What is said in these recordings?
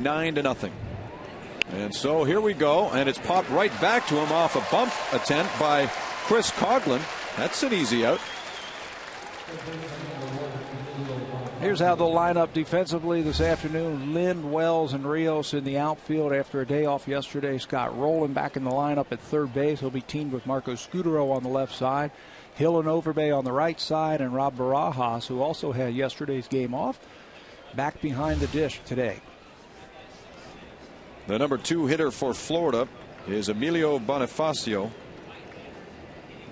9-0. And so here we go, and it's popped right back to him off a bump attempt by Chris Coughlin. That's an easy out. Here's how they'll line up defensively this afternoon. Lind, Wells, and Rios in the outfield after a day off yesterday. Scott Rowland back in the lineup at third base. He'll be teamed with Marco Scudero on the left side. Hill and Overbay on the right side, and Rob Barajas, who also had yesterday's game off, back behind the dish today. The number 2 hitter for Florida is Emilio Bonifacio.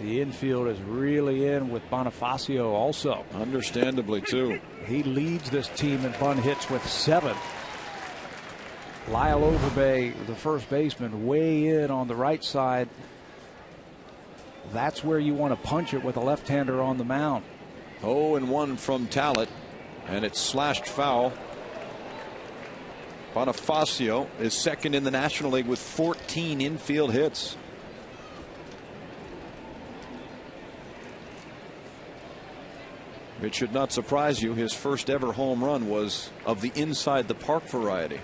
The infield is really in with Bonifacio also. Understandably, too. He leads this team in bunt hits with 7. Lyle Overbay, the first baseman, way in on the right side. That's where you want to punch it with a left-hander on the mound. 0-1 from Talent, and it's slashed foul. Bonifacio is second in the National League with 14 infield hits. It should not surprise you, his first ever home run was of the inside the park variety.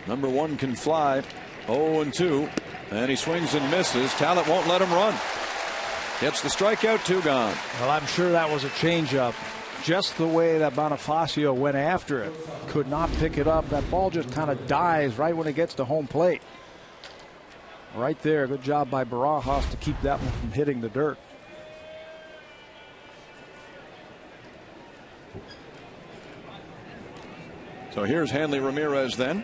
Number 1 can fly. 0-2, and he swings and misses. Talent won't let him run. Gets the strikeout, 2 gone. Well, I'm sure that was a changeup. Just the way that Bonifacio went after it, could not pick it up. That ball just kind of dies right when it gets to home plate. Right there, good job by Barajas to keep that one from hitting the dirt. So here's Hanley Ramirez then.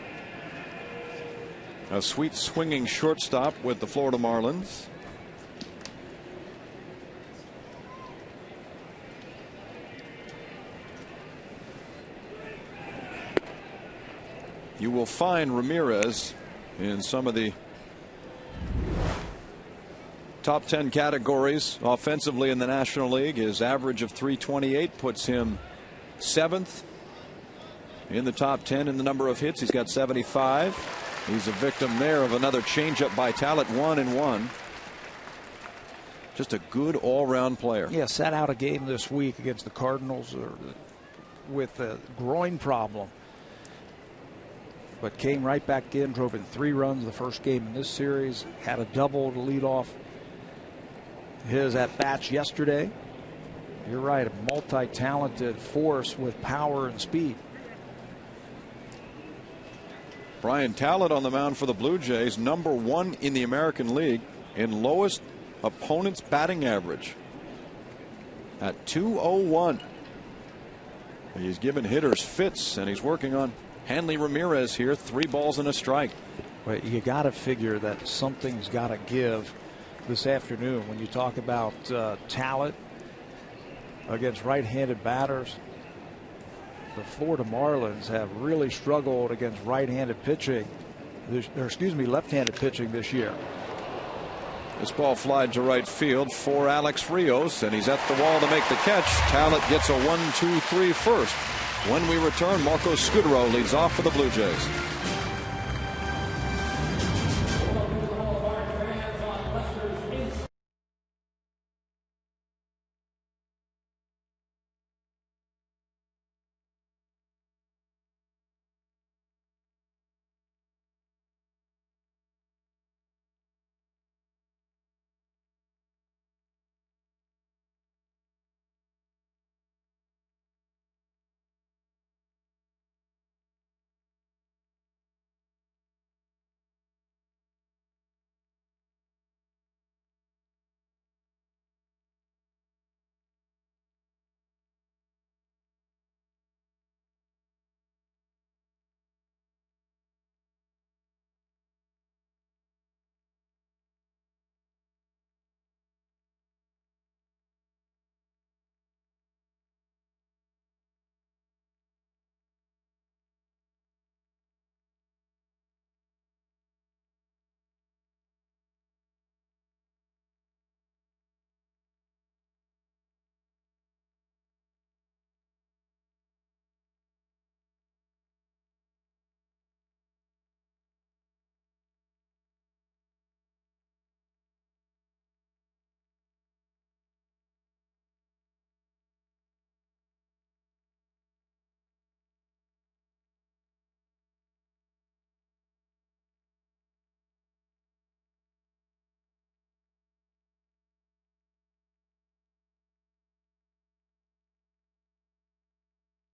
A sweet swinging shortstop with the Florida Marlins. You will find Ramirez in some of the top 10 categories offensively in the National League. His average of .328 puts him 7th in the top 10 in the number of hits. He's got 75. He's a victim there of another changeup by Talent. 1-1. Just a good all-round player. Yeah, sat out a game this week against the Cardinals with a groin problem, but came right back in, drove in 3 runs the first game in this series, had a double to lead off his at-bats yesterday. You're right, a multi-talented force with power and speed. Brian Talent on the mound for the Blue Jays, number 1 in the American League in lowest opponent's batting average at .201. He's given hitters fits, and he's working on Hanley Ramirez here. 3 balls and a strike. But you got to figure that something's got to give this afternoon when you talk about Talent against right-handed batters. The Florida Marlins have really struggled against right-handed pitching, left-handed pitching this year. This ball flied to right field for Alex Rios, and he's at the wall to make the catch. Talent gets a 1-2-3 first. When we return, Marco Scudero leads off for the Blue Jays.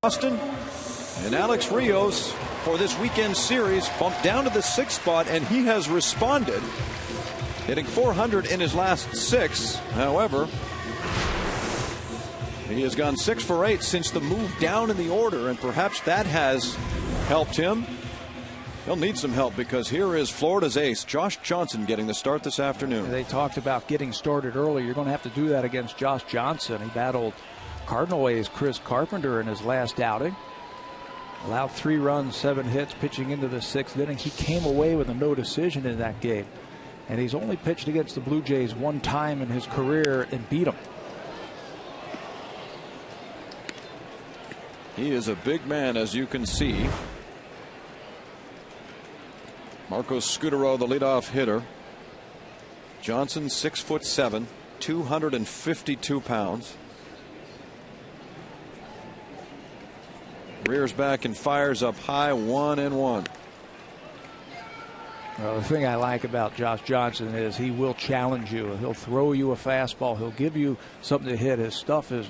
Austin, and Alex Rios for this weekend series bumped down to the 6th spot, and he has responded, hitting 400 in his last 6. However, he has gone 6 for 8 since the move down in the order, and perhaps that has helped him. He'll need some help, because here is Florida's ace, Josh Johnson, getting the start this afternoon. They talked about getting started early. You're going to have to do that against Josh Johnson. He battled Cardinal ace Chris Carpenter in his last outing. Allowed 3 runs, 7 hits, pitching into the 6th inning. He came away with a no decision in that game. And he's only pitched against the Blue Jays 1 time in his career and beat them. He is a big man, as you can see. Marcos Scutaro, the leadoff hitter. Johnson, 6'7", 252 pounds. Rears back and fires up high, 1-1. Well, the thing I like about Josh Johnson is he will challenge you. He'll throw you a fastball. He'll give you something to hit. His stuff is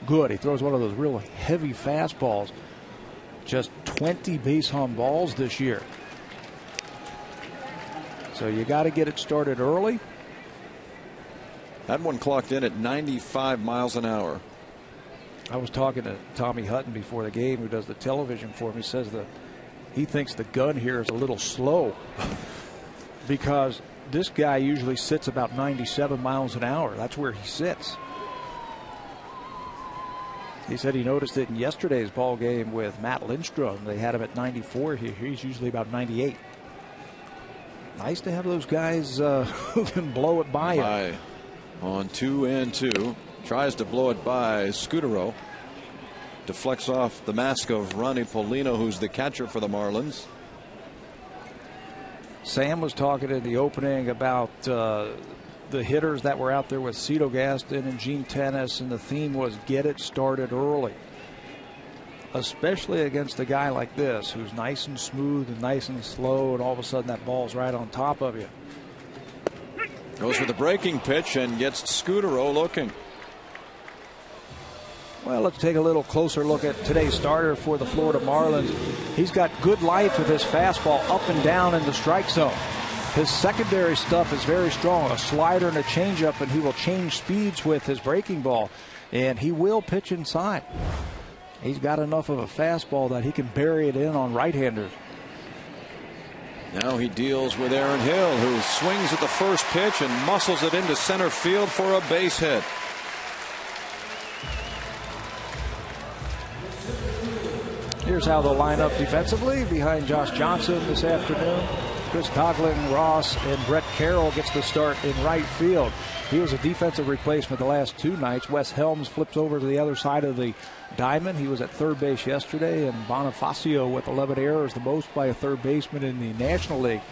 good. He throws one of those real heavy fastballs. Just 20 base hung balls this year. So you got to get it started early. That one clocked in at 95 miles an hour. I was talking to Tommy Hutton before the game, who does the television for him. He says that he thinks the gun here is a little slow because this guy usually sits about 97 miles an hour. That's where he sits. He said he noticed it in yesterday's ball game with Matt Lindstrom. They had him at 94 here. He's usually about 98. Nice to have those guys who can blow it by him. On 2-2. Tries to blow it by Scutaro. Deflects off the mask of Ronnie Polino, who's the catcher for the Marlins. Sam was talking in the opening about the hitters that were out there with Cito Gaston and Gene Tennis, and the theme was get it started early. Especially against a guy like this, who's nice and smooth and nice and slow, and all of a sudden that ball's right on top of you. Goes for the breaking pitch and gets Scutaro looking. Well, let's take a little closer look at today's starter for the Florida Marlins. He's got good life with his fastball up and down in the strike zone. His secondary stuff is very strong, a slider and a changeup, and he will change speeds with his breaking ball, and he will pitch inside. He's got enough of a fastball that he can bury it in on right-handers. Now he deals with Aaron Hill, who swings at the first pitch and muscles it into center field for a base hit. Here's how they'll line up defensively behind Josh Johnson this afternoon. Chris Coughlin, Ross, and Brett Carroll gets the start in right field. He was a defensive replacement the last 2 nights. Wes Helms flips over to the other side of the diamond. He was at third base yesterday, and Bonifacio, with 11 errors, the most by a third baseman in the National League,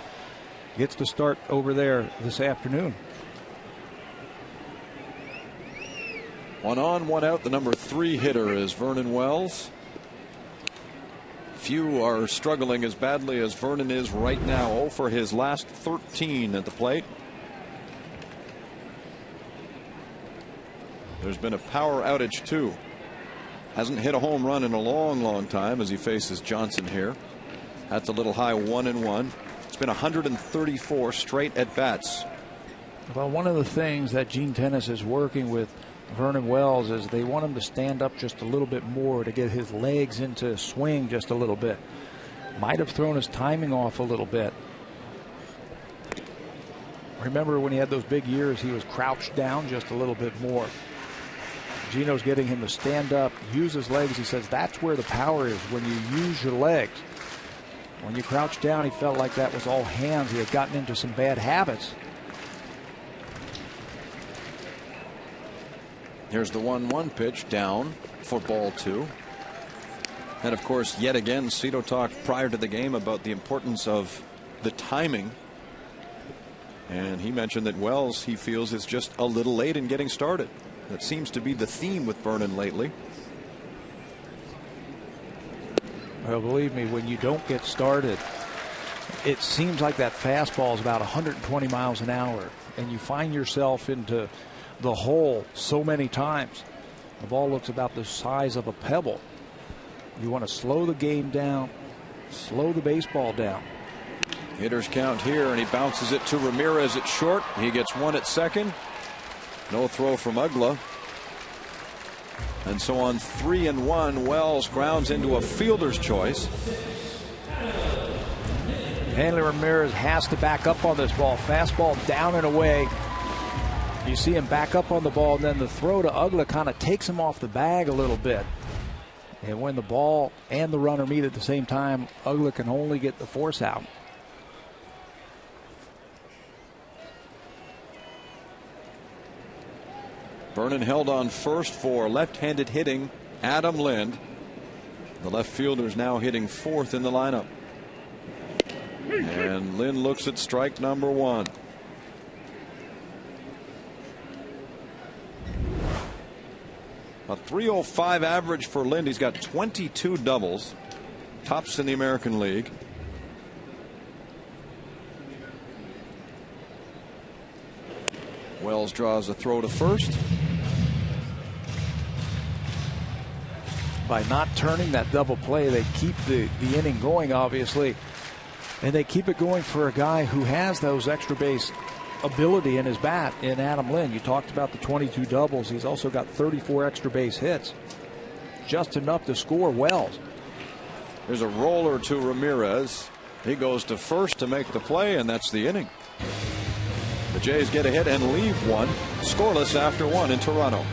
gets to start over there this afternoon. 1 on, 1 out. The number 3 hitter is Vernon Wells. Few are struggling as badly as Vernon is right now. 0 for his last 13 at the plate. There's been a power outage too. Hasn't hit a home run in a long time as he faces Johnson here. That's a little high, 1-1. It's been 134 straight at bats. Well, one of the things that Gene Tennis is working with Vernon Wells is they want him to stand up just a little bit more to get his legs into swing just a little bit. Might have thrown his timing off a little bit. Remember when he had those big years, he was crouched down just a little bit more. Gino's getting him to stand up, use his legs. He says that's where the power is, when you use your legs. When you crouch down, he felt like that was all hands. He had gotten into some bad habits. Here's the 1-1 pitch, down for ball 2. And of course, yet again, Cito talked prior to the game about the importance of the timing. And he mentioned that Wells, he feels, is just a little late in getting started. That seems to be the theme with Vernon lately. Well, believe me, when you don't get started, it seems like that fastball is about 120 miles an hour, and you find yourself into the hole so many times. The ball looks about the size of a pebble. You want to slow the game down, slow the baseball down. Hitters count here, and he bounces it to Ramirez at short. He gets one at second. No throw from Uggla. And so on 3-1, Wells grounds into a fielder's choice. Hanley Ramirez has to back up on this ball. Fastball down and away. You see him back up on the ball, and then the throw to Uggla kind of takes him off the bag a little bit. And when the ball and the runner meet at the same time, Uggla can only get the force out. Vernon held on first for left-handed hitting Adam Lind. The left fielder is now hitting fourth in the lineup. And Lind looks at strike number one. A .305 average for Lind. He's got 22 doubles. Tops in the American League. Wells draws a throw to first. By not turning that double play, they keep the inning going, obviously. And they keep it going for a guy who has those extra base ability in his bat in Adam Lind. You talked about the 22 doubles. He's also got 34 extra base hits. Just enough to score Wells. There's a roller to Ramirez. He goes to first to make the play, and that's the inning. The Jays get a hit and leave one, scoreless after one in Toronto.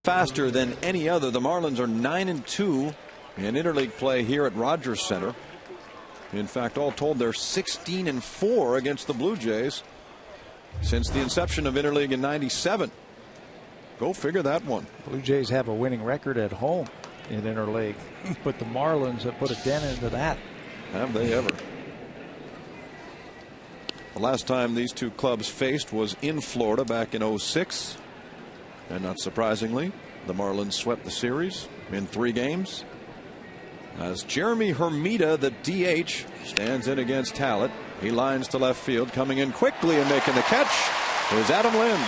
Faster than any other. The Marlins are 9-2 in interleague play here at Rogers Center. In fact, all told, they're 16-4 against the Blue Jays since the inception of interleague in '97. Go figure that one. Blue Jays have a winning record at home in interleague, but the Marlins have put a dent into that. Have they ever? The last time these two clubs faced was in Florida back in '06. And not surprisingly, the Marlins swept the series in 3 games. As Jeremy Hermida, the DH, stands in against Talent. He lines to left field. Coming in quickly and making the catch is Adam Lind.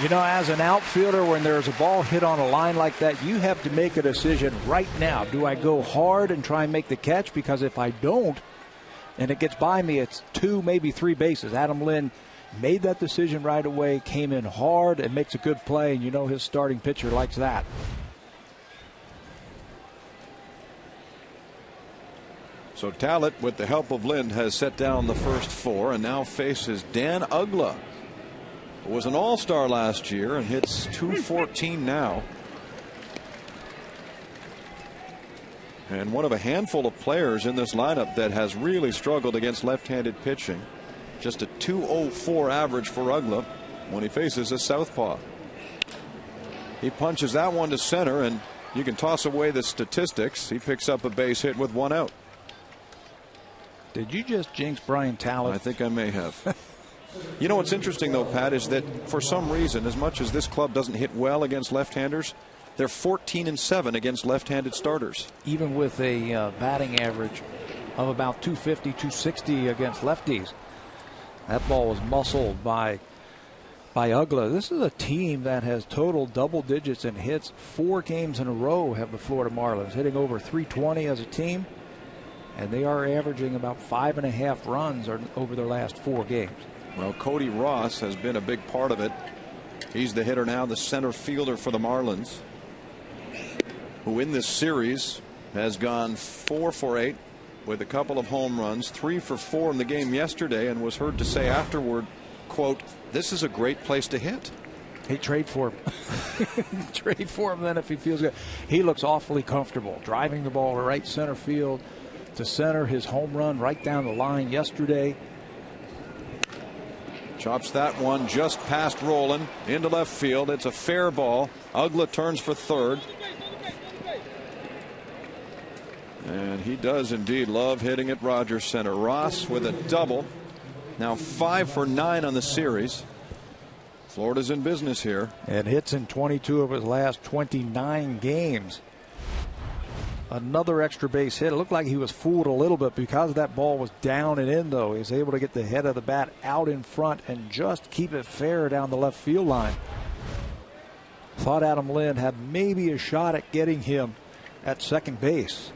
You know, as an outfielder, when there's a ball hit on a line like that, you have to make a decision right now. Do I go hard and try and make the catch? Because if I don't, and it gets by me, it's 2, maybe 3 bases. Adam Lind made that decision right away, came in hard, and makes a good play, and you know his starting pitcher likes that. So Talent, with the help of Lind, has set down the first 4 and now faces Dan Uggla, who was an all-star last year and hits .214 now. And one of a handful of players in this lineup that has really struggled against left-handed pitching. Just a .204 average for Uggla when he faces a southpaw. He punches that one to center, and you can toss away the statistics. He picks up a base hit with 1 out. Did you just jinx Brian Talent? I think I may have. You know what's interesting, though, Pat, is that for some reason, as much as this club doesn't hit well against left-handers, they're 14-7 against left-handed starters. Even with a batting average of about 250, 260 against lefties. That ball was muscled by Ugla. This is a team that has total double digits in hits 4 games in a row, have the Florida Marlins, hitting over 320 as a team. And they are averaging about 5.5 runs over their last 4 games. Well, Cody Ross has been a big part of it. He's the hitter now, the center fielder for the Marlins, who in this series has gone 4 for 8 with a couple of home runs, 3 for 4 in the game yesterday, and was heard to say afterward, quote, "This is a great place to hit." Hey, trade for him. Trade for him then if he feels good. He looks awfully comfortable driving the ball to right center field, to center, his home run right down the line yesterday. Chops that one just past Roland into left field. It's a fair ball. Ugla turns for third. And he does indeed love hitting at Rogers Center. Ross with a double. Now 5 for 9 on the series. Florida's in business here. And hits in 22 of his last 29 games. Another extra base hit. It looked like he was fooled a little bit because that ball was down and in, though. He was able to get the head of the bat out in front and just keep it fair down the left field line. Thought Adam Lind had maybe a shot at getting him at second base,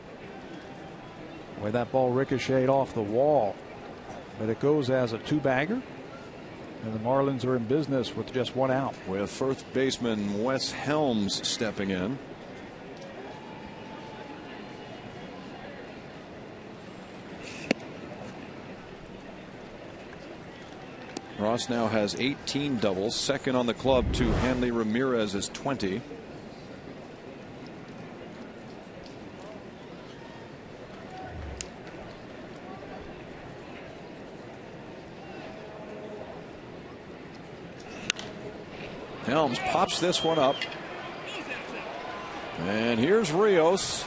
where that ball ricocheted off the wall. But it goes as a 2-bagger. And the Marlins are in business with just 1 out. With first baseman Wes Helms stepping in. Ross now has 18 doubles, second on the club to Hanley Ramirez's 20. Helms pops this one up. And here's Rios.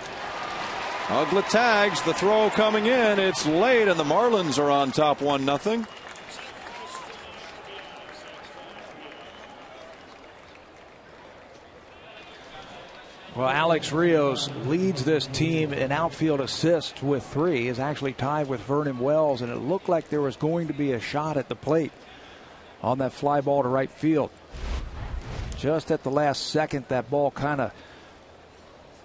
Ugla tags, the throw coming in. It's late, and the Marlins are on top 1-0. Well, Alex Rios leads this team in outfield assists with 3. Is actually tied with Vernon Wells, and it looked like there was going to be a shot at the plate on that fly ball to right field. Just at the last second, that ball kind of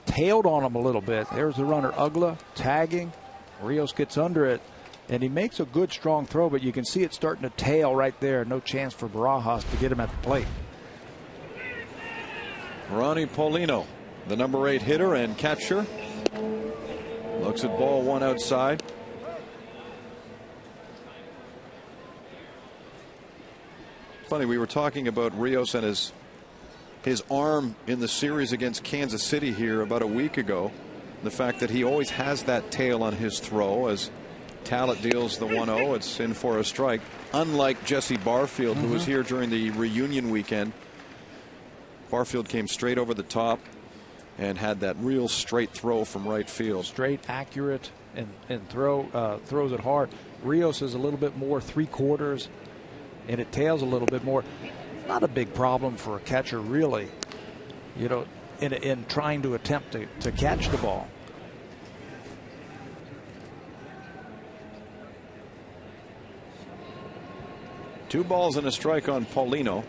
tailed on him a little bit. There's the runner, Ugla, tagging. Rios gets under it, and he makes a good, strong throw, but you can see it starting to tail right there. No chance for Barajas to get him at the plate. Ronnie Paulino, the number 8 hitter and catcher, looks at ball 1 outside. Funny, we were talking about Rios and his arm in the series against Kansas City here about a week ago. The fact that he always has that tail on his throw. As Talent deals the 1-0, it's in for a strike. Unlike Jesse Barfield, who was here during the reunion weekend. Barfield came straight over the top and had that real straight throw from right field. Straight, accurate, and throws it hard. Rios is a little bit more 3/4, and it tails a little bit more. Not a big problem for a catcher, really, you know, in trying to attempt to catch the ball. Two balls and a strike on Paulino.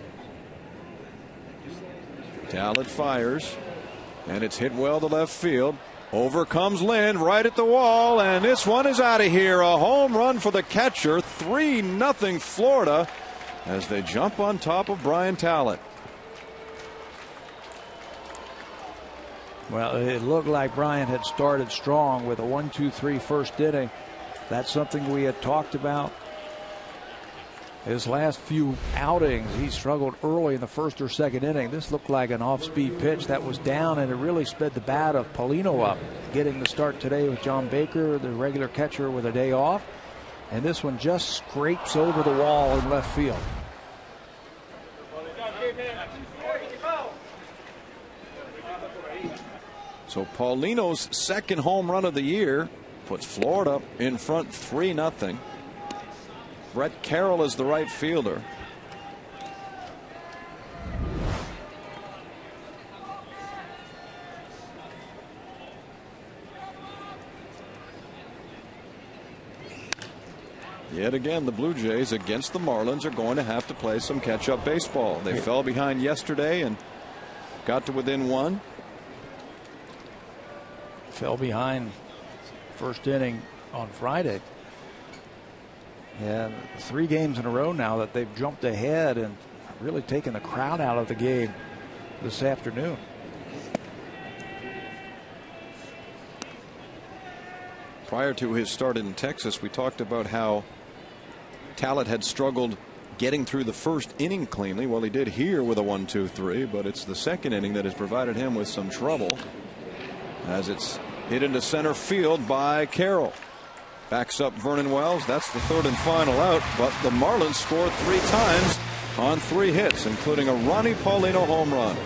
Talent fires, and it's hit well to left field. Over comes Lind right at the wall, and this one is out of here. A home run for the catcher. 3-0 Florida as they jump on top of Brian Talent. Well, it looked like Brian had started strong with a 1-2-3 first inning. That's something we had talked about. His last few outings, he struggled early in the first or second inning. This looked like an off-speed pitch that was down, and it really sped the bat of Paulino up. Getting the start today with John Baker, the regular catcher, with a day off. And this one just scrapes over the wall in left field. So Paulino's second home run of the year. puts Florida in front 3-0. Brett Carroll is the right fielder. Yet again, the Blue Jays against the Marlins are going to have to play some catch-up baseball. They fell behind yesterday and got to within one. Fell behind first inning on Friday. And 3 games in a row now that they've jumped ahead and really taken the crowd out of the game this afternoon. Prior to his start in Texas, we talked about how Talent had struggled getting through the first inning cleanly. Well, he did here with a 1-2-3, but it's the second inning that has provided him with some trouble as it's hit into center field by Carroll. Backs up Vernon Wells. That's the third and final out, but the Marlins scored 3 times on 3 hits, including a Ronnie Paulino home run.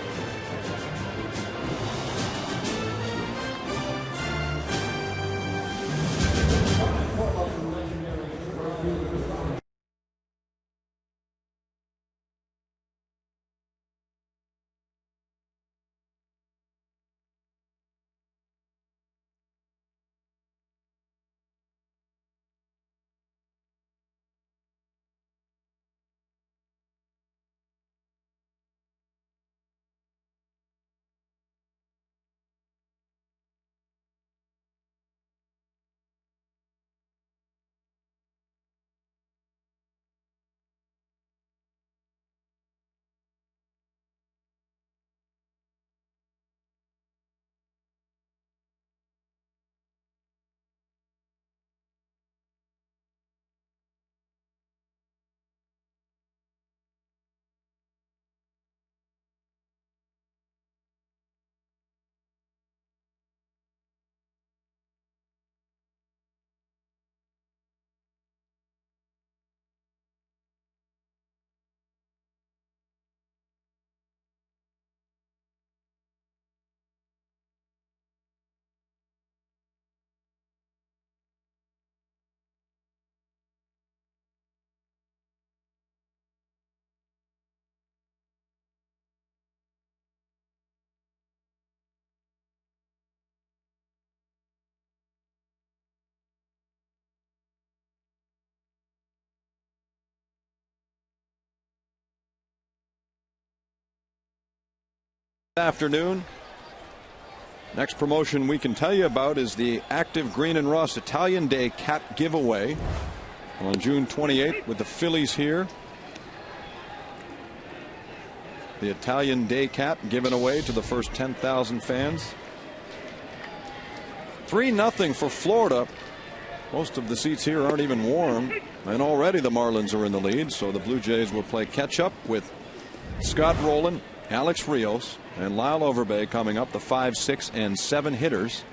Afternoon. Next promotion we can tell you about is the active Green and Ross Italian Day Cat giveaway on June 28th with the Phillies here. The Italian Day Cat given away to the first 10,000 fans. 3-0 for Florida. Most of the seats here aren't even warm, and already the Marlins are in the lead, so the Blue Jays will play catch up with Scott Rowland, Alex Rios, and Lyle Overbay coming up, the 5, 6, and 7 hitters.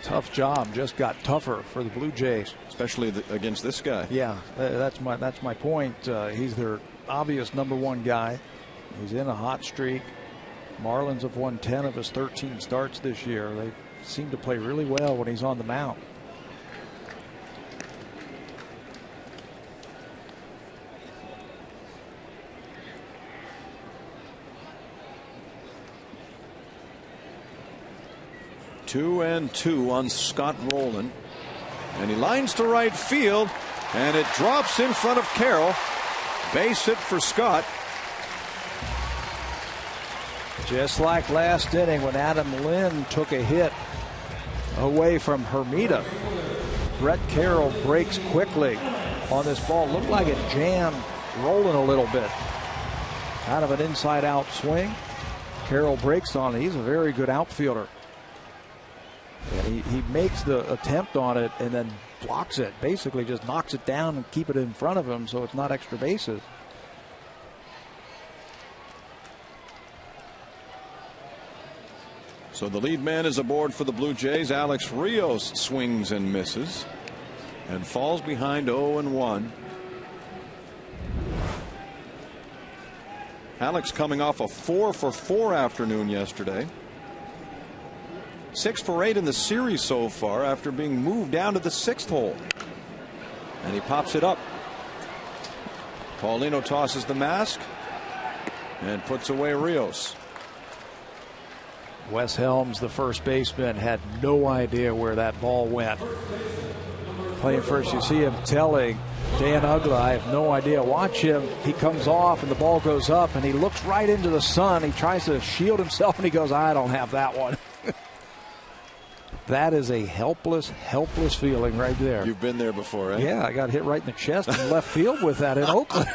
Tough job, just got tougher for the Blue Jays, especially against this guy. Yeah, that's my point. He's their obvious #1 guy. He's in a hot streak. Marlins have won 10 of his 13 starts this year. They seem to play really well when he's on the mound. Two and 2 on Scott Rowland, and he lines to right field, and it drops in front of Carroll. Base hit for Scott. Just like last inning when Adam Lynn took a hit away from Hermida, Brett Carroll breaks quickly on this ball. Looked like it jammed Rowland a little bit. Kind of an inside out swing. Carroll breaks on it. He's a very good outfielder. And he makes the attempt on it and then blocks it. Basically just knocks it down and keep it in front of him so it's not extra bases. So the lead man is aboard for the Blue Jays. Alex Rios swings and misses and falls behind 0-1. Alex coming off a 4-for-4 afternoon yesterday. 6 for 8 in the series so far after being moved down to the 6th hole. And he pops it up. Paulino tosses the mask and puts away Rios. Wes Helms, the first baseman, had no idea where that ball went. Playing first, you see him telling Dan Ugla, I have no idea. Watch him. He comes off and the ball goes up and he looks right into the sun. He tries to shield himself and he goes, I don't have that one. That is a helpless, helpless feeling right there. You've been there before, eh? Yeah, I got hit right in the chest in left field with that in Oakland.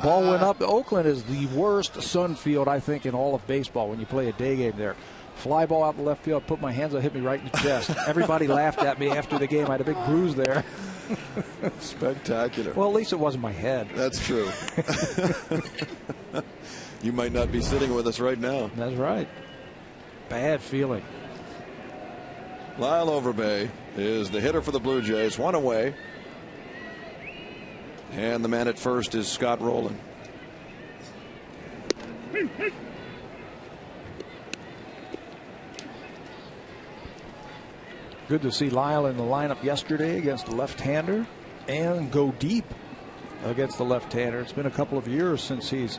Ball went up. Oakland is the worst sun field, I think, in all of baseball when you play a day game there. Fly ball out the left field, put my hands up, hit me right in the chest. Everybody laughed at me after the game. I had a big bruise there. Spectacular. Well, at least it wasn't my head. That's true. You might not be sitting with us right now. That's right. Bad feeling. Lyle Overbay is the hitter for the Blue Jays. One away. And the man at first is Scott Rowland. Good to see Lyle in the lineup yesterday against the left-hander and go deep against the left-hander. It's been a couple of years since he's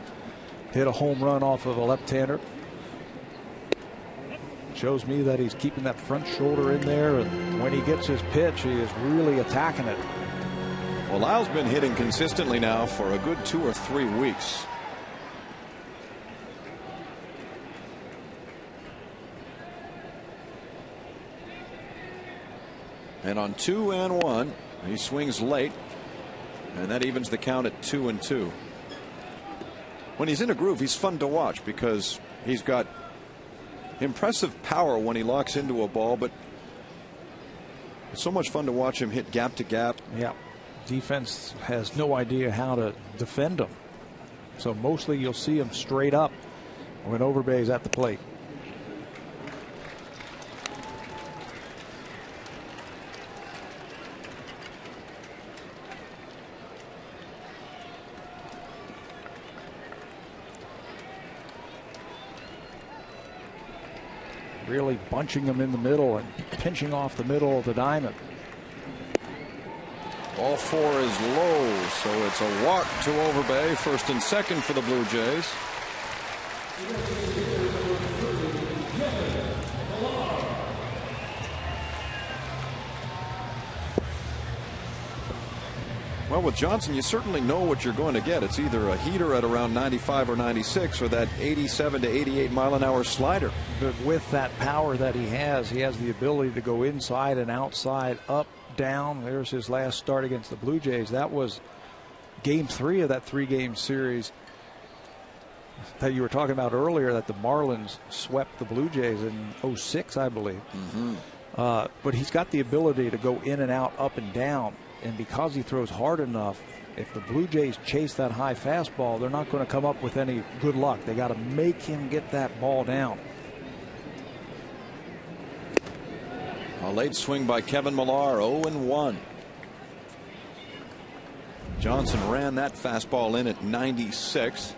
hit a home run off of a left-hander. Shows me that he's keeping that front shoulder in there, and when he gets his pitch, he is really attacking it. Well, Lyle's been hitting consistently now for a good 2 or 3 weeks. And on 2-1, he swings late, and that evens the count at 2-2. When he's in a groove, he's fun to watch because he's got impressive power when he locks into a ball, but it's so much fun to watch him hit gap to gap. Yeah. Defense has no idea how to defend him. So mostly you'll see him straight up when Overbay is at the plate. Really bunching him in the middle and pinching off the middle of the diamond. Ball 4 is low, so it's a walk to Overbay, first and second for the Blue Jays. Well, with Johnson, you certainly know what you're going to get. It's either a heater at around 95 or 96 or that 87 to 88 mile-an-hour slider. But with that power that he has the ability to go inside and outside, up, down. There's his last start against the Blue Jays. That was game 3 of that 3-game series that you were talking about earlier, that the Marlins swept the Blue Jays in 06, I believe. But he's got the ability to go in and out, up and down. And because he throws hard enough, if the Blue Jays chase that high fastball, they're not going to come up with any good luck. They got to make him get that ball down. A late swing by Kevin Millar, 0-1. Johnson ran that fastball in at 96.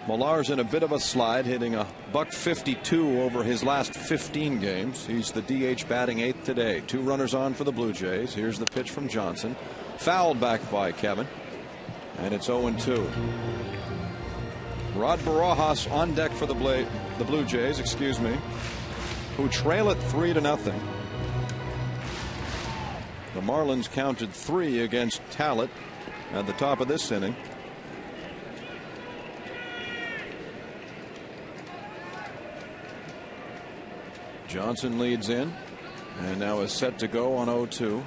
Millar's in a bit of a slide, hitting a .152 over his last 15 games. He's the DH batting 8th today. 2 runners on for the Blue Jays. Here's the pitch from Johnson. Fouled back by Kevin. And it's 0-2. Rod Barajas on deck for the Blue Jays, who trail it 3-0. The Marlins counted 3 against Talent at the top of this inning. Johnson leads in and now is set to go on 0-2.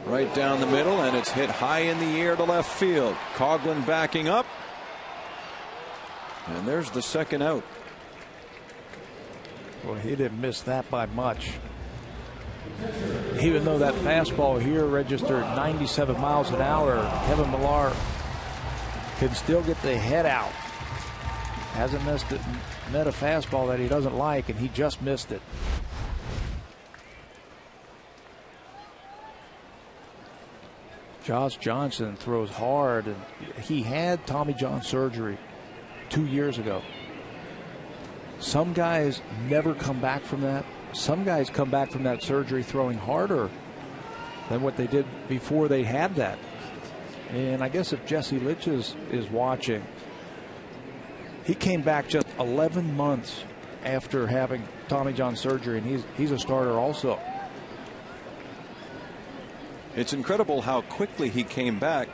Right down the middle, and it's hit high in the air to left field. Coughlin backing up. And there's the second out. Well, he didn't miss that by much. Even though that fastball here registered 97 miles an hour, Kevin Millar can still get the head out. Hasn't met a fastball that he doesn't like, and he just missed it. Josh Johnson throws hard, and he had Tommy John surgery 2 years ago. Some guys never come back from that. Some guys come back from that surgery throwing harder than what they did before they had that. And I guess if Jesse Litch is watching, he came back just 11 months after having Tommy John surgery, and he's a starter also. It's incredible how quickly he came back,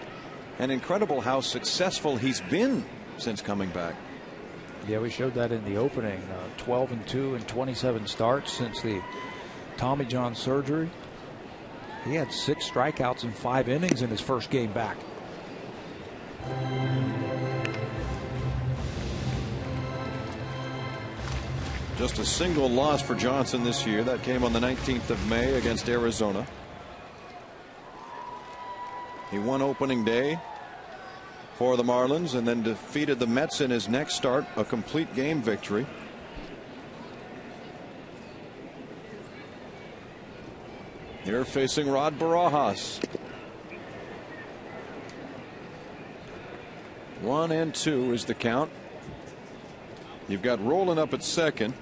and incredible how successful he's been since coming back. Yeah, we showed that in the opening. 12-2 and 27 starts since the Tommy John surgery. He had 6 strikeouts in 5 innings in his first game back. Just a single loss for Johnson this year. That came on the 19th of May against Arizona. He won opening day for the Marlins and then defeated the Mets in his next start, a complete game victory. Here facing Rod Barajas. 1-2 is the count. You've got Roland up at second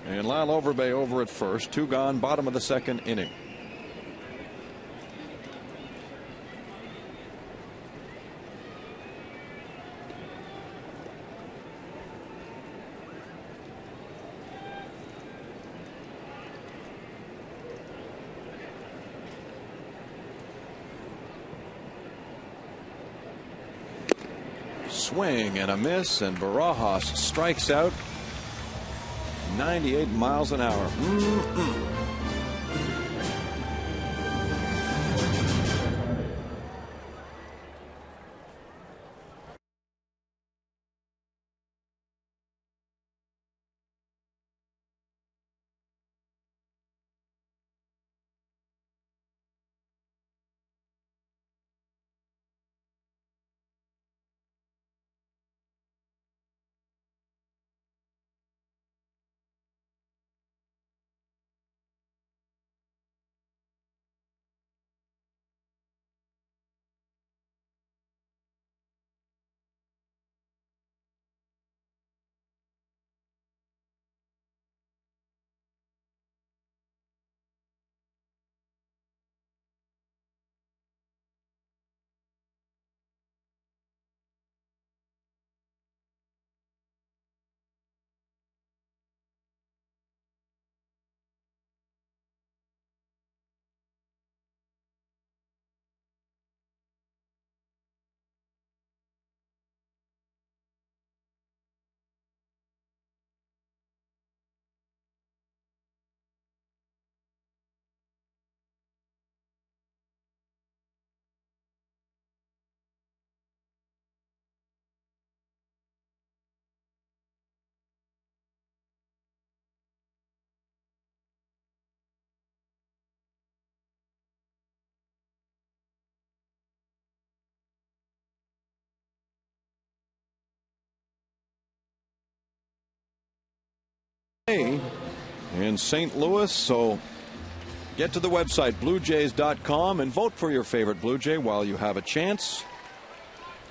and Lyle Overbay over at first. 2 gone, bottom of the second inning. Swing and a miss, and Barajas strikes out. 98 miles an hour. In St. Louis, so get to the website bluejays.com and vote for your favorite Blue Jay while you have a chance.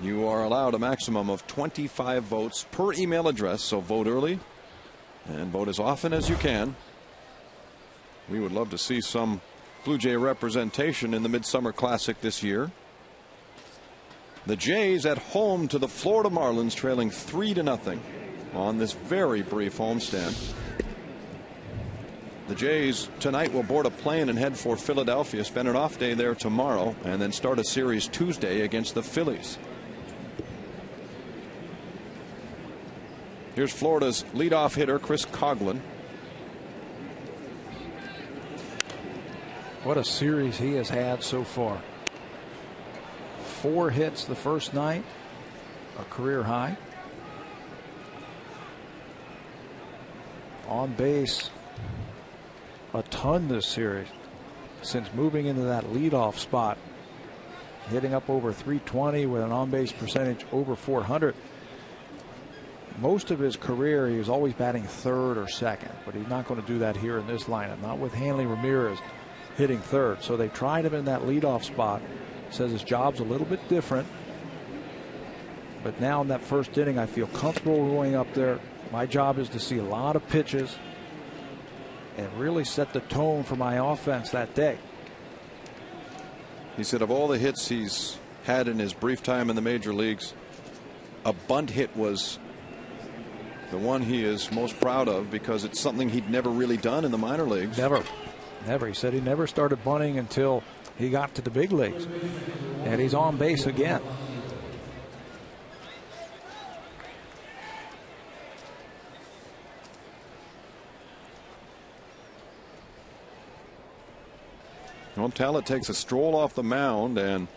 You are allowed a maximum of 25 votes per email address, so vote early and vote as often as you can. We would love to see some Blue Jay representation in the Midsummer Classic this year. The Jays at home to the Florida Marlins, trailing 3-0 on this very brief homestand. The Jays tonight will board a plane and head for Philadelphia, spend an off day there tomorrow, and then start a series Tuesday against the Phillies. Here's Florida's leadoff hitter, Chris Coghlan. What a series he has had so far. 4 hits the first night, a career high. On base a ton this series since moving into that leadoff spot, hitting up over 320 with an on-base percentage over 400. Most of his career he was always batting third or second, but he's not going to do that here in this lineup, not with Hanley Ramirez hitting third. So they tried him in that leadoff spot Says his job's a little bit different. But now in that first inning, I feel comfortable going up there. My job is to see a lot of pitches and really set the tone for my offense that day. He said of all the hits he's had in his brief time in the major leagues, a bunt hit was the one he is most proud of, because it's something he'd never really done in the minor leagues. Never. He said he never started bunting until he got to the big leagues. And he's on base again. Well, Talent takes a stroll off the mound and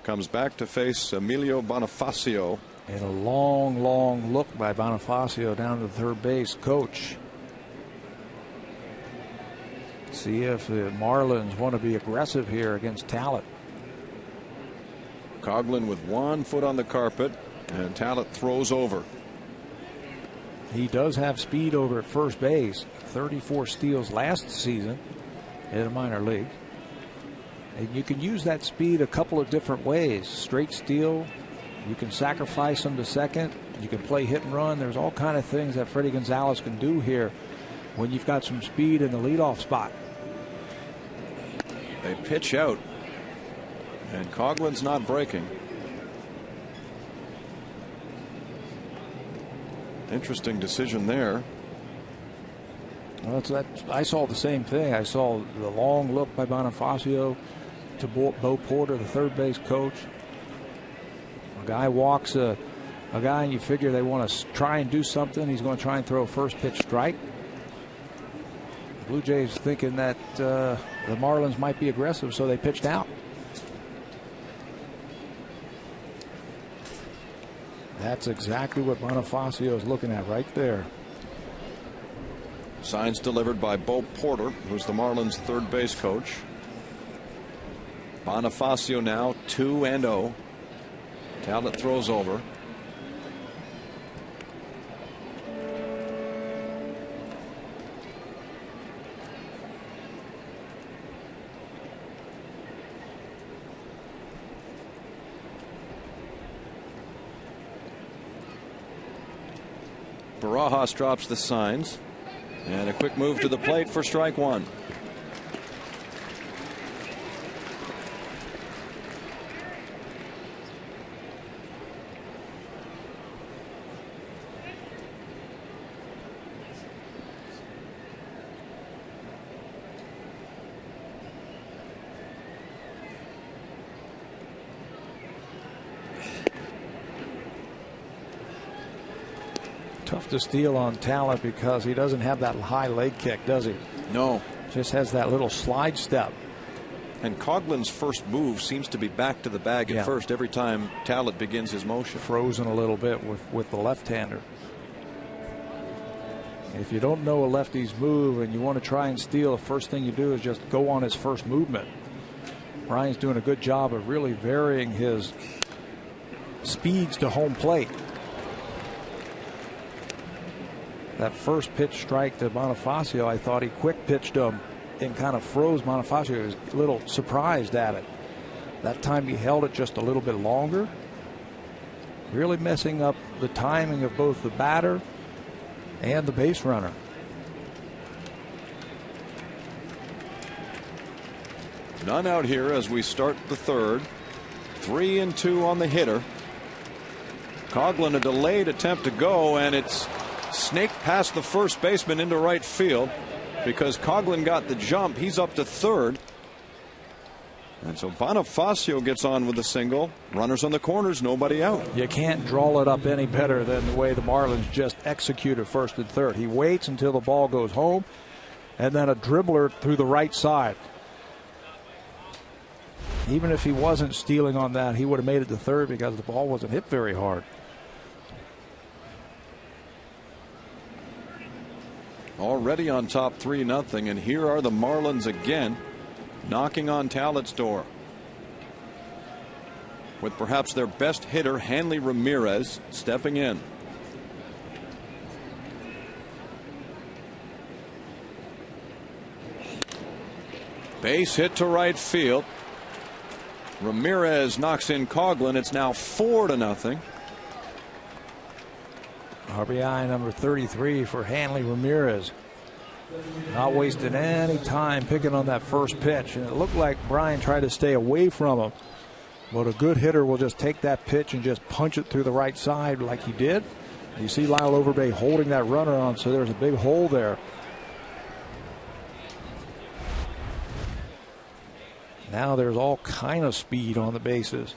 comes back to face Emilio Bonifacio. And a long look by Bonifacio down to the third base coach. See if the Marlins want to be aggressive here against Talent. Coghlan with 1 foot on the carpet, and Talent throws over. He does have speed over at first base. 34 steals last season in the minor league. And you can use that speed a couple of different ways. Straight steal. You can sacrifice him to second. You can play hit and run. There's all kind of things that Freddie Gonzalez can do here when you've got some speed in the leadoff spot. They pitch out, and Coghlan's not breaking. Interesting decision there. Well, I saw the same thing. I saw the long look by Bonifacio to Bo Porter, the third base coach. A guy walks a guy, and you figure they want to try and do something. He's going to try and throw a first pitch strike. The Blue Jays thinking that the Marlins might be aggressive, so they pitched out. That's exactly what Bonifacio is looking at right there. Signs delivered by Bo Porter, who's the Marlins' third base coach. Bonifacio now 2-0. Talent throws over. Barajas drops the signs, and a quick move to the plate for strike one. Tough to steal on Talent because he doesn't have that high leg kick, does he? No. Just has that little slide step. And Coghlan's first move seems to be back to the bag at first every time Talent begins his motion. Frozen a little bit with the left-hander. If you don't know a lefty's move and you want to try and steal, the first thing you do is just go on his first movement. Ryan's doing a good job of really varying his speeds to home plate. That first pitch strike to Bonifacio, I thought he quick pitched him and kind of froze Bonifacio. He was a little surprised at it. That time he held it just a little bit longer, really messing up the timing of both the batter and the base runner. None out here as we start the third. 3-2 on the hitter. Coghlan, a delayed attempt to go, and it's snaked past the first baseman into right field because Coghlan got the jump. He's up to third. And so Bonifacio gets on with the single. Runners on the corners, nobody out. You can't draw it up any better than the way the Marlins just executed first and third. He waits until the ball goes home, and then a dribbler through the right side. Even if he wasn't stealing on that, he would have made it to third because the ball wasn't hit very hard. Already on top 3-0, and here are the Marlins again, knocking on Talent's door. With perhaps their best hitter, Hanley Ramirez, stepping in. Base hit to right field. Ramirez knocks in Coughlin. It's now 4-0. RBI number 33 for Hanley Ramirez. Not wasting any time picking on that first pitch. And it looked like Brian tried to stay away from him. But a good hitter will just take that pitch and just punch it through the right side like he did. You see Lyle Overbay holding that runner on, so there's a big hole there. Now there's all kind of speed on the bases.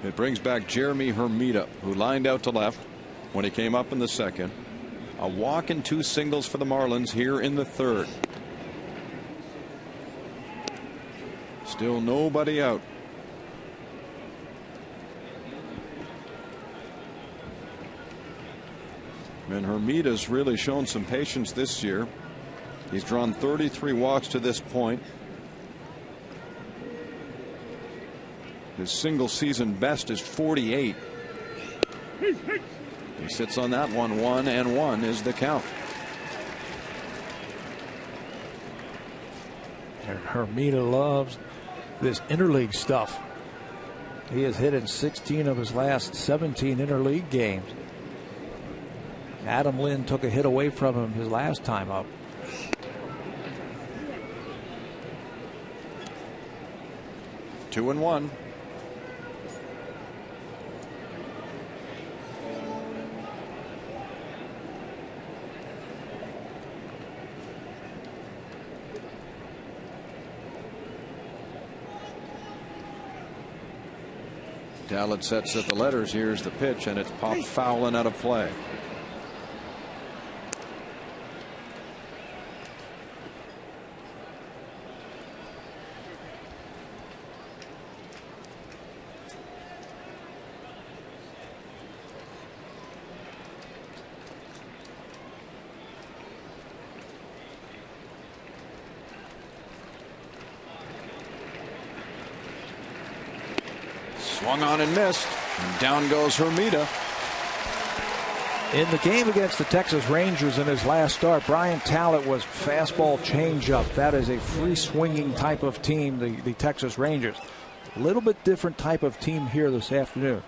It brings back Jeremy Hermida, who lined out to left when he came up in the second. A walk and 2 singles for the Marlins here in the third. Still nobody out. And Hermida's really shown some patience this year. He's drawn 33 walks to this point. His single season best is 48. He sits on that one. 1-1 is the count. And Hermida loves this interleague stuff. He has hit in 16 of his last 17 interleague games. Adam Lynn took a hit away from him his last time up. Two and one. Dallett sets at the letters. Here's the pitch, and it's popped foul and out of play. Swung on and missed. And down goes Hermida. In the game against the Texas Rangers in his last start, Brian Tallett was fastball changeup. That is a free swinging type of team, the Texas Rangers. A little bit different type of team here this afternoon.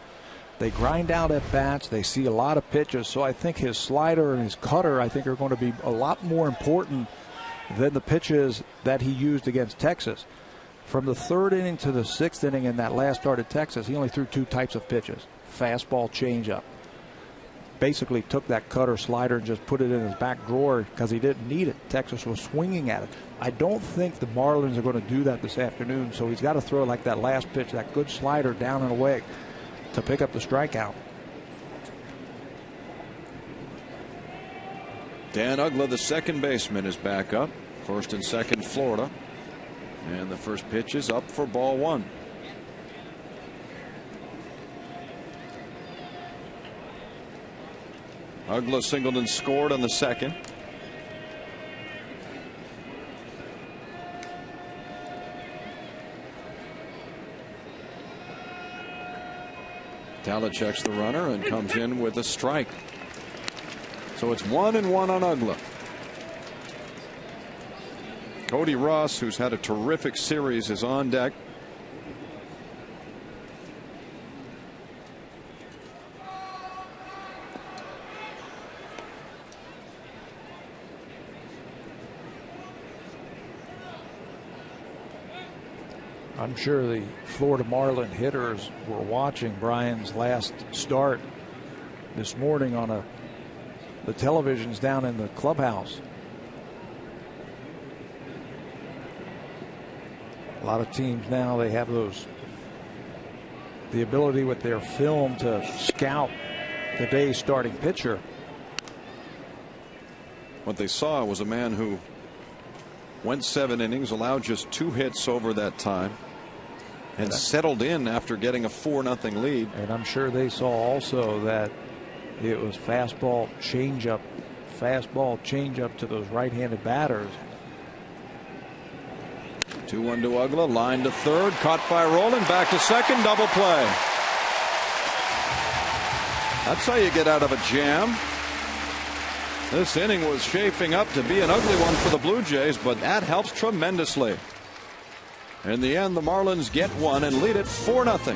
They grind out at bats. They see a lot of pitches. So I think his slider and his cutter, I think, are going to be a lot more important than the pitches that he used against Texas. From the third inning to the sixth inning in that last start at Texas, he only threw 2 types of pitches. Fastball, changeup. Basically took that cutter slider and just put it in his back drawer because he didn't need it. Texas was swinging at it. I don't think the Marlins are going to do that this afternoon, so he's got to throw like that last pitch, that good slider down and away to pick up the strikeout. Dan Uggla, the second baseman, is back up. First and second, Florida. And the first pitch is up for ball 1. Uggla singled and scored on the second. Tallett checks the runner and comes in with a strike. So it's 1-1 on Uggla. Cody Ross, who's had a terrific series, is on deck. I'm sure the Florida Marlin hitters were watching Brian's last start this morning on the televisions down in the clubhouse. A lot of teams now, they have the ability with their film to scout the day's starting pitcher. What they saw was a man who went 7 innings, allowed just 2 hits over that time, and settled in after getting a 4-0 lead. And I'm sure they saw also that it was fastball, changeup to those right-handed batters. 2-1 to Uggla, line to third, caught by Rowland, back to second, double play. That's how you get out of a jam. This inning was shaping up to be an ugly one for the Blue Jays, but that helps tremendously. In the end, the Marlins get one and lead it 4-0.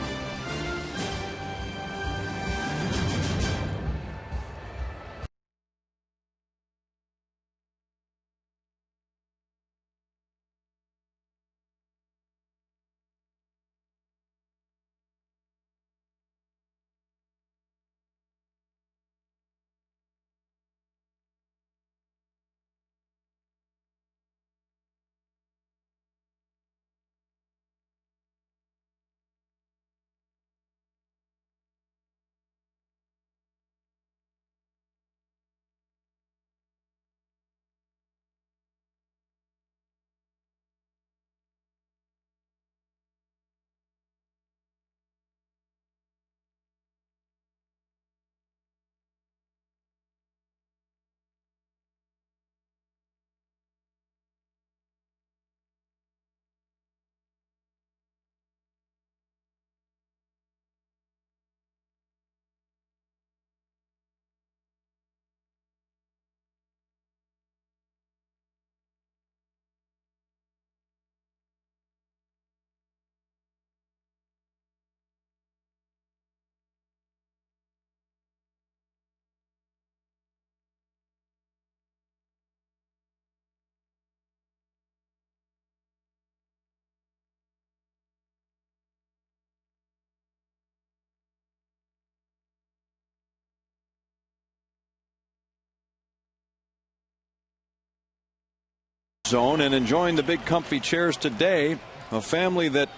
Zone and enjoying the big comfy chairs today. A family that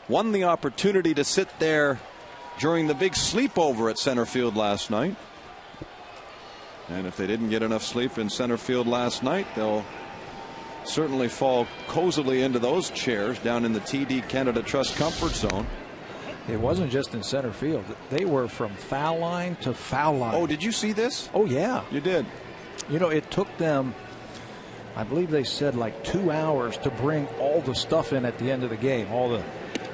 won the opportunity to sit there during the big sleepover at center field last night. And if they didn't get enough sleep in center field last night, they'll certainly fall cozily into those chairs down in the TD Canada Trust Comfort Zone. It wasn't just in center field. They were from foul line to foul line. Oh, did you see this? Oh, yeah. You did. You know, it took them, I believe they said, like 2 hours to bring all the stuff in at the end of the game, all the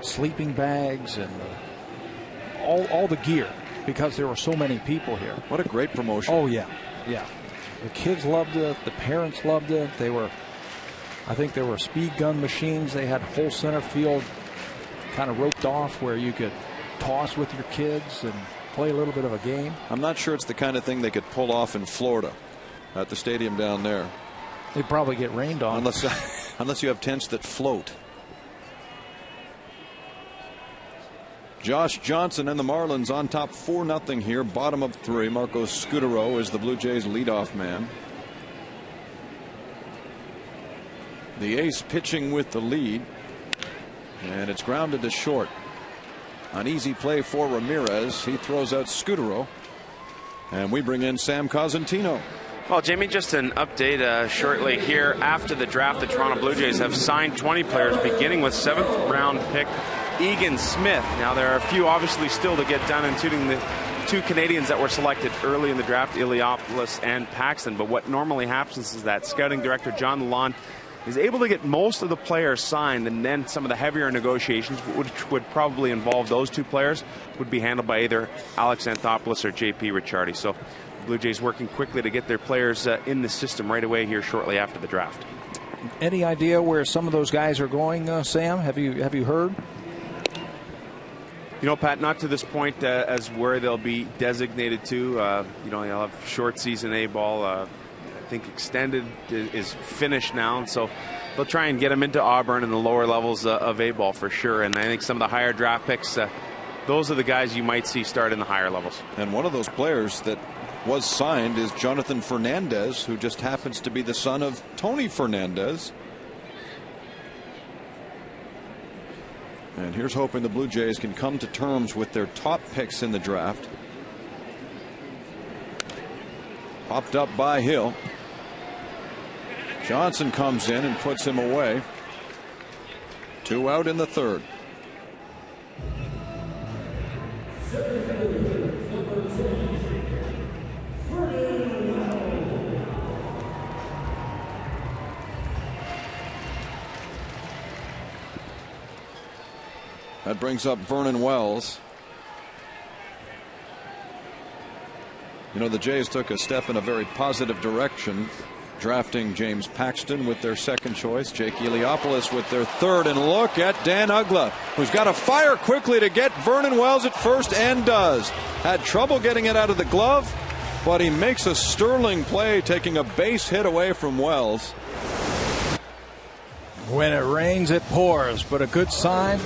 sleeping bags and all the gear, because there were so many people here. What a great promotion. Oh, yeah. Yeah. The kids loved it. The parents loved it. I think there were speed gun machines. They had whole center field kind of roped off where you could toss with your kids and play a little bit of a game. I'm not sure it's the kind of thing they could pull off in Florida at the stadium down there. They'd probably get rained on. Unless you have tents that float. Josh Johnson and the Marlins on top 4-0 here, bottom of 3. Marco Scutaro is the Blue Jays leadoff man. The ace pitching with the lead, and it's grounded to short. An easy play for Ramirez. He throws out Scutaro, and we bring in Sam Cosentino. Well, Jamie, just an update shortly here. After the draft, the Toronto Blue Jays have signed 20 players, beginning with 7th round pick Egan Smith. Now, there are a few obviously still to get done, including the 2 Canadians that were selected early in the draft, Iliopoulos and Paxton. But what normally happens is that scouting director John Lalonde is able to get most of the players signed, and then some of the heavier negotiations, which would probably involve those 2 players, would be handled by either Alex Anthopoulos or JP Ricciardi. So Blue Jays working quickly to get their players in the system right away here shortly after the draft. Any idea where some of those guys are going, Sam? Have you heard? You know, Pat, not to this point as where they'll be designated to. You know, they'll have short season A ball. I think extended is finished now, and so they'll try and get them into Auburn and the lower levels of A ball for sure. And I think some of the higher draft picks, those are the guys you might see start in the higher levels. And one of those players that was signed is Jonathan Fernandez, who just happens to be the son of Tony Fernandez. And here's hoping the Blue Jays can come to terms with their top picks in the draft. Popped up by Hill. Johnson comes in and puts him away. 2 out in the 3rd. That brings up Vernon Wells. You know, the Jays took a step in a very positive direction, drafting James Paxton with their second choice, Jake Eliopoulos with their third, and look at Dan Uggla, who's got to fire quickly to get Vernon Wells at first, and does. Had trouble getting it out of the glove, but he makes a sterling play, taking a base hit away from Wells. When it rains, it pours, but a good sign.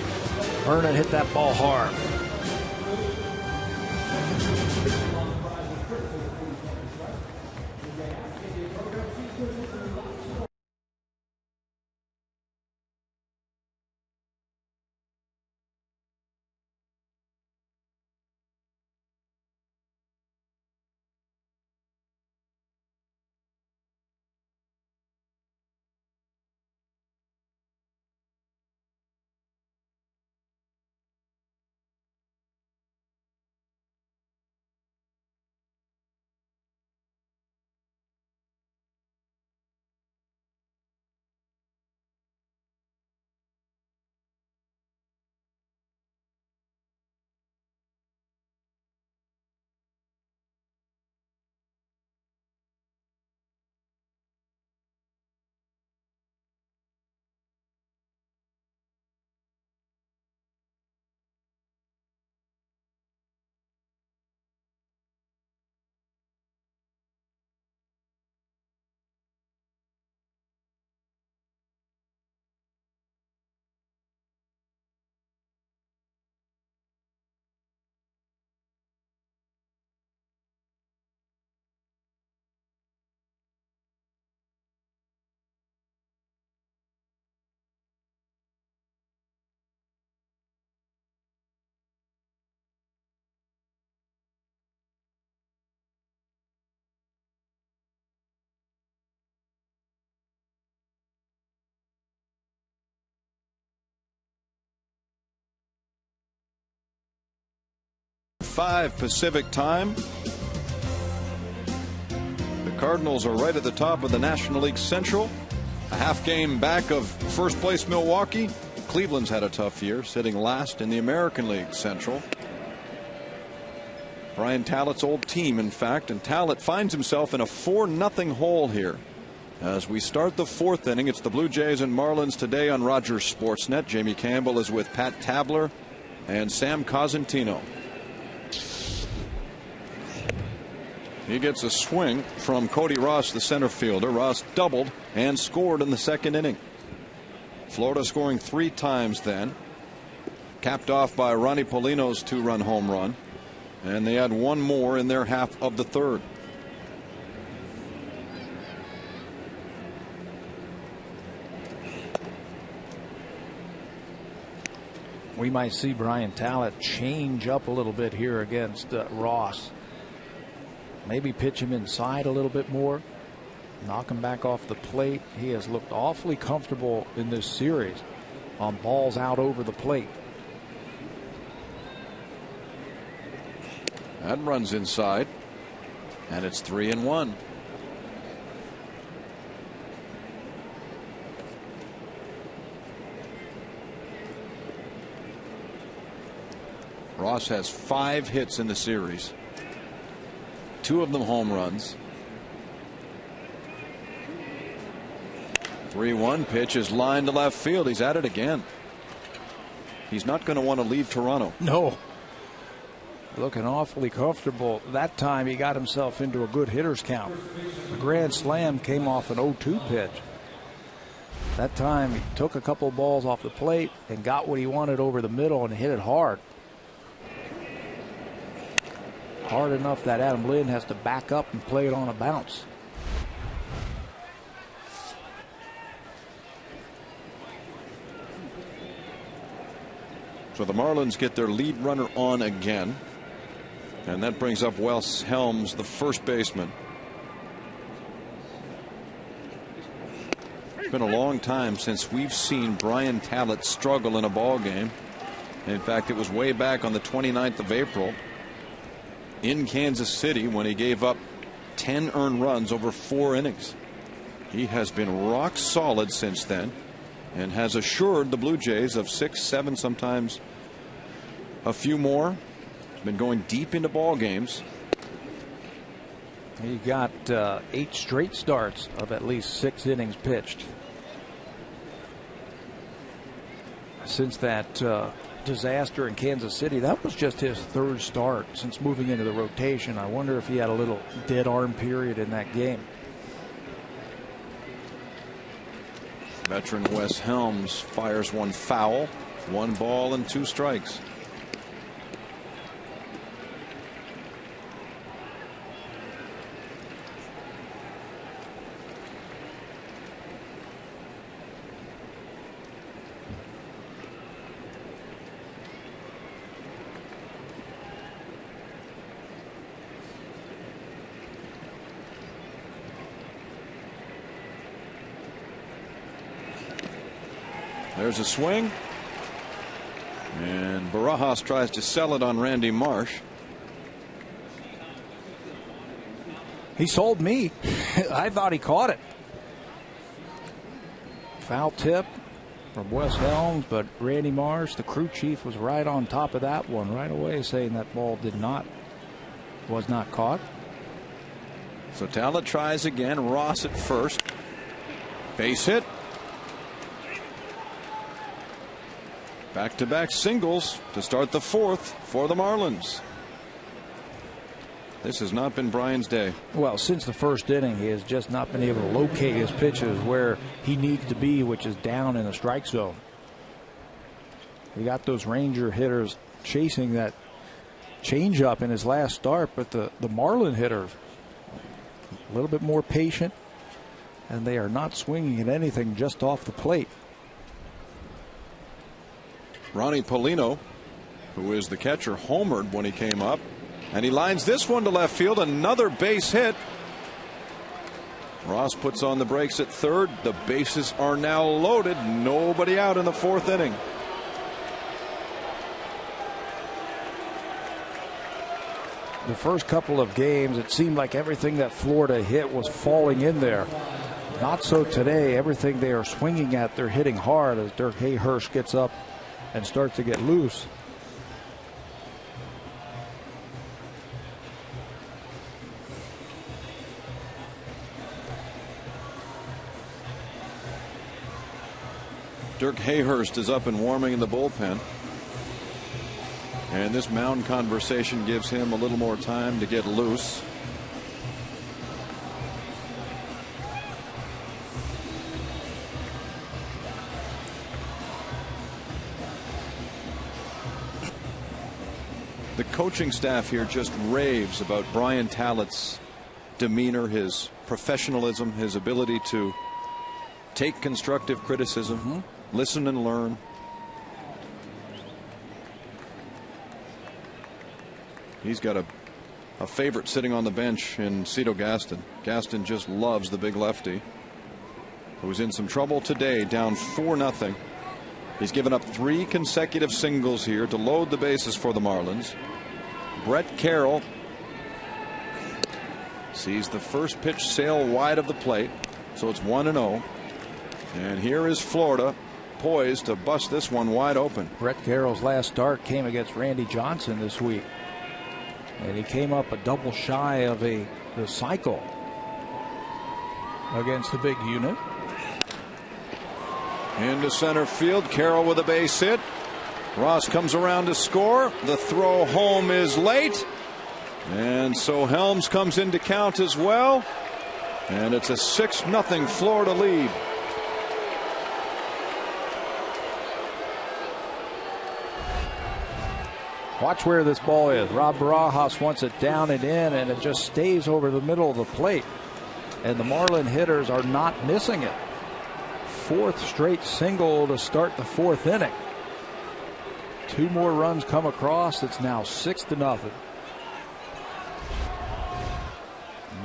Vernon hit that ball hard. Pacific time. The Cardinals are right at the top of the National League Central, a half game back of first place Milwaukee. Cleveland's had a tough year, sitting last in the American League Central. Brian Tallett's old team, in fact, and Tallett finds himself in a 4-0 hole here. As we start the fourth inning, it's the Blue Jays and Marlins today on Rogers Sportsnet. Jamie Campbell is with Pat Tabler and Sam Cosentino. He gets a swing from Cody Ross, the center fielder. Ross doubled and scored in the second inning. Florida scoring 3 times then. Capped off by Ronnie Paulino's 2-run home run. And they had one more in their half of the third. We might see Brian Tallett change up a little bit here against Ross. Maybe pitch him inside a little bit more. Knock him back off the plate. He has looked awfully comfortable in this series on balls out over the plate. That runs inside. And it's 3-1. Ross has 5 hits in the series. 2 of them home runs. 3-1 pitch is lined to left field. He's at it again. He's not going to want to leave Toronto. No. Looking awfully comfortable. That time he got himself into a good hitter's count. The grand slam came off an 0-2 pitch. That time he took a couple balls off the plate and got what he wanted over the middle and hit it hard. Hard enough that Adam Lynn has to back up and play it on a bounce. So the Marlins get their lead runner on again. And that brings up Wes Helms, the first baseman. It's been a long time since we've seen Brian Tallett struggle in a ball game. In fact, it was way back on the 29th of April in Kansas City when he gave up 10 earned runs over 4 innings. He has been rock solid since then and has assured the Blue Jays of 6, 7, sometimes a few more. He's been going deep into ball games. He got 8 straight starts of at least 6 innings pitched since that disaster in Kansas City. That was just his 3rd start since moving into the rotation. I wonder if he had a little dead arm period in that game. Veteran Wes Helms fires one foul. 1 ball and 2 strikes. There's a swing. And Barajas tries to sell it on Randy Marsh. He sold me. I thought he caught it. Foul tip from Wes Helms, but Randy Marsh, the crew chief, was right on top of that one right away, saying that ball was not caught. So Talent tries again. Ross at first. Base hit. Back-to-back singles to start the 4th for the Marlins. This has not been Brian's day. Well, since the 1st inning, he has just not been able to locate his pitches where he needs to be, which is down in the strike zone. He got those Ranger hitters chasing that changeup in his last start, but the Marlin hitters a little bit more patient, and they are not swinging at anything just off the plate. Ronnie Polino, who is the catcher, homered when he came up, and he lines this one to left field. Another base hit. Ross puts on the brakes at 3rd. The bases are now loaded. Nobody out in the 4th inning. The first couple of games, it seemed like everything that Florida hit was falling in there. Not so today. Everything they are swinging at, they're hitting hard as Dirk Hayhurst gets up and starts to get loose. Dirk Hayhurst is up and warming in the bullpen. And this mound conversation gives him a little more time to get loose. The coaching staff here just raves about Brian Talent's demeanor, his professionalism, his ability to take constructive criticism, listen and learn. He's got a favorite sitting on the bench in Cito Gaston. Gaston just loves the big lefty, who's in some trouble today, down 4-0. He's given up 3 consecutive singles here to load the bases for the Marlins. Brett Carroll sees the first pitch sail wide of the plate, so it's 1-0. And here is Florida poised to bust this one wide open. Brett Carroll's last start came against Randy Johnson this week, and he came up a double shy of the cycle against the big unit. Into center field, Carroll with a base hit. Ross comes around to score. The throw home is late, and so Helms comes in to count as well, and it's a 6-0 Florida lead. Watch where this ball is. Rob Barajas wants it down and in, and it just stays over the middle of the plate, and the Marlin hitters are not missing it. 4th straight single to start the 4th inning. 2 more runs come across. It's now 6-0.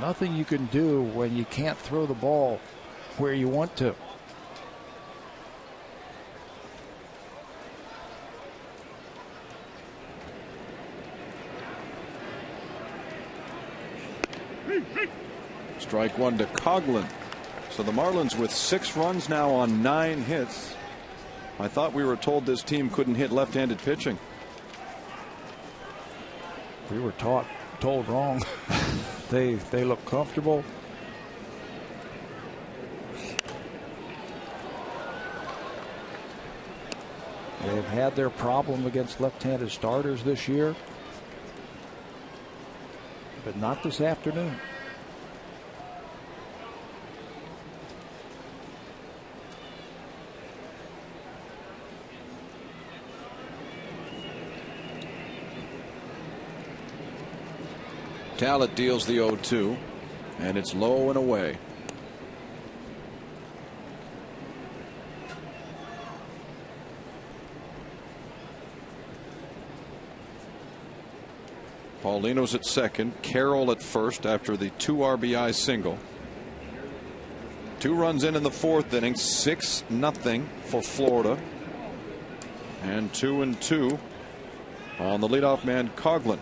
Nothing you can do when you can't throw the ball where you want to. Strike 1 to Coughlin. So the Marlins with 6 runs now on 9 hits. I thought we were told this team couldn't hit left-handed pitching. We were told wrong. They look comfortable. They've had their problem against left-handed starters this year, but not this afternoon. Talent deals the 0-2, and it's low and away. Paulino's at second, Carroll at first after the 2 RBI single. 2 runs in the 4th inning, 6-0 for Florida, and 2-2 on the leadoff man Coughlin.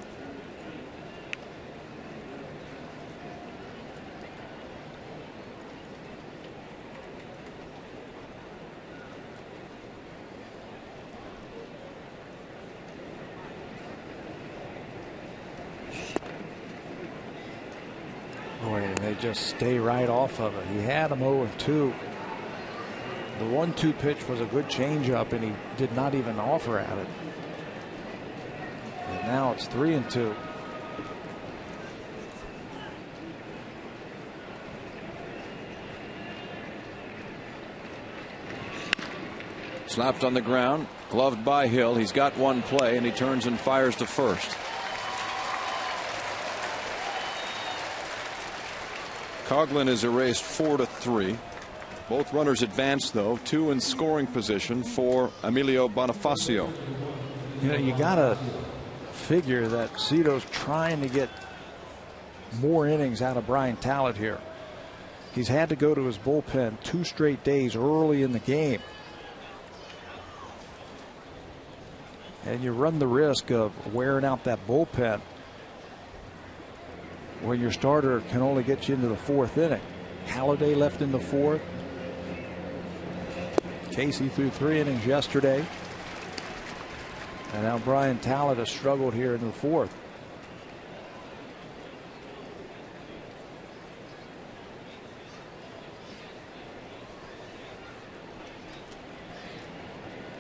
They just stay right off of it. He had him 0-2. The 1-2 pitch was a good changeup, and he did not even offer at it. And now it's 3-2. Slapped on the ground, gloved by Hill. He's got one play, and he turns and fires to first. Coughlin is erased 4-3. Both runners advance, though. 2 in scoring position for Emilio Bonifacio. You know, you got to figure that Cito's trying to get more innings out of Brian Talent here. He's had to go to his bullpen 2 straight days early in the game. And you run the risk of wearing out that bullpen when your starter can only get you into the 4th inning. Halladay left in the 4th. Casey threw 3 innings yesterday. And now Brian Talent has struggled here in the 4th.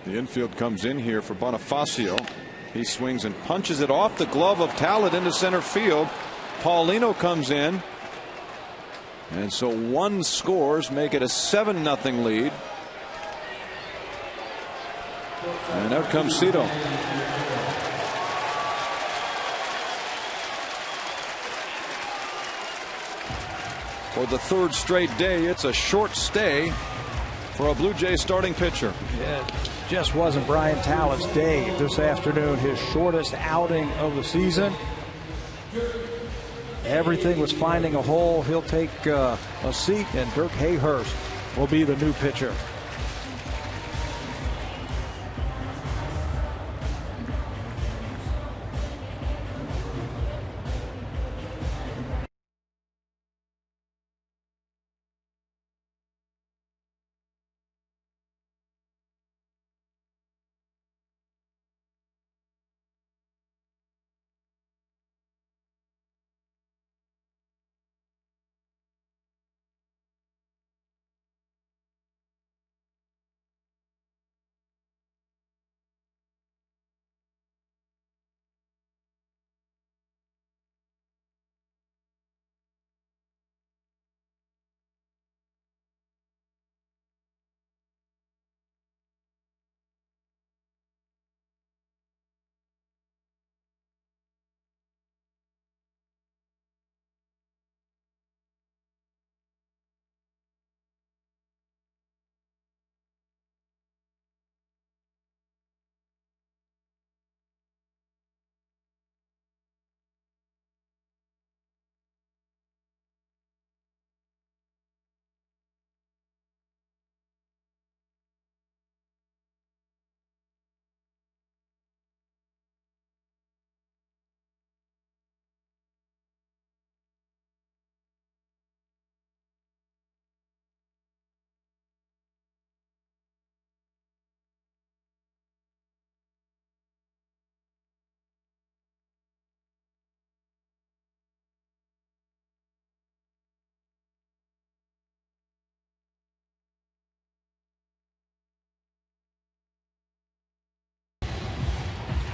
The infield comes in here for Bonifacio. He swings and punches it off the glove of Talent into center field. Paulino comes in, and so 1 scores, make it a 7-0 lead. And out comes Cito. For the 3rd straight day, it's a short stay for a Blue Jay starting pitcher. Yeah, it just wasn't Brian Talent's day this afternoon. His shortest outing of the season. Everything was finding a hole. He'll take a seat, and Dirk Hayhurst will be the new pitcher.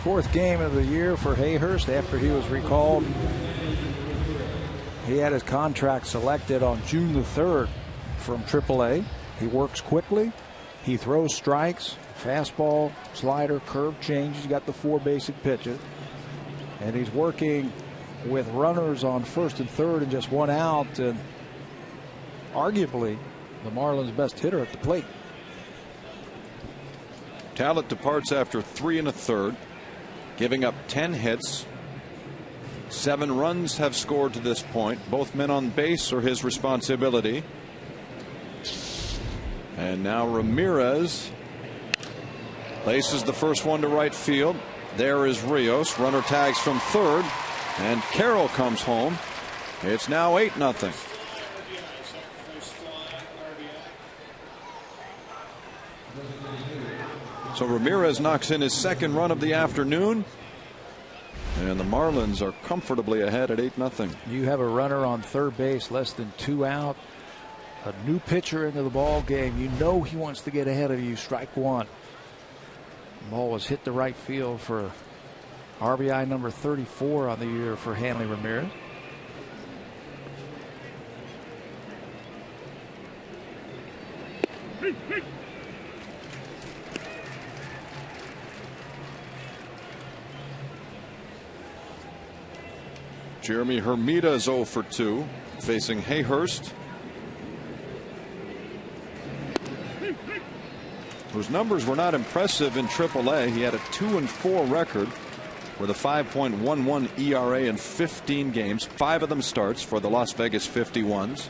4th game of the year for Hayhurst after he was recalled. He had his contract selected on June the 3rd from AAA. He works quickly. He throws strikes, fastball, slider, curve change. He's got the 4 basic pitches. And he's working with runners on 1st and 3rd and just 1 out. And arguably the Marlins' best hitter at the plate. Talent departs after 3 1/3, giving up 10 hits. 7 runs have scored to this point. Both men on base are his responsibility. And now Ramirez laces the first one to right field. There is Rios. Runner tags from 3rd, and Carroll comes home. It's now 8-0. So Ramirez knocks in his 2nd run of the afternoon, and the Marlins are comfortably ahead at 8-0. You have a runner on 3rd base, less than 2 out. A new pitcher into the ball game. You know he wants to get ahead of you. Strike 1. The ball was hit the right field for RBI number 34 on the year for Hanley Ramirez. Jeremy Hermida is 0 for 2, facing Hayhurst, whose numbers were not impressive in AAA. He had a 2-4 record with a 5.11 ERA in 15 games, 5 of them starts for the Las Vegas 51s.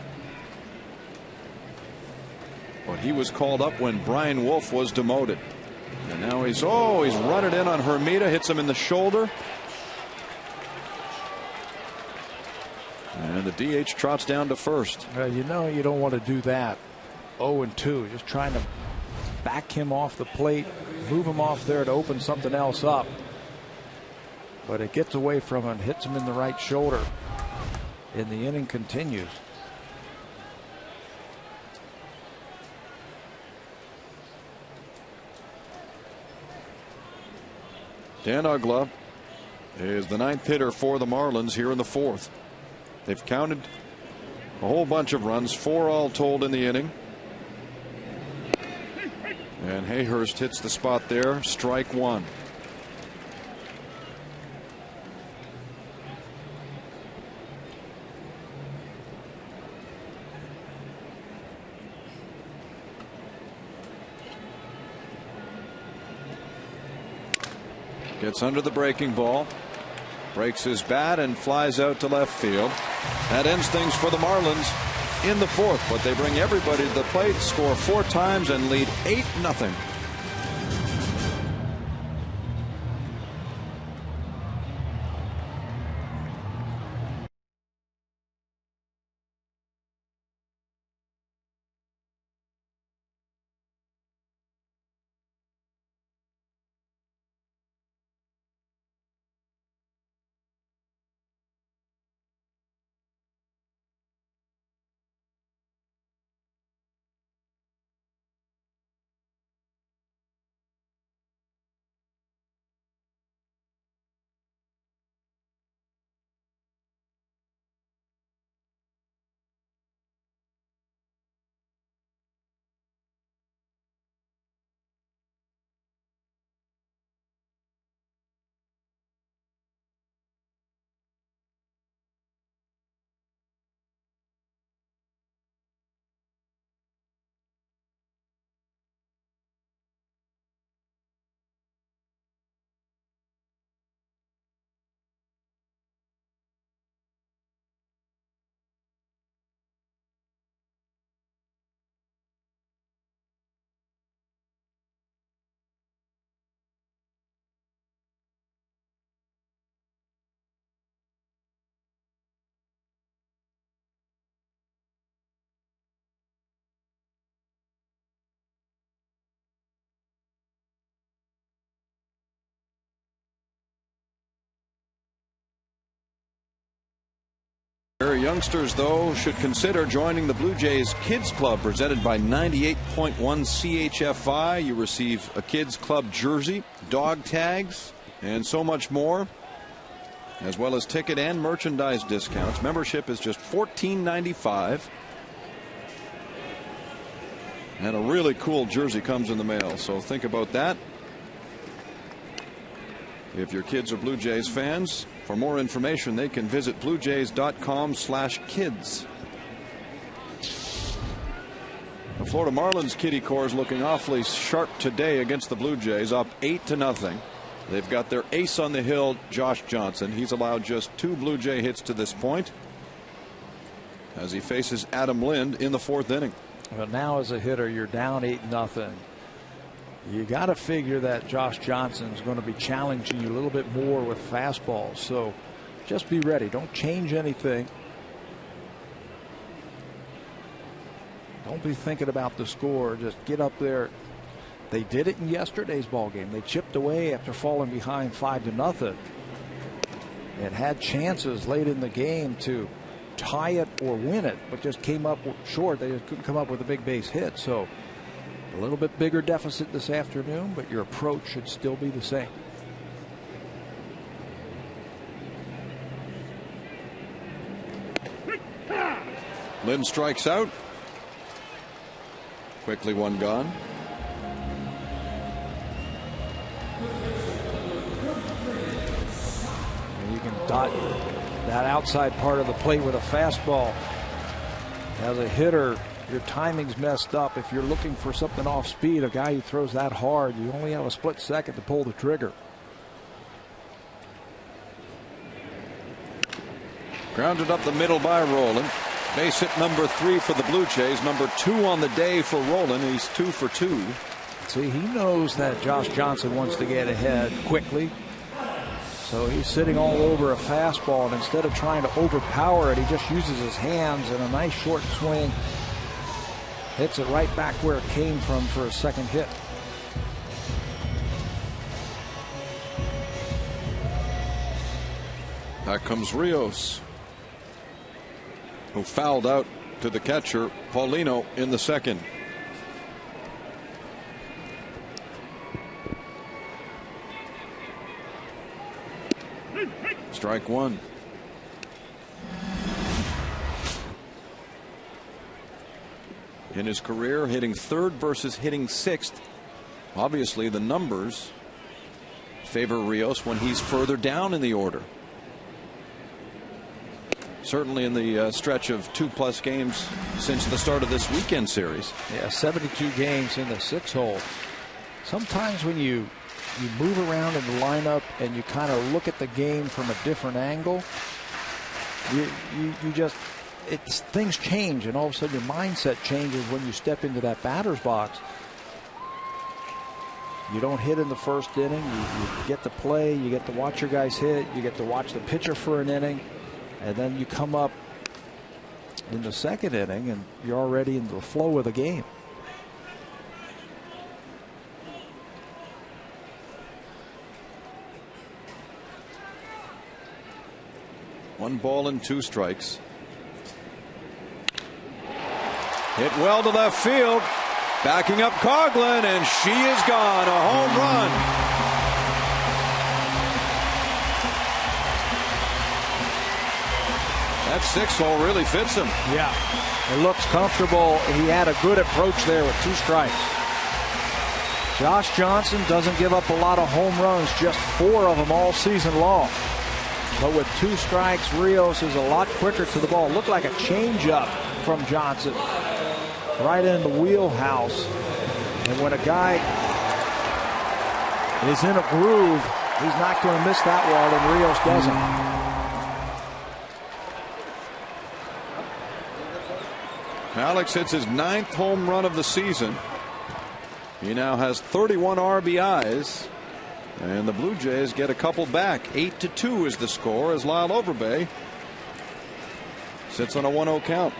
But he was called up when Brian Wolf was demoted. And now he's run it in on Hermida, hits him in the shoulder. And the DH trots down to 1st. You know you don't want to do that. 0-2, just trying to back him off the plate, move him off there to open something else up. But it gets away from him, hits him in the right shoulder, and the inning continues. Dan Uggla is the 9th hitter for the Marlins here in the 4th. They've counted a whole bunch of runs, 4 all told in the inning. And Hayhurst hits the spot there, strike 1. Gets under the breaking ball, breaks his bat and flies out to left field. That ends things for the Marlins in the 4th, but they bring everybody to the plate, score 4 times, and lead 8-0. Youngsters, though, should consider joining the Blue Jays Kids Club presented by 98.1 CHFI. You receive a Kids Club jersey, dog tags, and so much more, as well as ticket and merchandise discounts. Membership is just $14.95. And a really cool jersey comes in the mail, so think about that. If your kids are Blue Jays fans, for more information, they can visit bluejays.com/kids. The Florida Marlins kitty corps is looking awfully sharp today against the Blue Jays, up 8-0. They've got their ace on the hill, Josh Johnson. He's allowed just 2 Blue Jay hits to this point as he faces Adam Lind in the 4th inning. Well, now as a hitter, you're down 8-0. You got to figure that Josh Johnson is going to be challenging you a little bit more with fastballs. So just be ready. Don't change anything. Don't be thinking about the score. Just get up there. They did it in yesterday's ball game. They chipped away after falling behind 5-0. And had chances late in the game to tie it or win it, but just came up short. They just couldn't come up with a big base hit. So a little bit bigger deficit this afternoon, but your approach should still be the same. Lynn strikes out. Quickly one gone. And you can dot that outside part of the plate with a fastball. As a hitter, your timing's messed up. If you're looking for something off speed, a guy who throws that hard, you only have a split second to pull the trigger. Grounded up the middle by Roland. Base hit number 3 for the Blue Jays. Number 2 on the day for Roland. He's 2 for 2. See, he knows that Josh Johnson wants to get ahead quickly. So he's sitting all over a fastball, and instead of trying to overpower it, he just uses his hands and a nice short swing. Hits it right back where it came from for a second hit. Back comes Rios, who fouled out to the catcher, Paulino, in the 2nd. Strike 1. In his career, hitting 3rd versus hitting 6th. Obviously, the numbers favor Rios when he's further down in the order. Certainly in the stretch of 2+ games since the start of this weekend series. Yeah, 72 games in the 6-hole. Sometimes when you move around in the lineup and you kind of look at the game from a different angle, you just, things change, and all of a sudden your mindset changes when you step into that batter's box. You don't hit in the 1st inning. You get to play. You get to watch your guys hit. You get to watch the pitcher for an inning. And then you come up in the 2nd inning and you're already in the flow of the game. One ball and 2 strikes. Hit well to left field. Backing up Coughlin, and she is gone. A home run. That 6-hole really fits him. Yeah, it looks comfortable. He had a good approach there with 2 strikes. Josh Johnson doesn't give up a lot of home runs, just 4 of them all season long. But with 2 strikes, Rios is a lot quicker to the ball. Looked like a changeup from Johnson. Right in the wheelhouse. And when a guy is in a groove, he's not going to miss that one, and Rios doesn't. Alex hits his 9th home run of the season. He now has 31 RBIs. And the Blue Jays get a couple back. 8-2 is the score as Lyle Overbay sits on a 1-0 count.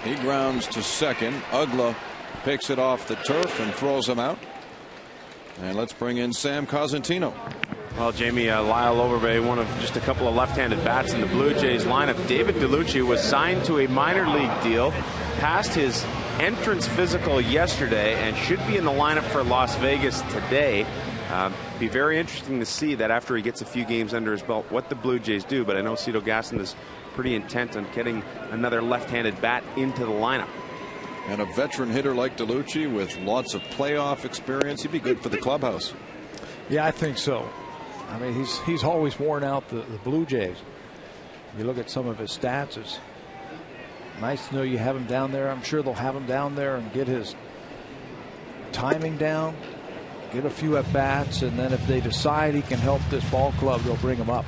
He grounds to 2nd. Ugla picks it off the turf and throws him out. And let's bring in Sam Cosentino. Well, Jamie, Lyle Overbay, one of just a couple of left-handed bats in the Blue Jays lineup. David DeLucci was signed to a minor league deal, passed his entrance physical yesterday, and should be in the lineup for Las Vegas today. Be very interesting to see that after he gets a few games under his belt, what the Blue Jays do. But I know Cito Gaston is pretty intent on getting another left-handed bat into the lineup. And a veteran hitter like DeLucci with lots of playoff experience, he'd be good for the clubhouse. Yeah, I think so. I mean, he's always worn out the Blue Jays. You look at some of his stats, it's nice to know you have him down there. I'm sure they'll have him down there and get his timing down, get a few at bats, and then if they decide he can help this ball club, they'll bring him up.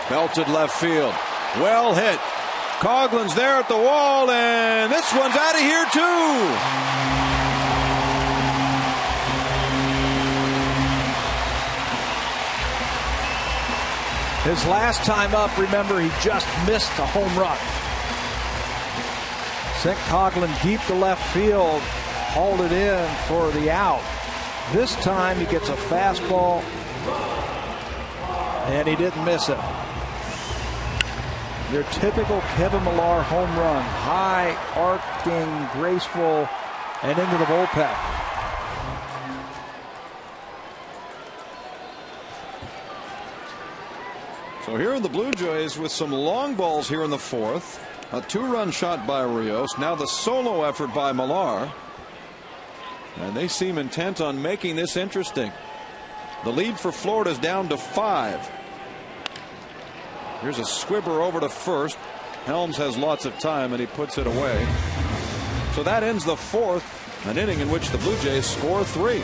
Belted left field. Well hit. Coughlin's there at the wall, and this one's out of here too. His last time up, remember, he just missed a home run. Sent Coughlin deep to left field, hauled it in for the out. This time he gets a fastball, and he didn't miss it. Your typical Kevin Millar home run. High, arcing, graceful, and into the bullpen. So here are the Blue Jays with some long balls here in the fourth. A two-run shot by Rios. Now the solo effort by Millar. And they seem intent on making this interesting. The lead for Florida is down to 5. Here's a squibber over to first. Helms has lots of time, and he puts it away. So that ends the fourth, an inning in which the Blue Jays score 3.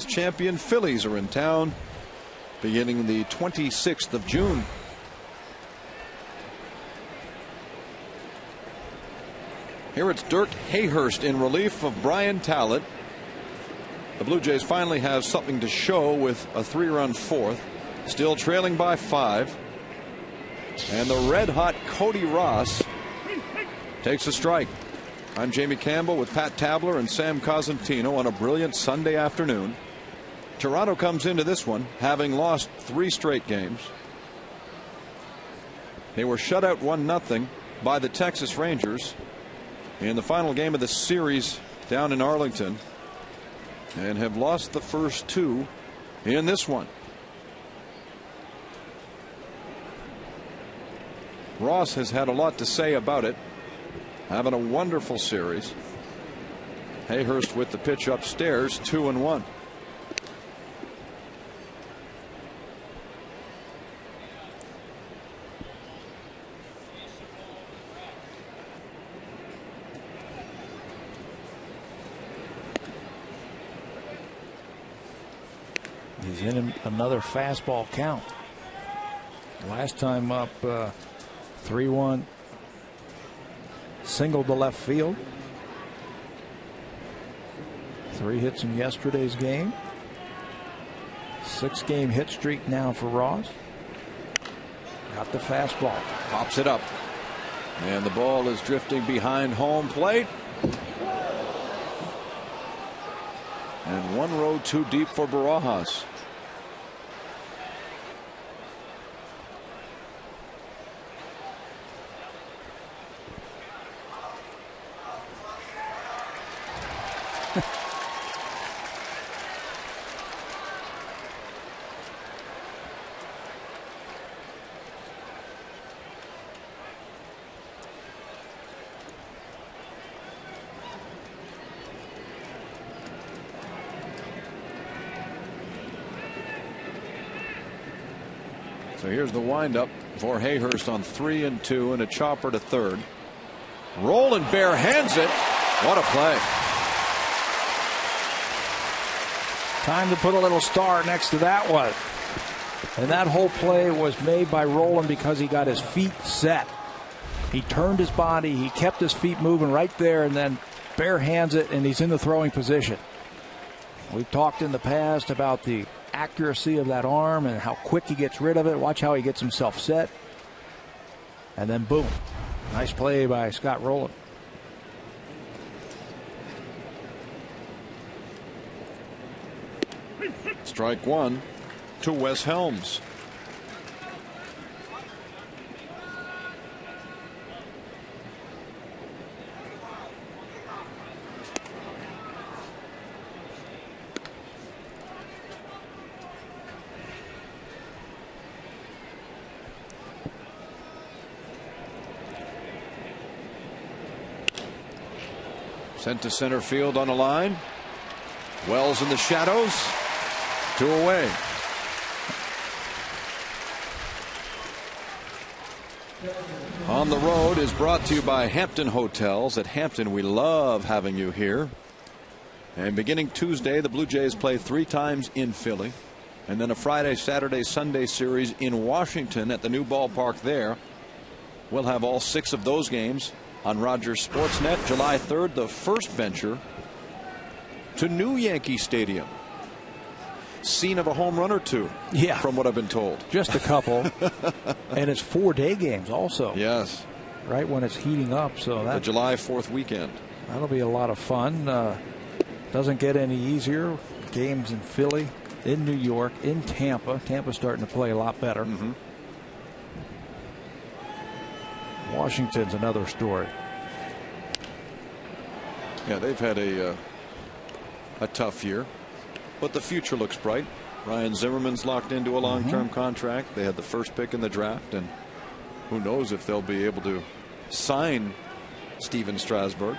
Champion Phillies are in town beginning the 26th of June. Here it's Dirk Hayhurst in relief of Brian Talent. The Blue Jays finally have something to show with a 3-run fourth, still trailing by 5. And the red-hot Cody Ross takes a strike. I'm Jamie Campbell with Pat Tabler and Sam Cosentino on a brilliant Sunday afternoon. Toronto comes into this one having lost 3 straight games. They were shut out 1-0 by the Texas Rangers in the final game of the series down in Arlington and have lost the first two in this one. Ross has had a lot to say about it, having a wonderful series. Hayhurst with the pitch upstairs, 2-1. He's in another fastball count. Last time up 3-1. Singled to left field. 3 hits in yesterday's game. 6-game hit streak now for Ross. Got the fastball. Pops it up. And the ball is drifting behind home plate. And one row too deep for Barajas. So here's the windup for Hayhurst on 3-2 and a chopper to third. Roland bare hands it. What a play. Time to put a little star next to that one. And that whole play was made by Roland because he got his feet set. He turned his body, he kept his feet moving right there, and then bare hands it, and he's in the throwing position. We've talked in the past about the accuracy of that arm and how quick he gets rid of it. Watch how he gets himself set. And then boom. Nice play by Scott Roland. Strike one to Wes Helms. Sent to center field on a line. Wells in the shadows. 2 away. On the Road is brought to you by Hampton Hotels. At Hampton, we love having you here. And beginning Tuesday, the Blue Jays play 3 times in Philly. And then a Friday, Saturday, Sunday series in Washington at the new ballpark there. We'll have all 6 of those games on Rogers Sportsnet. July 3rd, the first venture to new Yankee Stadium. Scene of a home run or two, from what I've been told. Just a couple. And it's 4-day games also. Yes. Right when it's heating up. So the July 4th weekend. That'll be a lot of fun. Doesn't get any easier. Games in Philly, in New York, in Tampa. Tampa's starting to play a lot better. Washington's another story. Yeah, they've had a tough year, but the future looks bright. Ryan Zimmerman's locked into a long-term contract. They had the first pick in the draft, and who knows if they'll be able to sign Steven Strasburg.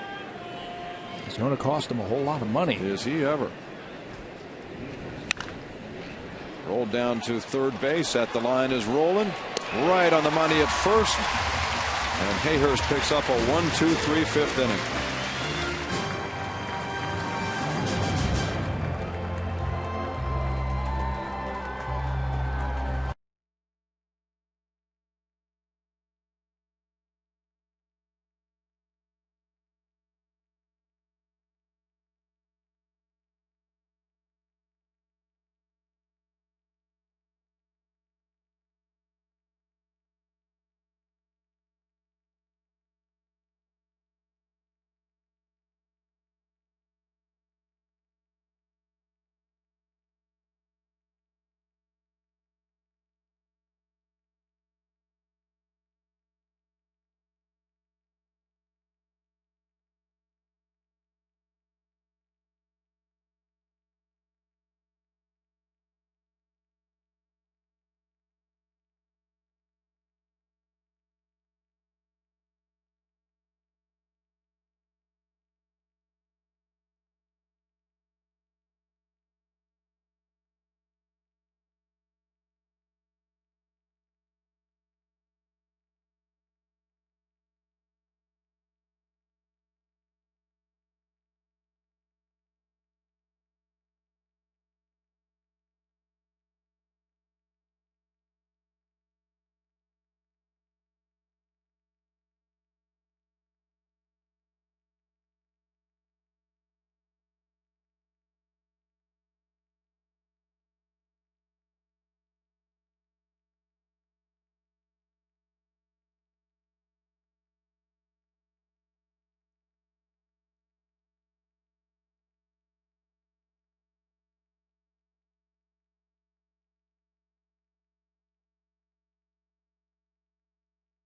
It's going to cost him a whole lot of money. Is he ever? Rolled down to third base. At the line is Roland. Right on the money at first. And Hayhurst picks up a 1-2-3 fifth inning.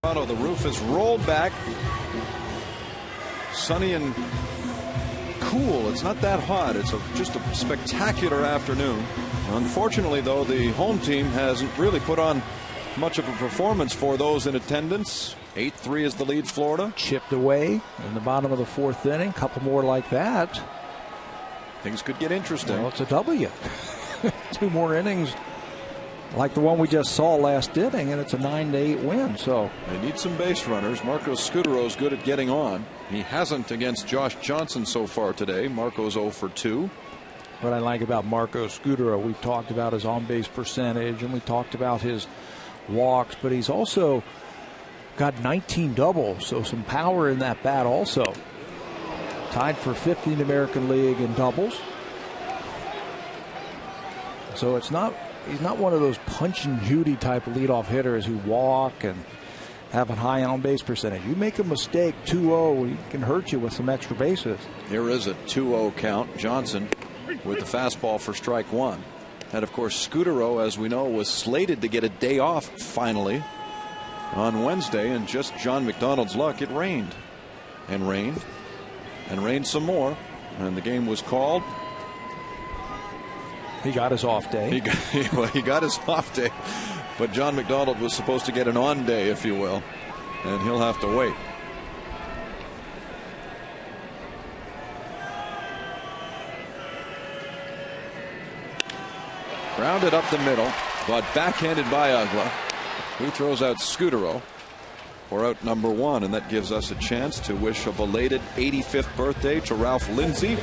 The roof is rolled back. Sunny and cool. It's not that hot. It's just a spectacular afternoon. Unfortunately, though, the home team hasn't really put on much of a performance for those in attendance. 8-3 is the lead, Florida. Chipped away in the bottom of the fourth inning. A couple more like that. Things could get interesting. Well, it's a W. 2 more innings like the one we just saw last inning, and it's a 9-8 win. So they need some base runners. Marcos Scudero's good at getting on. He hasn't against Josh Johnson so far today. Marco's 0 for 2. What I like about Marcos Scudero, we've talked about his on-base percentage, and we talked about his walks, but he's also got 19 doubles, so some power in that bat also. Tied for 5th in the American League in doubles. So he's not one of those punch and Judy type of leadoff hitters who walk and have a high on-base percentage. You make a mistake, 2-0, he can hurt you with some extra bases. Here is a 2-0 count. Johnson with the fastball for strike 1. And, of course, Scudero, as we know, was slated to get a day off finally on Wednesday, and just John McDonald's luck, it rained and rained and rained some more, and the game was called. He got his off day. He got his off day, but John McDonald was supposed to get an on day, if you will, and he'll have to wait. Grounded up the middle, but backhanded by Ugla, who throws out Scudero for out number 1, and that gives us a chance to wish a belated 85th birthday to Ralph Lindsay,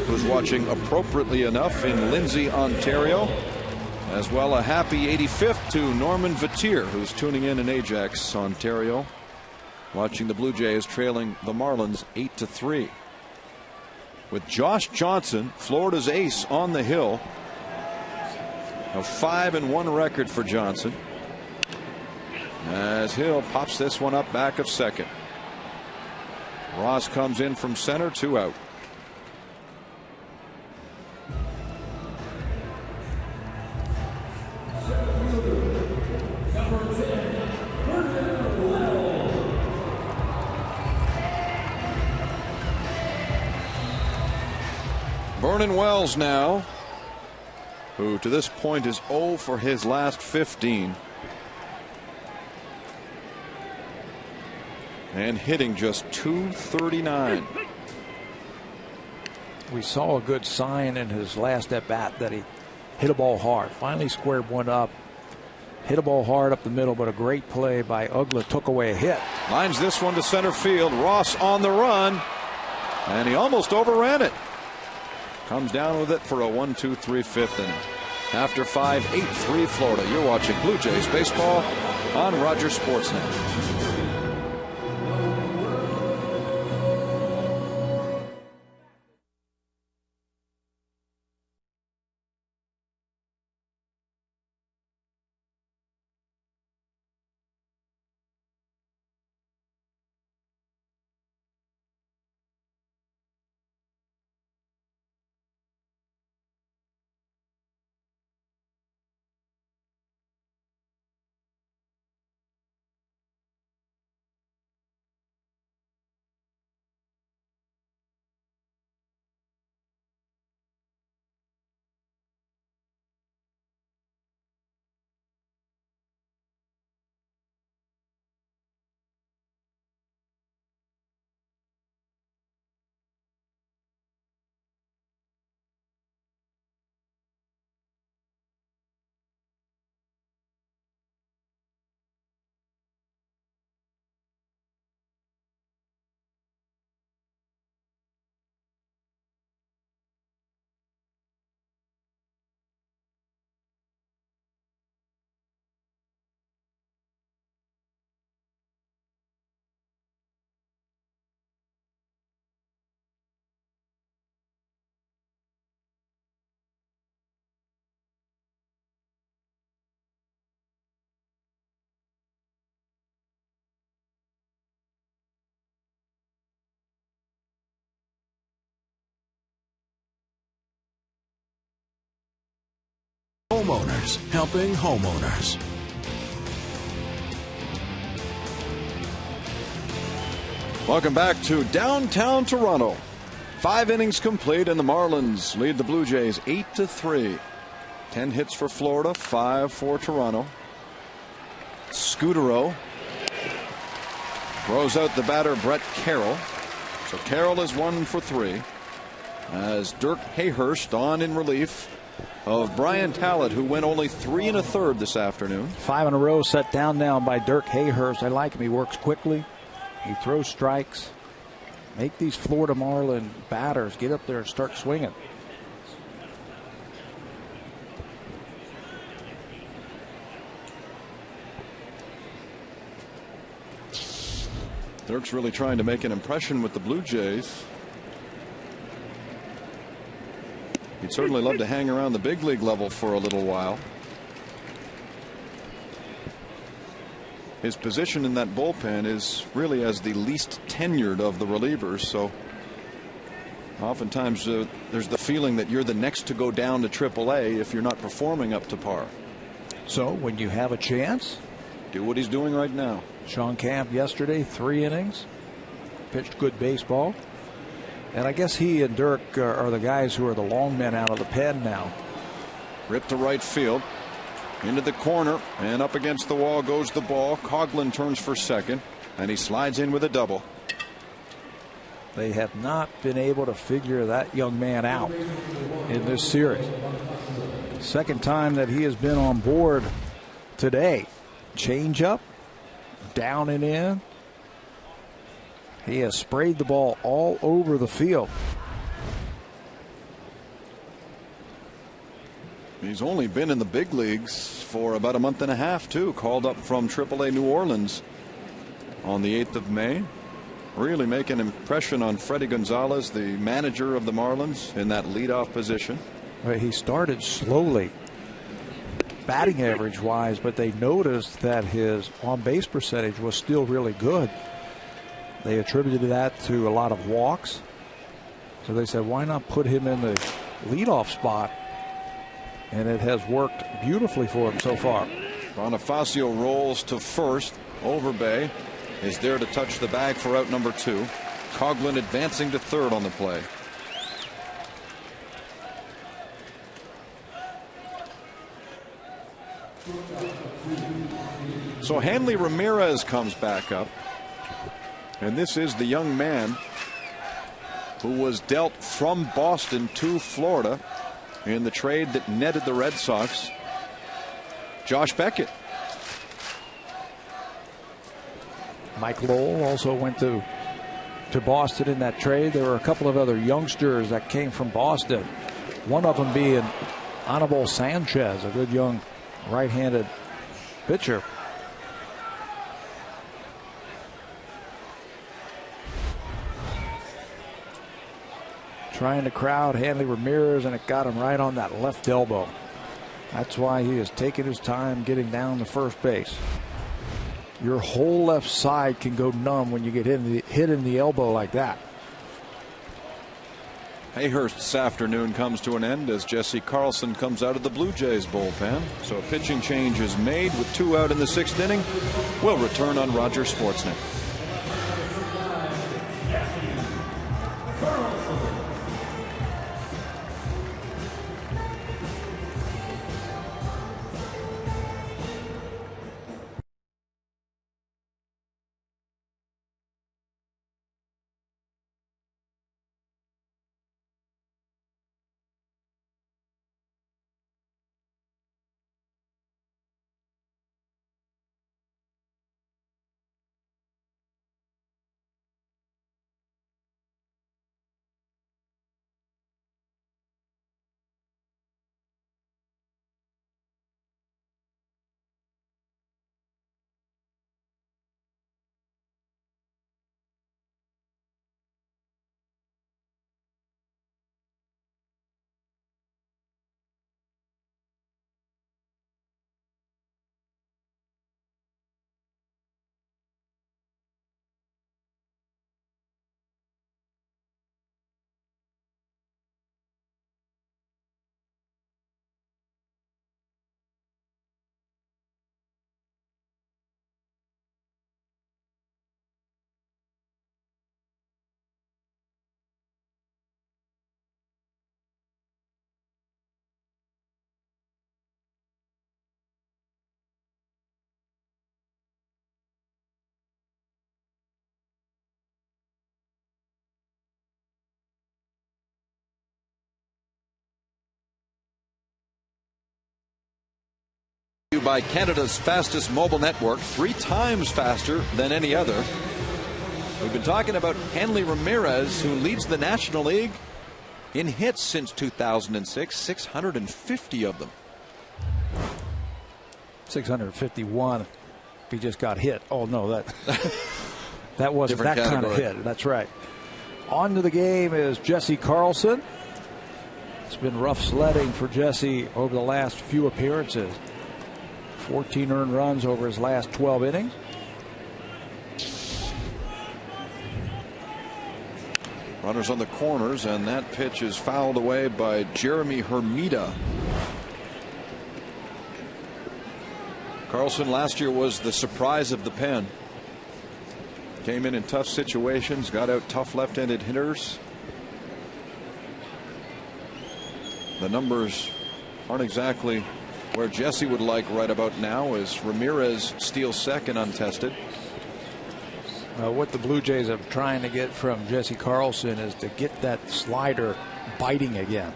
who's watching appropriately enough in Lindsay, Ontario. As well, a happy 85th to Norman Vatier, who's tuning in Ajax, Ontario, watching the Blue Jays trailing the Marlins 8-3. With Josh Johnson, Florida's ace, on the hill. A 5-1 record for Johnson, as Hill pops this one up back of second. Ross comes in from center, 2 out. Vernon Wells now, who to this point is 0 for his last 15. And hitting just .239. We saw a good sign in his last at bat that he hit a ball hard. Finally squared one up. Hit a ball hard up the middle, but a great play by Ugla took away a hit. Lines this one to center field. Ross on the run, and he almost overran it. Comes down with it for a 1-2-3 5th inning. After 5, 8-3 Florida. You're watching Blue Jays baseball on Rogers Sportsnet. Homeowners helping homeowners. Welcome back to downtown Toronto. 5 innings complete, and the Marlins lead the Blue Jays 8-3. 10 hits for Florida, 5 for Toronto. Scudero throws out the batter Brett Carroll. So Carroll is 1 for 3. As Dirk Hayhurst on in relief of Brian Tallett, who went only 3 1/3 this afternoon. 5 in a row set down now by Dirk Hayhurst. I like him. He works quickly. He throws strikes. Make these Florida Marlin batters get up there and start swinging. Dirk's really trying to make an impression with the Blue Jays. He'd certainly love to hang around the big league level for a little while. His position in that bullpen is really as the least tenured of the relievers, so oftentimes there's the feeling that you're the next to go down to AAA if you're not performing up to par. So when you have a chance, do what he's doing right now. Sean Camp yesterday, 3 innings, pitched good baseball. And I guess he and Dirk are the guys who are the long men out of the pen now. Ripped to right field. Into the corner, and up against the wall goes the ball. Coughlin turns for second, and he slides in with a double. They have not been able to figure that young man out in this series. Second time that he has been on board today. Change up, down and in. He has sprayed the ball all over the field. He's only been in the big leagues for about a month and a half, too. Called up from AAA New Orleans on the 8th of May. Really make an impression on Freddie Gonzalez, the manager of the Marlins, in that leadoff position. He started slowly, batting average wise, but they noticed that his on-base percentage was still really good. They attributed that to a lot of walks. So they said, why not put him in the leadoff spot? And it has worked beautifully for him so far. Bonifacio rolls to first. Overbay is there to touch the bag for out number 2. Coughlin advancing to third on the play. So Hanley Ramirez comes back up. And this is the young man who was dealt from Boston to Florida in the trade that netted the Red Sox Josh Beckett. Mike Lowell also went to Boston in that trade. There were a couple of other youngsters that came from Boston. One of them being Anibal Sanchez, a good young right-handed pitcher. Trying to crowd Hanley Ramirez, and it got him right on that left elbow. That's why he is taking his time getting down to first base. Your whole left side can go numb when you get hit in the elbow like that. Hayhurst this afternoon comes to an end as Jesse Carlson comes out of the Blue Jays bullpen. So a pitching change is made with 2 out in the 6th inning. We'll return on Rogers Sportsnet. by Canada's fastest mobile network, 3 times faster than any other. We've been talking about Hanley Ramirez, who leads the National League in hits since 2006, 650 of them. 651 if he just got hit. Oh, no, that wasn't that kind of hit. That's right. On to the game is Jesse Carlson. It's been rough sledding for Jesse over the last few appearances. 14 earned runs over his last 12 innings. Runners on the corners, and that pitch is fouled away by Jeremy Hermida. Carlson last year was the surprise of the pen. Came in tough situations, got out tough left-handed hitters. The numbers aren't exactly where Jesse would like right about now, as Ramirez steals second untested. What the Blue Jays are trying to get from Jesse Carlson is to get that slider biting again.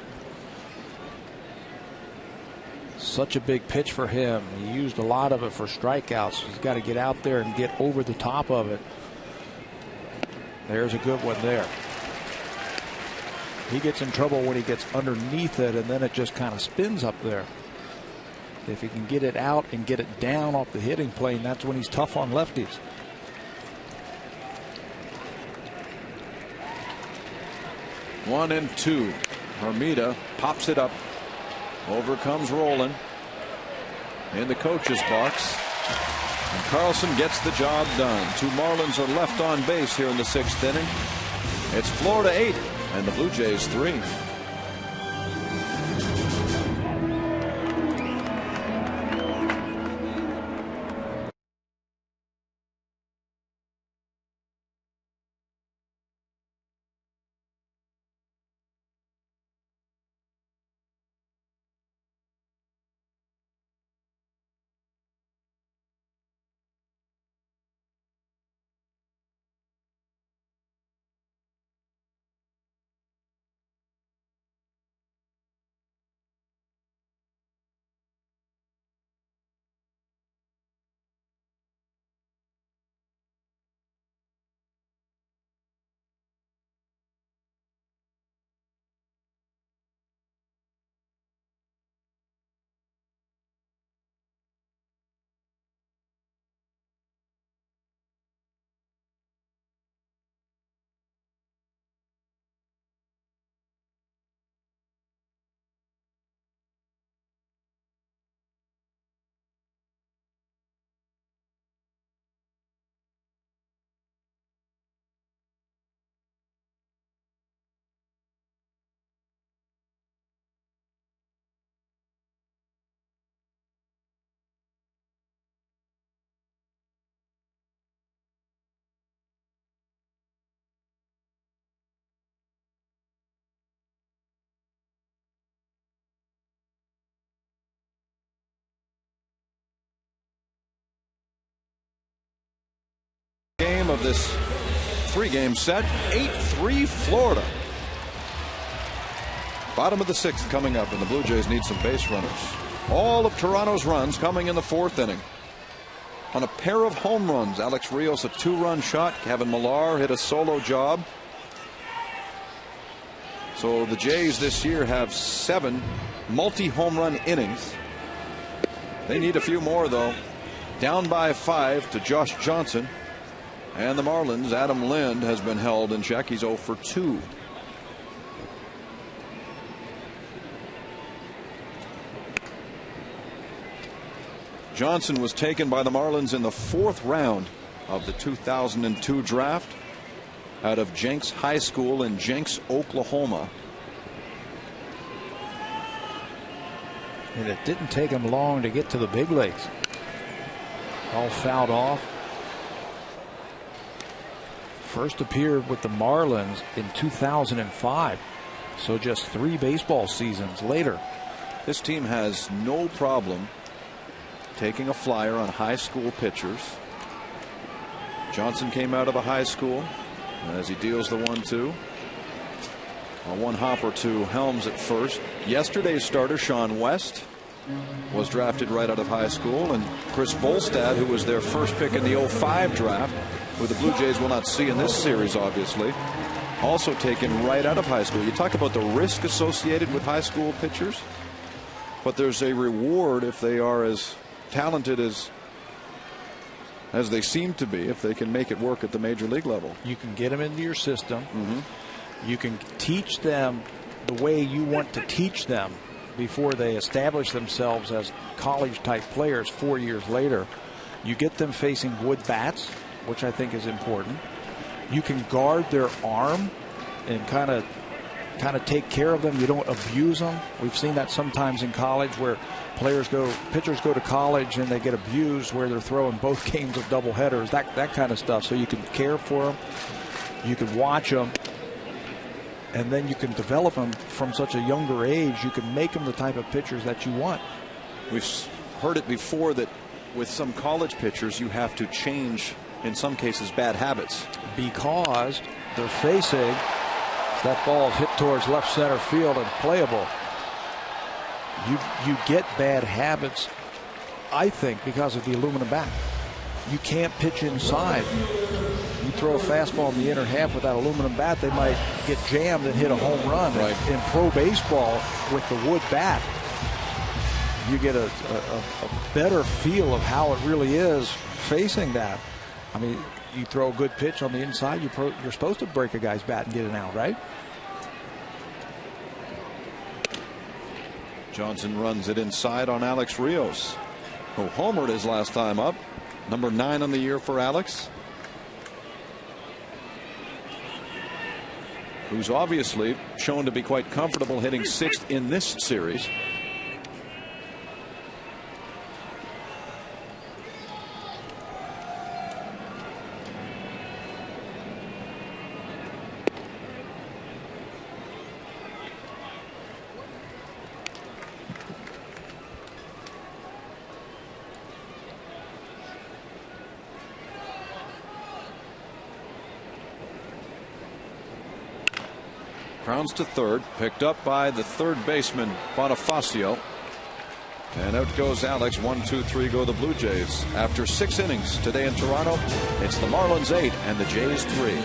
Such a big pitch for him. He used a lot of it for strikeouts. He's got to get out there and get over the top of it. There's a good one there. He gets in trouble when he gets underneath it, and then it just kind of spins up there. If he can get it out and get it down off the hitting plane, that's when he's tough on lefties. One and two. Hermida pops it up. Over comes Roland in the coach's box. And Carlson gets the job done. 2 Marlins are left on base here in the 6th inning. It's Florida 8 and the Blue Jays 3. Game of this 3-game set, 8-3 Florida. Bottom of the 6th coming up, and the Blue Jays need some base runners. All of Toronto's runs coming in the 4th inning. On a pair of home runs, Alex Rios a 2-run shot. Kevin Millar hit a solo job. So the Jays this year have 7 multi-home run innings. They need a few more, though. Down by 5 to Josh Johnson. And the Marlins, Adam Lind has been held in check. He's 0 for 2. Johnson was taken by the Marlins in the 4th round of the 2002 draft out of Jenks High School in Jenks, Oklahoma. And it didn't take him long to get to the big leagues. All fouled off. First appeared with the Marlins in 2005. So just 3 baseball seasons later. This team has no problem taking a flyer on high school pitchers. Johnson came out of a high school as he deals the 1-2. A 1-hopper to Helms at first. Yesterday's starter, Sean West, was drafted right out of high school, and Chris Volstad, who was their first pick in the '05 draft, who the Blue Jays will not see in this series, obviously, also taken right out of high school. You talk about the risk associated with high school pitchers, but there's a reward if they are as talented as they seem to be, if they can make it work at the major league level. You can get them into your system. You can teach them the way you want to teach them before they establish themselves as college-type players 4 years later. You get them facing wood bats, which I think is important. You can guard their arm and kind of take care of them. You don't abuse them. We've seen that sometimes in college where pitchers go to college and they get abused where they're throwing both games of doubleheaders, that kind of stuff. So you can care for them. You can watch them. And then you can develop them from such a younger age. You can make them the type of pitchers that you want. We've heard it before that with some college pitchers, you have to change, in some cases, bad habits. Because they're facing that ball hit towards left center field and playable. You get bad habits, I think, because of the aluminum bat. You can't pitch inside. You throw a fastball in the inner half with that aluminum bat, they might get jammed and hit a home run. Right. In pro baseball with the wood bat, you get a better feel of how it really is facing that. I mean, you throw a good pitch on the inside, you're supposed to break a guy's bat and get it out, right? Johnson runs it inside on Alex Rios, who homered his last time up. Number 9 on the year for Alex, who's obviously shown to be quite comfortable hitting 6th in this series. Grounds to third, picked up by the third baseman Bonifacio, and out goes Alex. 1, 2, 3 go the Blue Jays. After 6 innings today in Toronto, it's the Marlins 8 and the Jays 3.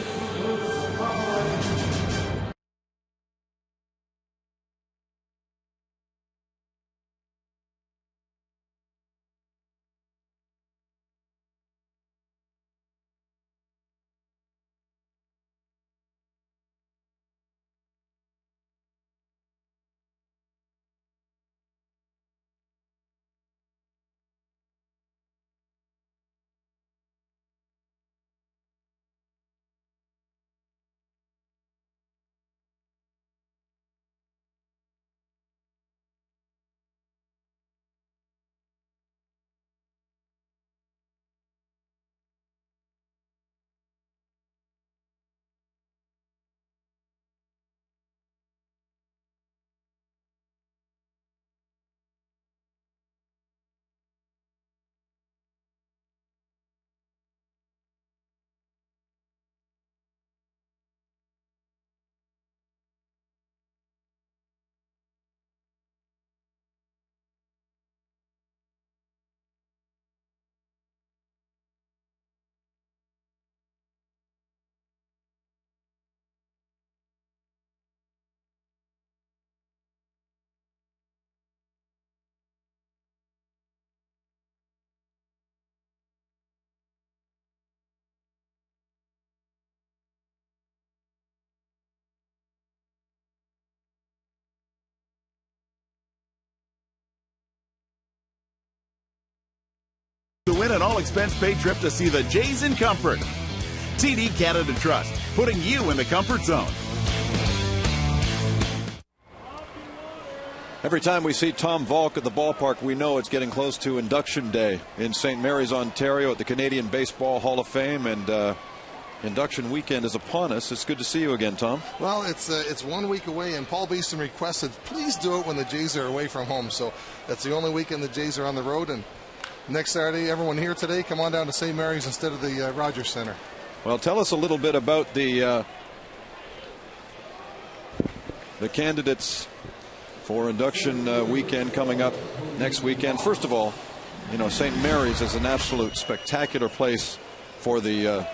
To win an all-expense-paid trip to see the Jays in comfort. TD Canada Trust, putting you in the comfort zone. Every time we see Tom Vaulk at the ballpark, we know it's getting close to induction day in St. Mary's, Ontario at the Canadian Baseball Hall of Fame, and induction weekend is upon us. It's good to see you again, Tom. Well, it's 1 week away, and Paul Beeston requested, please do it when the Jays are away from home. So that's the only weekend the Jays are on the road, and next Saturday, everyone here today, come on down to St. Mary's instead of the Rogers Center. Well, tell us a little bit about the candidates for induction weekend coming up next weekend. First of all, St. Mary's is an absolute spectacular place for the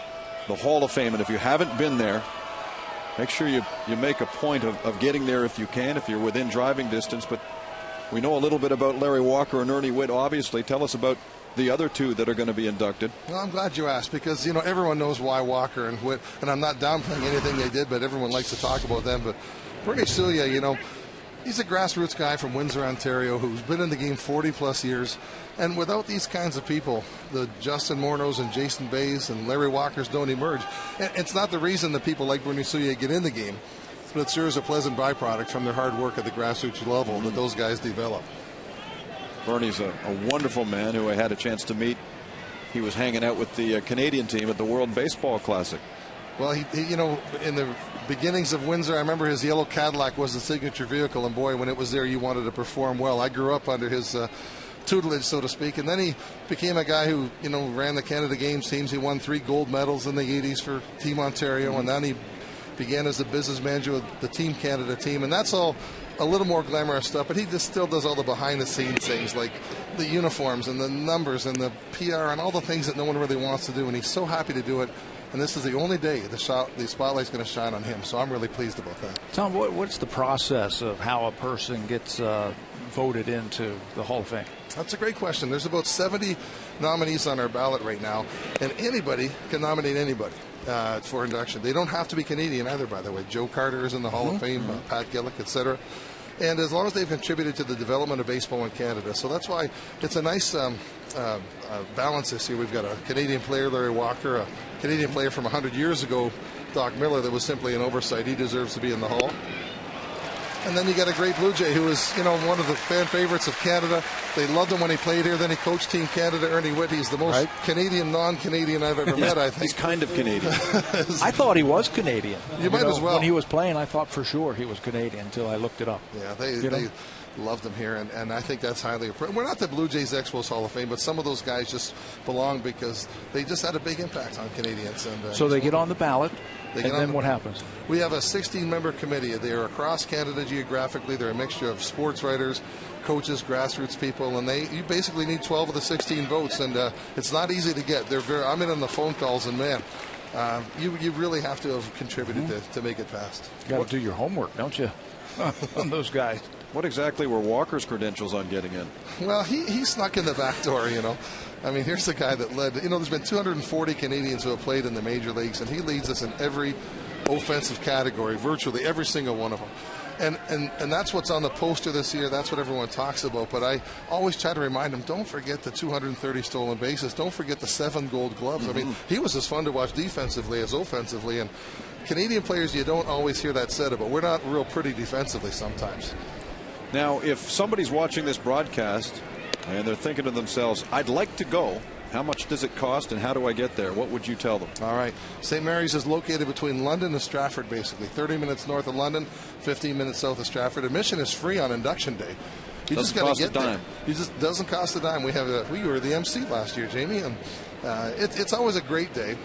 Hall of Fame, and if you haven't been there, make sure you make a point of getting there if you can, if you're within driving distance. But we know a little bit about Larry Walker and Ernie Witt, obviously. Tell us about the other two that are going to be inducted. Well, I'm glad you asked, because everyone knows why Walker and Witt, and I'm not downplaying anything they did, but everyone likes to talk about them. But Bernie Suya, he's a grassroots guy from Windsor, Ontario, who's been in the game 40-plus years. And without these kinds of people, the Justin Morneaus and Jason Bays and Larry Walkers don't emerge. And it's not the reason that people like Bernie Suya get in the game, but it sure is a pleasant byproduct from their hard work at the grassroots level that those guys develop. Bernie's a wonderful man who I had a chance to meet. He was hanging out with the Canadian team at the World Baseball Classic. Well, he in the beginnings of Windsor, I remember his yellow Cadillac was the signature vehicle, and boy, when it was there, you wanted to perform well. I grew up under his tutelage, so to speak, and then he became a guy who, ran the Canada Games teams. He won 3 gold medals in the 80s for Team Ontario, and then he began as the business manager with the Team Canada team, and that's all a little more glamorous stuff, but he just still does all the behind-the-scenes things, like the uniforms and the numbers and the PR and all the things that no one really wants to do, and he's so happy to do it. And this is the only day the spotlight's going to shine on him, so I'm really pleased about that. Tom, what's the process of how a person gets voted into the Hall of Fame? That's a great question. There's about 70 nominees on our ballot right now, and anybody can nominate anybody for induction. They don't have to be Canadian either, by the way. Joe Carter is in the Hall of Fame, Pat Gillick, etc. And as long as they've contributed to the development of baseball in Canada. So that's why it's a nice balance this year. We've got a Canadian player, Larry Walker, a Canadian player from 100 years ago, Doc Miller, that was simply an oversight. He deserves to be in the Hall. And then you got a great Blue Jay who is, one of the fan favorites of Canada. They loved him when he played here. Then he coached Team Canada. Ernie Witt, he's the most Canadian, non-Canadian I've ever met, I think. He's kind of Canadian. I thought he was Canadian. You might as well. When he was playing, I thought for sure he was Canadian until I looked it up. Yeah, they loved him here, and I think that's highly appropriate. We're not the Blue Jays Expos Hall of Fame, but some of those guys just belong because they just had a big impact on Canadians. And so they get on the ballot. And then what happens? We have a 16-member committee. They are across Canada geographically. They're a mixture of sports writers, coaches, grassroots people, and you basically need 12 of the 16 votes, and it's not easy to get. I'm in on the phone calls, and man, you really have to have contributed to make it past. You got to do your homework, don't you, on those guys? What exactly were Walker's credentials on getting in? Well, he snuck in the back door, I mean, here's the guy that led. There's been 240 Canadians who have played in the major leagues, and he leads us in every offensive category, virtually every single one of them. And that's what's on the poster this year. That's what everyone talks about. But I always try to remind them, don't forget the 230 stolen bases. Don't forget the 7 gold gloves. I mean, he was as fun to watch defensively as offensively. And Canadian players, you don't always hear that said about. We're not real pretty defensively sometimes. Now, if somebody's watching this broadcast and they're thinking to themselves, I'd like to go, how much does it cost and how do I get there? What would you tell them? All right. St. Mary's is located between London and Stratford, basically. 30 minutes north of London, 15 minutes south of Stratford. Admission is free on induction day. You just got to get there. It just doesn't cost a dime. We were the MC last year, Jamie, and it's always a great day.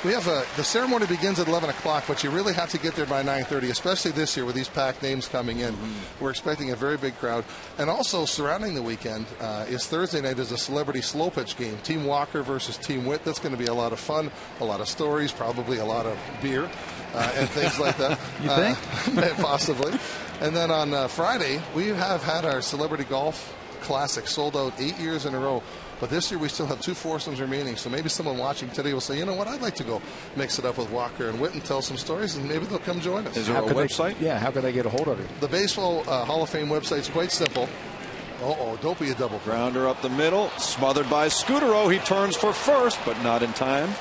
We have the ceremony begins at 11 o'clock, but you really have to get there by 9:30, especially this year with these packed names coming in. We're expecting a very big crowd. And also surrounding the weekend is Thursday night is a celebrity slow pitch game. Team Walker versus Team Witt. That's going to be a lot of fun, a lot of stories, probably a lot of beer and things like that. You think? Possibly. And then on Friday, we have had our Celebrity Golf Classic sold out 8 years in a row. But this year we still have 2 foursomes remaining, so maybe someone watching today will say, you know what, I'd like to go mix it up with Walker and Witt and tell some stories, and maybe they'll come join us. Is there a website? How can they get a hold of it? The Baseball Hall of Fame website's quite simple. Don't be a double play. Grounder up the middle, smothered by Scudero. He turns for first, but not in time.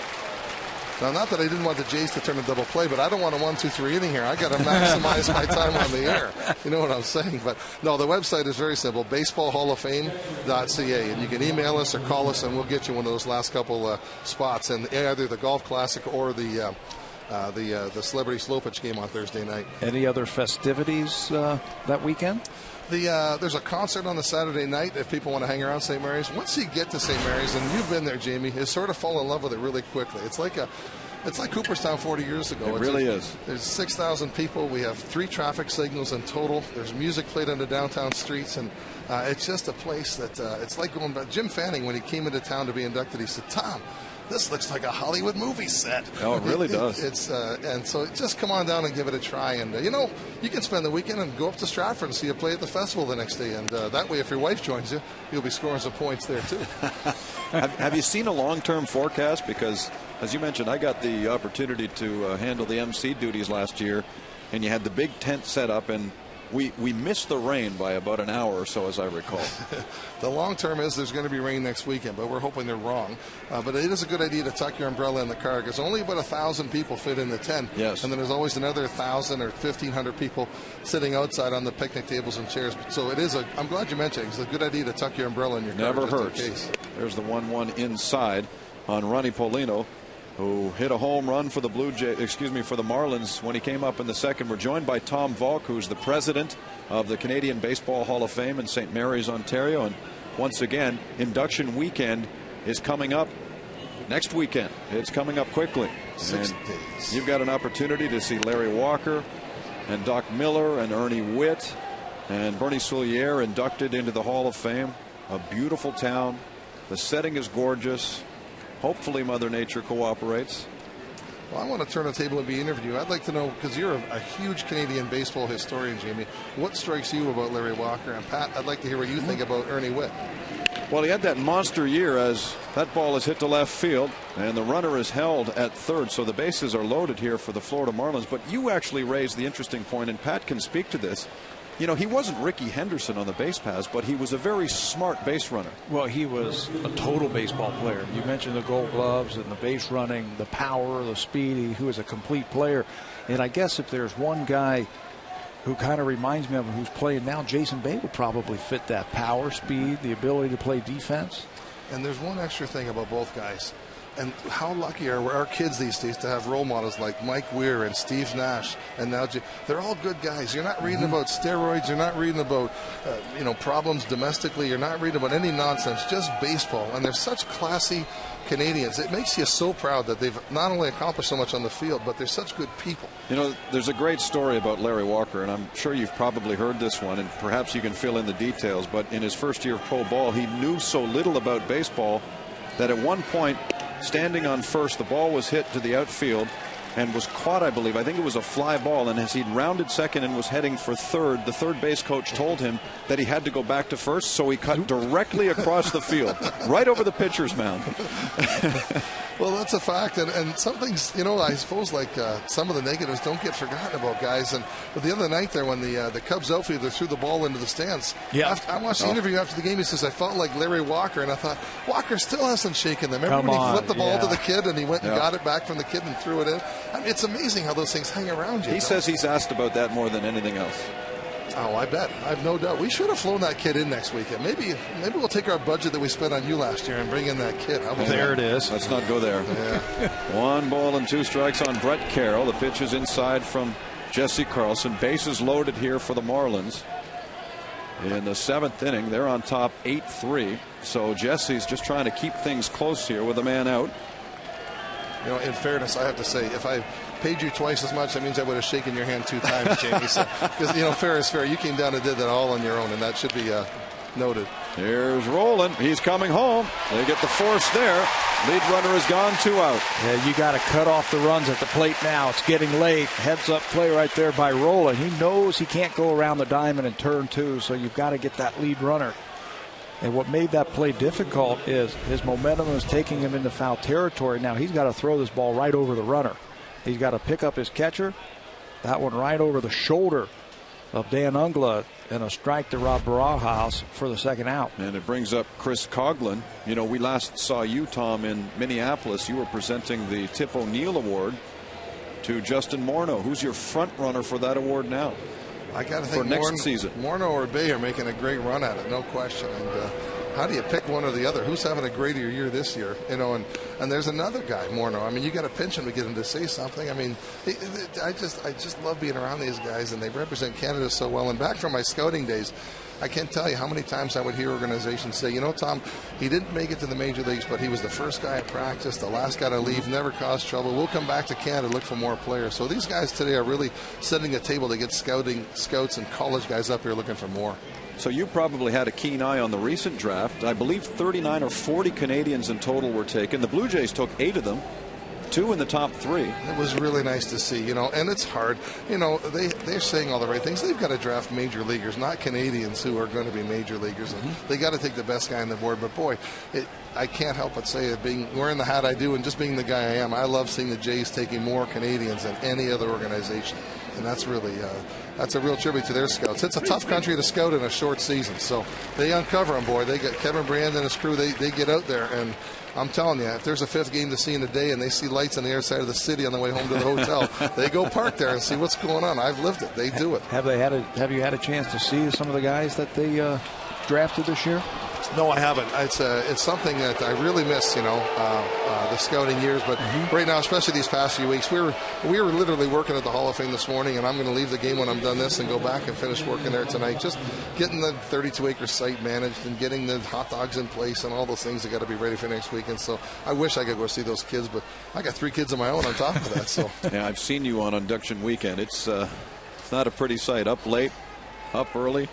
Now, not that I didn't want the Jays to turn a double play, but I don't want a 1-2-3 inning here. I got to maximize my time on the air. You know what I'm saying? But no, the website is very simple: baseballhalloffame.ca, and you can email us or call us, and we'll get you one of those last couple spots in either the Golf Classic or the Celebrity Slow Pitch game on Thursday night. Any other festivities that weekend? There's a concert on the Saturday night if people want to hang around St. Mary's. Once you get to St. Mary's, and you've been there, Jamie, you sort of fall in love with it really quickly. It's like It's like Cooperstown 40 years ago. It really is. There's 6,000 people. We have 3 traffic signals in total. There's music played on the downtown streets, and it's just a place that it's like going back. Jim Fanning, when he came into town to be inducted, he said, "Tom, this looks like a Hollywood movie set." Oh, it really does. And so just come on down and give it a try. And, you can spend the weekend and go up to Stratford and see you play at the festival the next day. And that way, if your wife joins you, you'll be scoring some points there, too. Have you seen a long-term forecast? Because, as you mentioned, I got the opportunity to handle the MC duties last year, and you had the big tent set up, and we missed the rain by about an hour or so, as I recall. The long term is there's going to be rain next weekend, but we're hoping they're wrong. But it is a good idea to tuck your umbrella in the car, because only about 1,000 people fit in the tent. Yes. And then there's always another 1,000 or 1,500 people sitting outside on the picnic tables and chairs. So I'm glad you mentioned it. It's a good idea to tuck your umbrella in your car. Never hurts. There's the 1-1 inside on Ronnie Polino, who hit a home run for the for the Marlins when he came up in the second. We're joined by Tom Vaulk, who's the president of the Canadian Baseball Hall of Fame in St. Mary's, Ontario. And once again, induction weekend is coming up next weekend. It's coming up quickly. 6 days. You've got an opportunity to see Larry Walker and Doc Miller and Ernie Witt and Bernie Soulier inducted into the Hall of Fame. A beautiful town. The setting is gorgeous. Hopefully Mother Nature cooperates. Well, I want to turn the table and be interviewed. I'd like to know, because you're a huge Canadian baseball historian, Jamie, what strikes you about Larry Walker? And Pat, I'd like to hear what you think about Ernie Witt. Well, he had that monster year as that ball is hit to left field and the runner is held at third. So the bases are loaded here for the Florida Marlins. But you actually raised the interesting point, and Pat can speak to this. He wasn't Ricky Henderson on the base paths, but he was a very smart base runner. Well, he was a total baseball player. You mentioned the Gold Gloves and the base running, the power, the speed. He was a complete player. And I guess if there's one guy who kind of reminds me of him who's playing now, Jason Bay would probably fit that power, speed, the ability to play defense. And there's one extra thing about both guys. And how lucky are our kids these days to have role models like Mike Weir and Steve Nash, and now they're all good guys. You're not reading about steroids. You're not reading about problems domestically. You're not reading about any nonsense. Just baseball. And they're such classy Canadians. It makes you so proud that they've not only accomplished so much on the field, but they're such good people. There's a great story about Larry Walker, and I'm sure you've probably heard this one, and perhaps you can fill in the details. But in his first year of pro ball, he knew so little about baseball that at one point, standing on first, the ball was hit to the outfield and was caught, I believe. I think it was a fly ball, and as he'd rounded second and was heading for third, the third base coach told him that he had to go back to first, so he cut directly across the field, right over the pitcher's mound. Well, that's a fact, and some things, I suppose, like some of the negatives don't get forgotten about, guys. But the other night there, when the Cubs outfielder threw the ball into the stands, I watched the interview after the game. He says, "I felt like Larry Walker," and I thought, Walker still hasn't shaken them. Remember when he flipped the ball to the kid and he went and got it back from the kid and threw it in? I mean, it's amazing how those things hang around you. He says he's asked about that more than anything else. Oh, I bet. I have no doubt. We should have flown that kid in next weekend. Maybe we'll take our budget that we spent on you last year and bring in that kid. There it is. Let's not go there. Yeah. 1 ball and 2 strikes on Brett Carroll. The pitch is inside from Jesse Carlson. Bases loaded here for the Marlins. In the 7th inning, they're on top 8-3. So Jesse's just trying to keep things close here with a man out. In fairness, I have to say, if I paid you twice as much, that means I would have shaken your hand 2 times, Jamie. Because, fair is fair. You came down and did that all on your own, and that should be noted. Here's Roland. He's coming home. They get the force there. Lead runner is gone, 2 out. Yeah, you got to cut off the runs at the plate now. It's getting late. Heads up play right there by Roland. He knows he can't go around the diamond in turn 2, so you've got to get that lead runner. And what made that play difficult is his momentum is taking him into foul territory. Now he's got to throw this ball right over the runner. He's got to pick up his catcher. That one right over the shoulder of Dan Ungla, and a strike to Rob Barajas for the 2nd out. And it brings up Chris Coughlin. We last saw you, Tom, in Minneapolis. You were presenting the Tip O'Neill Award to Justin Morneau. Who's your front runner for that award now? I got to think for next season. Morneau or Bay are making a great run at it, no question. And how do you pick one or the other? Who's having a greater year this year? And there's another guy, Morneau. I mean, you got to pinch him to get him to say something. I mean, I just love being around these guys, and they represent Canada so well. And back from my scouting days, I can't tell you how many times I would hear organizations say, Tom, he didn't make it to the major leagues, but he was the first guy at practice, the last guy to leave, never caused trouble. We'll come back to Canada to look for more players. So these guys today are really setting the table to get scouts and college guys up here looking for more. So you probably had a keen eye on the recent draft. I believe 39 or 40 Canadians in total were taken. The Blue Jays took 8 of them. 2 in the top 3. It was really nice to see, and it's hard. They're saying all the right things. They've got to draft major leaguers, not Canadians who are going to be major leaguers. And they got to take the best guy on the board. But boy, I can't help but say it, being wearing the hat I do and just being the guy I am, I love seeing the Jays taking more Canadians than any other organization. And that's really that's a real tribute to their scouts. It's a tough country to scout in a short season. So they uncover them, boy. They got Kevin Brand and his crew. They get out there, and I'm telling you, if there's a 5th game to see in a day and they see lights on the other side of the city on the way home to the hotel, they go park there and see what's going on. I've lived it. They do it. Have you had a chance to see some of the guys that they drafted this year? No, I haven't. It's something that I really miss, the scouting years. But right now, especially these past few weeks, we were literally working at the Hall of Fame this morning, and I'm going to leave the game when I'm done this and go back and finish working there tonight. Just getting the 32-acre site managed and getting the hot dogs in place and all those things that got to be ready for next weekend. So I wish I could go see those kids, but I got 3 kids of my own on top of that. So yeah, I've seen you on induction weekend. It's not a pretty sight. Up late, up early.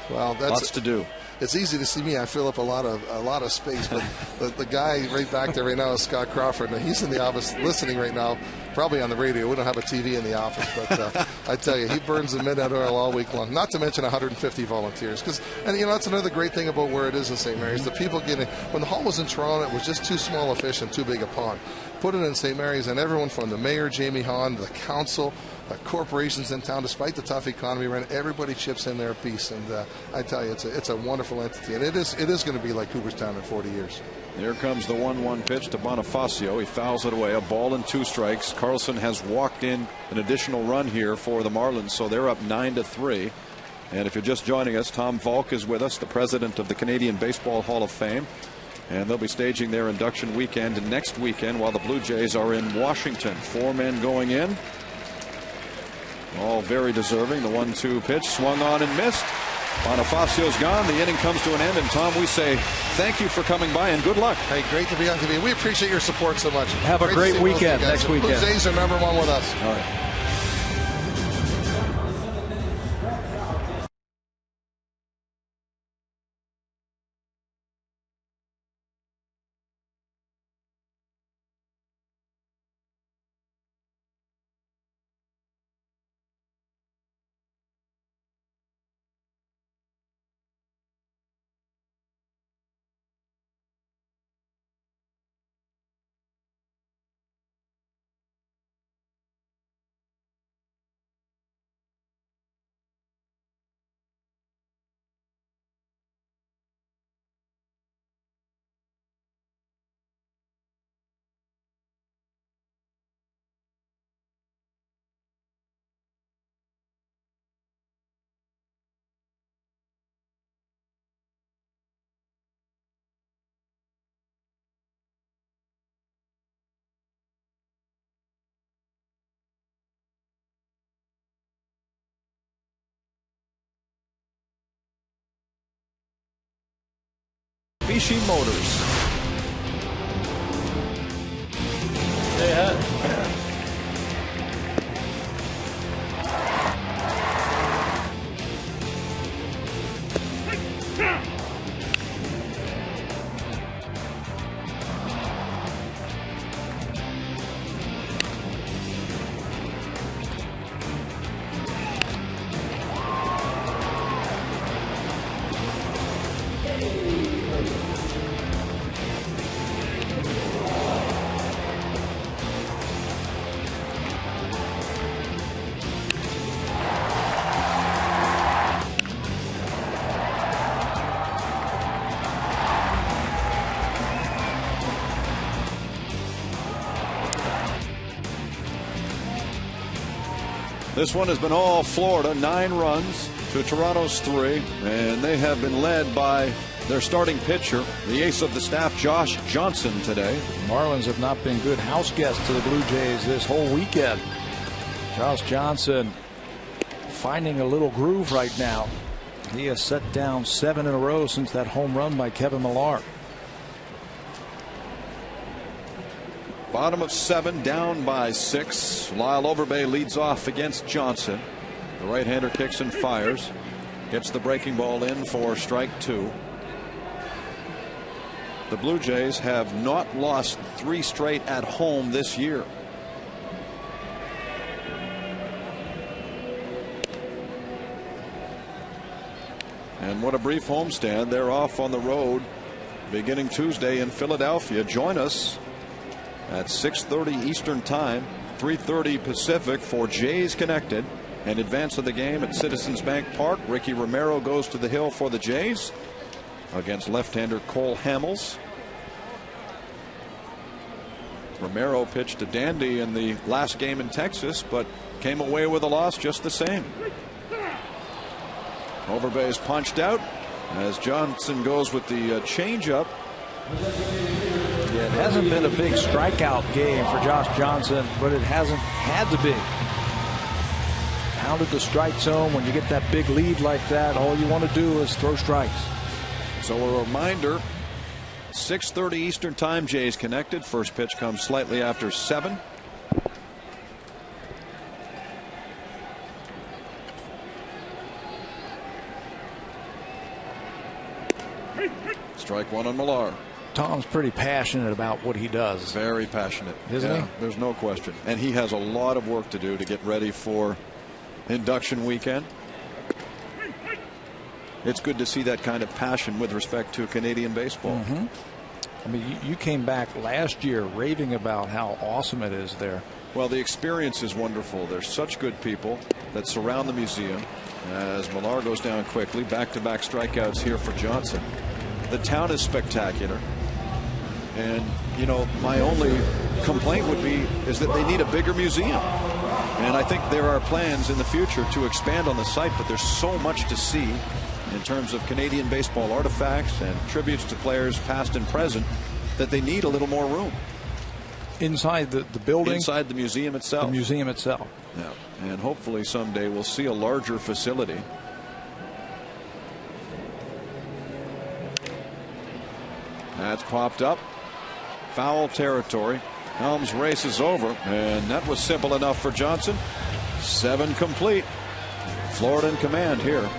Well, that's lots to do. It's easy to see me. I fill up a lot of space, but the guy right back there right now is Scott Crawford. Now, he's in the office listening right now, probably on the radio. We don't have a TV in the office, but I tell you, he burns the midnight oil all week long. Not to mention 150 volunteers, and that's another great thing about where it is in St. Mary's. The people getting when the hall was in Toronto, it was just too small a fish and too big a pond. Put it in St. Mary's, and everyone from the mayor, Jamie Hahn, the council, corporations in town, despite the tough economy, everybody chips in their piece. And I tell you, it's a wonderful entity, and it is going to be like Cooperstown in 40 years. Here comes the 1-1 pitch to Bonifacio. He fouls it away. A ball and 2 strikes. Carlson has walked in an additional run here for the Marlins, so they're up 9-3. And if you're just joining us, Tom Valk is with us, the president of the Canadian Baseball Hall of Fame. And they'll be staging their induction weekend next weekend while the Blue Jays are in Washington. 4 men going in. All very deserving. The 1-2 pitch swung on and missed. Bonifacio's gone. The inning comes to an end. And Tom, we say thank you for coming by and good luck. Hey, great to be on TV. We appreciate your support so much. Have a great weekend next weekend. Blue Jays are #1 with us. All right. Bishi Motors. This one has been all Florida, 9 runs to Toronto's 3, and they have been led by their starting pitcher, the ace of the staff, Josh Johnson, today. Marlins have not been good house guests to the Blue Jays this whole weekend. Josh Johnson finding a little groove right now. He has set down 7 in a row since that home run by Kevin Millar. Bottom of 7, down by 6. Lyle Overbay leads off against Johnson. The right-hander kicks and fires. Gets the breaking ball in for strike 2. The Blue Jays have not lost 3 straight at home this year. And what a brief homestand. They're off on the road beginning Tuesday in Philadelphia. Join us at 6:30 Eastern Time, 3:30 Pacific for Jays Connected. In advance of the game at Citizens Bank Park, Ricky Romero goes to the hill for the Jays against left-hander Cole Hamels. Romero pitched a dandy in the last game in Texas, but came away with a loss just the same. Overbay is punched out as Johnson goes with the changeup. Yeah, it hasn't been a big strikeout game for Josh Johnson, but it hasn't had to be. Pounded the strike zone. When you get that big lead like that, all you want to do is throw strikes. So a reminder, 6:30 Eastern Time, Jays Connected. First pitch comes slightly after 7. Strike 1 on Millar. Tom's pretty passionate about what he does. Very passionate, isn't he? There's no question. And he has a lot of work to do to get ready for induction weekend. It's good to see that kind of passion with respect to Canadian baseball. I mean, you came back last year raving about how awesome it is there. Well, the experience is wonderful. There's such good people that surround the museum. As Millar goes down quickly, back-to-back strikeouts here for Johnson. The town is spectacular. And, you know, my only complaint would be is that they need a bigger museum. And I think there are plans in the future to expand on the site, but there's so much to see in terms of Canadian baseball artifacts and tributes to players past and present that they need a little more room. Inside the building? Inside the museum itself. The museum itself. Yeah. And hopefully someday we'll see a larger facility. That's popped up. Foul territory. Helms races over, and that was simple enough for Johnson. 7 complete. Florida in command here.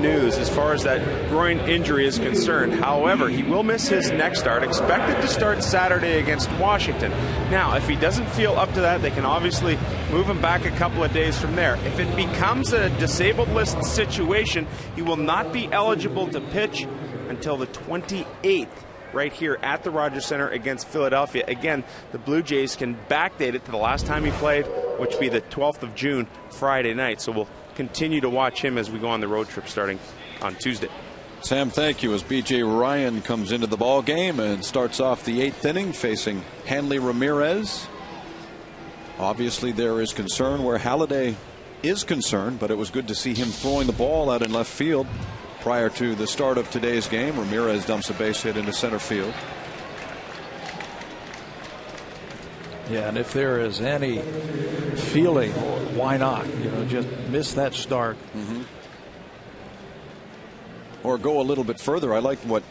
News as far far as that groin injury is concerned. However, he will miss his next start, expected to start Saturday against Washington. Now, if he doesn't feel up to that, they can obviously move him back a couple of days from there. If it becomes a disabled list situation, he will not be eligible to pitch until the 28th. Right here at the Rogers Center against Philadelphia. Again, the Blue Jays can backdate it to the last time he played, which will be the 12th of June, Friday night. So we'll continue to watch him as we go on the road trip starting on Tuesday. Sam, thank you. As B.J. Ryan comes into the ball game and starts off the 8th inning facing Hanley Ramirez. Obviously, there is concern where Halladay is concerned, but it was good to see him throwing the ball out in left field. Prior to the start of today's game, Ramirez dumps a base hit into center field. Yeah, and if there is any feeling, why not? Just miss that start. Or go a little bit further. I like what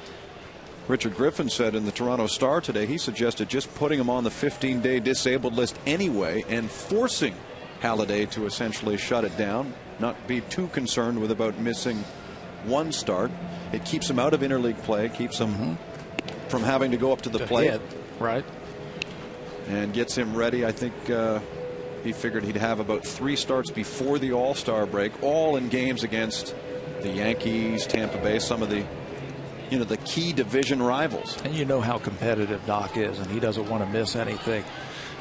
Richard Griffin said in the Toronto Star today. He suggested just putting him on the 15-day disabled list anyway and forcing Halladay to essentially shut it down, not be too concerned with about missing one start. It keeps him out of interleague play, keeps him from having to go up to the plate. Right. And gets him ready. I think he figured he'd have about 3 starts before the All-Star break, all in games against the Yankees, Tampa Bay, some of the the key division rivals. And you know how competitive Doc is, and he doesn't want to miss anything.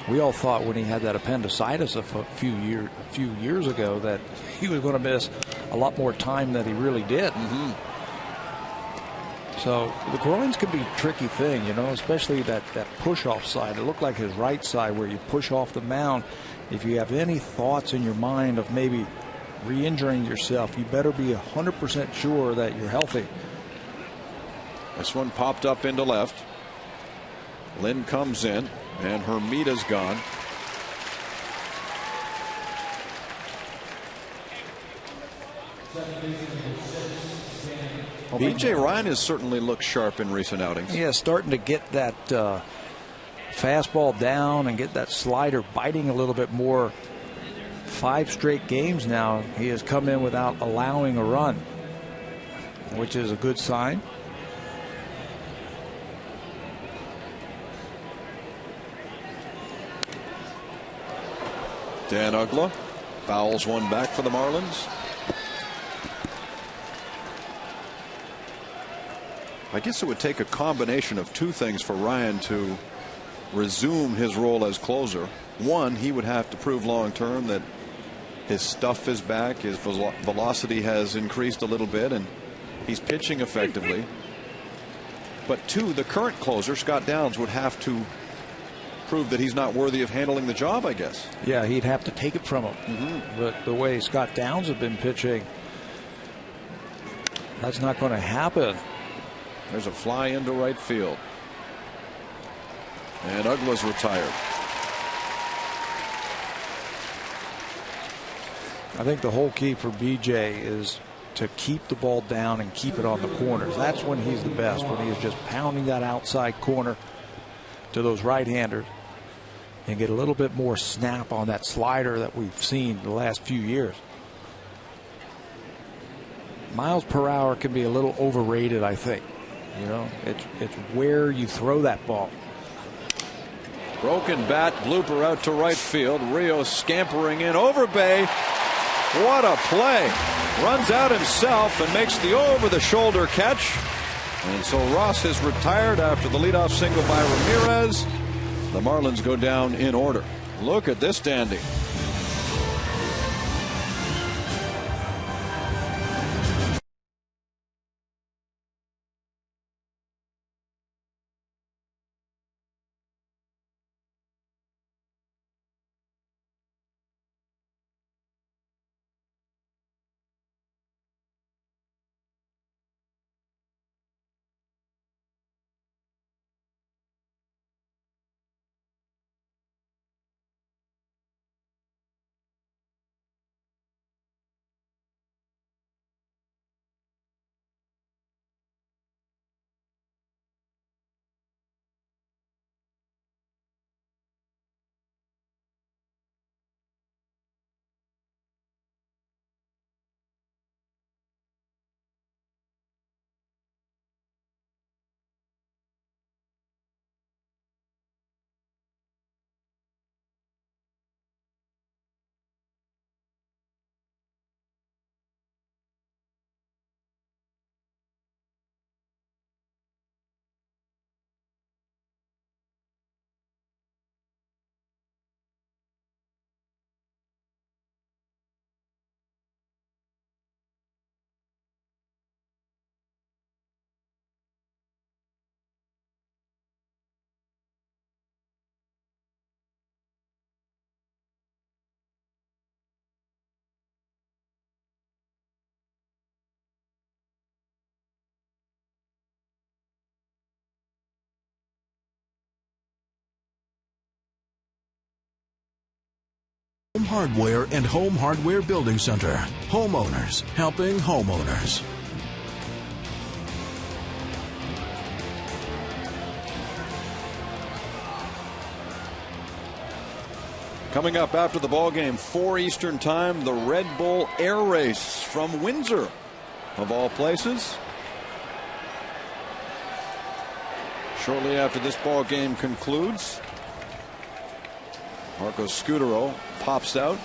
We all thought when he had that appendicitis a few years ago that he was going to miss a lot more time than he really did. So the groins can be a tricky thing, especially that push-off side. It looked like his right side where you push off the mound. If you have any thoughts in your mind of maybe re-injuring yourself, you better be 100% sure that you're healthy. This one popped up into left. Lynn comes in, and Hermita's gone. B.J. Ryan has certainly looked sharp in recent outings. Yeah, starting to get that fastball down and get that slider biting a little bit more. 5 straight games now he has come in without allowing a run, which is a good sign. Dan Uggla fouls one back for the Marlins. I guess it would take a combination of 2 things for Ryan to resume his role as closer. One, he would have to prove long term that his stuff is back, his velocity has increased a little bit, and he's pitching effectively. But 2, the current closer, Scott Downs, would have to prove that he's not worthy of handling the job, I guess. Yeah, he'd have to take it from him. But the way Scott Downs has been pitching, that's not going to happen. There's a fly into right field. And Uggla's retired. I think the whole key for BJ is to keep the ball down and keep it on the corners. That's when he's the best, when he is just pounding that outside corner to those right-handers and get a little bit more snap on that slider that we've seen the last few years. Miles per hour can be a little overrated, I think. It's where you throw that ball. Broken bat, blooper out to right field. Rios scampering in over Bay. What a play. Runs out himself and makes the over-the-shoulder catch. And so Ross is retired after the leadoff single by Ramirez. The Marlins go down in order. Look at this dandy. Home Hardware and Home Hardware Building Center. Homeowners helping homeowners. Coming up after the ball game, 4 Eastern time, the Red Bull Air Race from Windsor, of all places. Shortly after this ball game concludes, Marcos Scutaro pops out.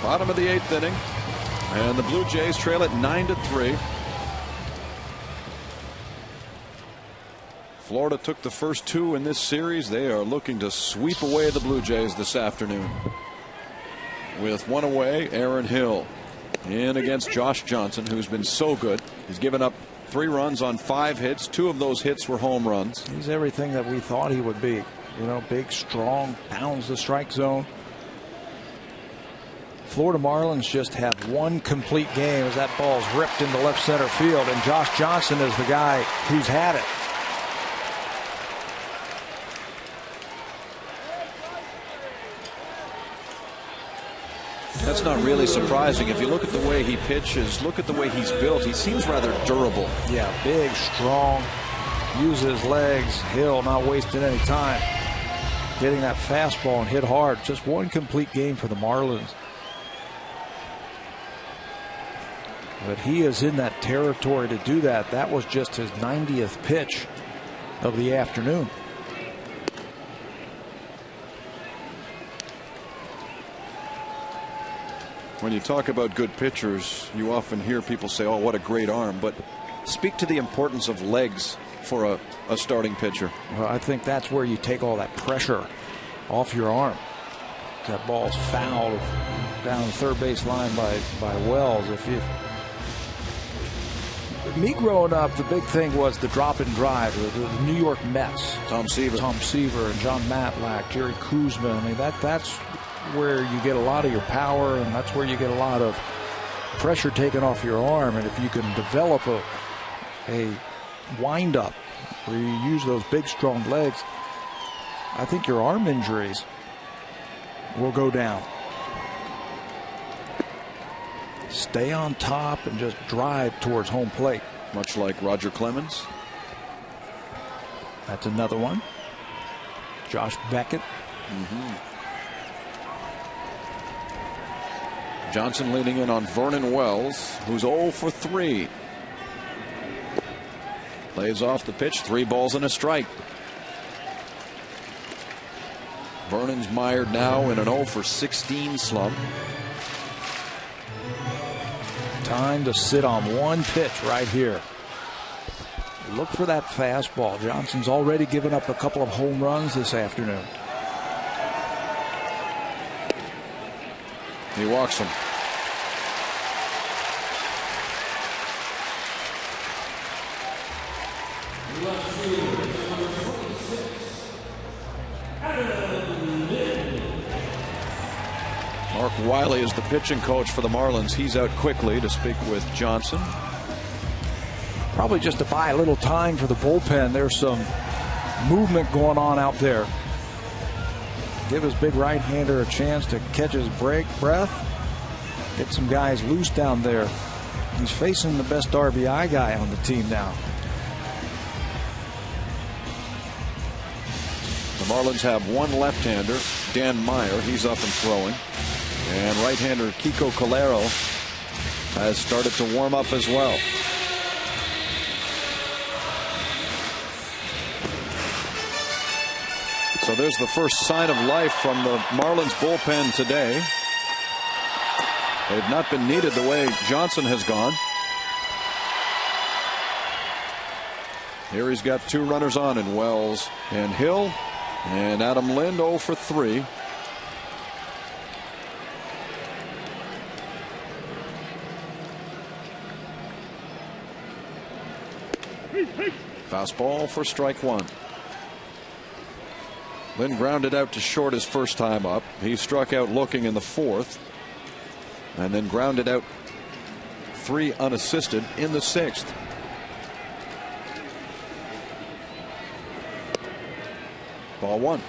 Bottom of the 8th inning, and the Blue Jays trail it 9-3. Florida took the first 2 in this series. They are looking to sweep away the Blue Jays this afternoon. With 1 away, Aaron Hill in against Josh Johnson, who's been so good. He's given up 3 runs on 5 hits. 2 of those hits were home runs. He's everything that we thought he would be. You know, big, strong, pounds the strike zone. Florida Marlins just have 1 complete game as that ball's ripped into left center field, and Josh Johnson is the guy who's had it. That's not really surprising. If you look at the way he pitches, look at the way he's built, he seems rather durable. Yeah, big, strong, uses legs. Hill not wasting any time getting that fastball and hit hard. Just 1 complete game for the Marlins. But he is in that territory to do that. That was just his 90th pitch of the afternoon. When you talk about good pitchers, you often hear people say, oh, what a great arm. But speak to the importance of legs for a starting pitcher. Well, I think that's where you take all that pressure off your arm. That ball's fouled down the third base line by Wells. Me growing up, the big thing was the drop and drive. The New York Mets. Tom Seaver and John Matlack, Jerry Kuzma. I mean, that's where you get a lot of your power, and that's where you get a lot of pressure taken off your arm. And if you can develop a wind-up where you use those big, strong legs, I think your arm injuries will go down. Stay on top and just drive towards home plate. Much like Roger Clemens. That's another one. Josh Beckett. Johnson leaning in on Vernon Wells, who's 0 for 3. Plays off the pitch, 3 balls and a strike. Vernon's mired now in an 0 for 16 slump. Time to sit on 1 pitch right here. Look for that fastball. Johnson's already given up a couple of home runs this afternoon. He walks him. Mark Wiley is the pitching coach for the Marlins. He's out quickly to speak with Johnson. Probably just to buy a little time for the bullpen. There's some movement going on out there. Give his big right-hander a chance to catch his breath. Get some guys loose down there. He's facing the best RBI guy on the team now. The Marlins have 1 left-hander, Dan Meyer. He's up and throwing. And right-hander Kiko Calero has started to warm up as well. So there's the first sign of life from the Marlins bullpen today. They've not been needed the way Johnson has gone. Here he's got 2 runners on in Wells and Hill, and Adam Lind 0 for 3. Fastball for strike 1. Lind grounded out to short his first time up. He struck out looking in the 4th, and then grounded out 3 unassisted in the 6th. Ball one.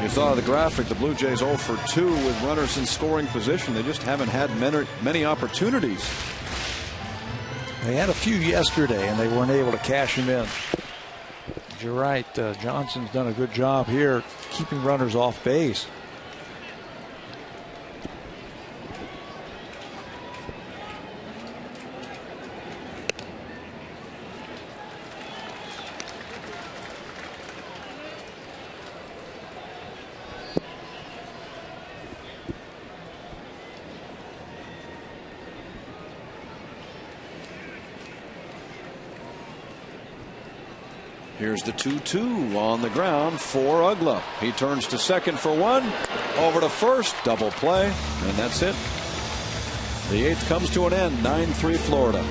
Saw the graphic, the Blue Jays 0 for 2 with runners in scoring position. They just haven't had many opportunities. They had a few yesterday and they weren't able to cash them in. You're right, Johnson's done a good job here keeping runners off base. Here's the 2-2 on the ground for Uggla. He turns to second for one. Over to first. Double play. And that's it. The eighth comes to an end. 9-3 Florida.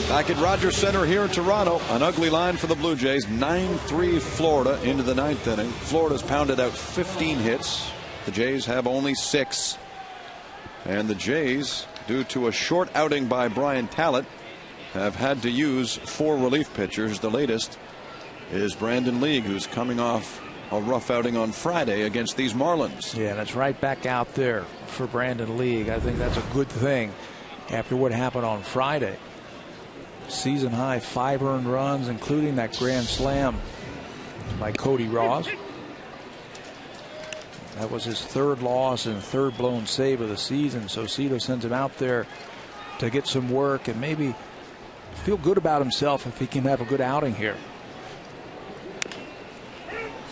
Back at Rogers Center here in Toronto, an ugly line for the Blue Jays. 9-3 Florida into the ninth inning. Florida's pounded out 15 hits. The Jays have only 6. And the Jays, due to a short outing by Brian Tallett, have had to use 4 relief pitchers. The latest is Brandon League, who's coming off a rough outing on Friday against these Marlins. Yeah, that's right back out there for Brandon League. I think that's a good thing after what happened on Friday. Season high 5 earned runs, including that grand slam by Cody Ross. That was his 3rd loss and 3rd blown save of the season. So Cito sends him out there to get some work and maybe feel good about himself if he can have a good outing here.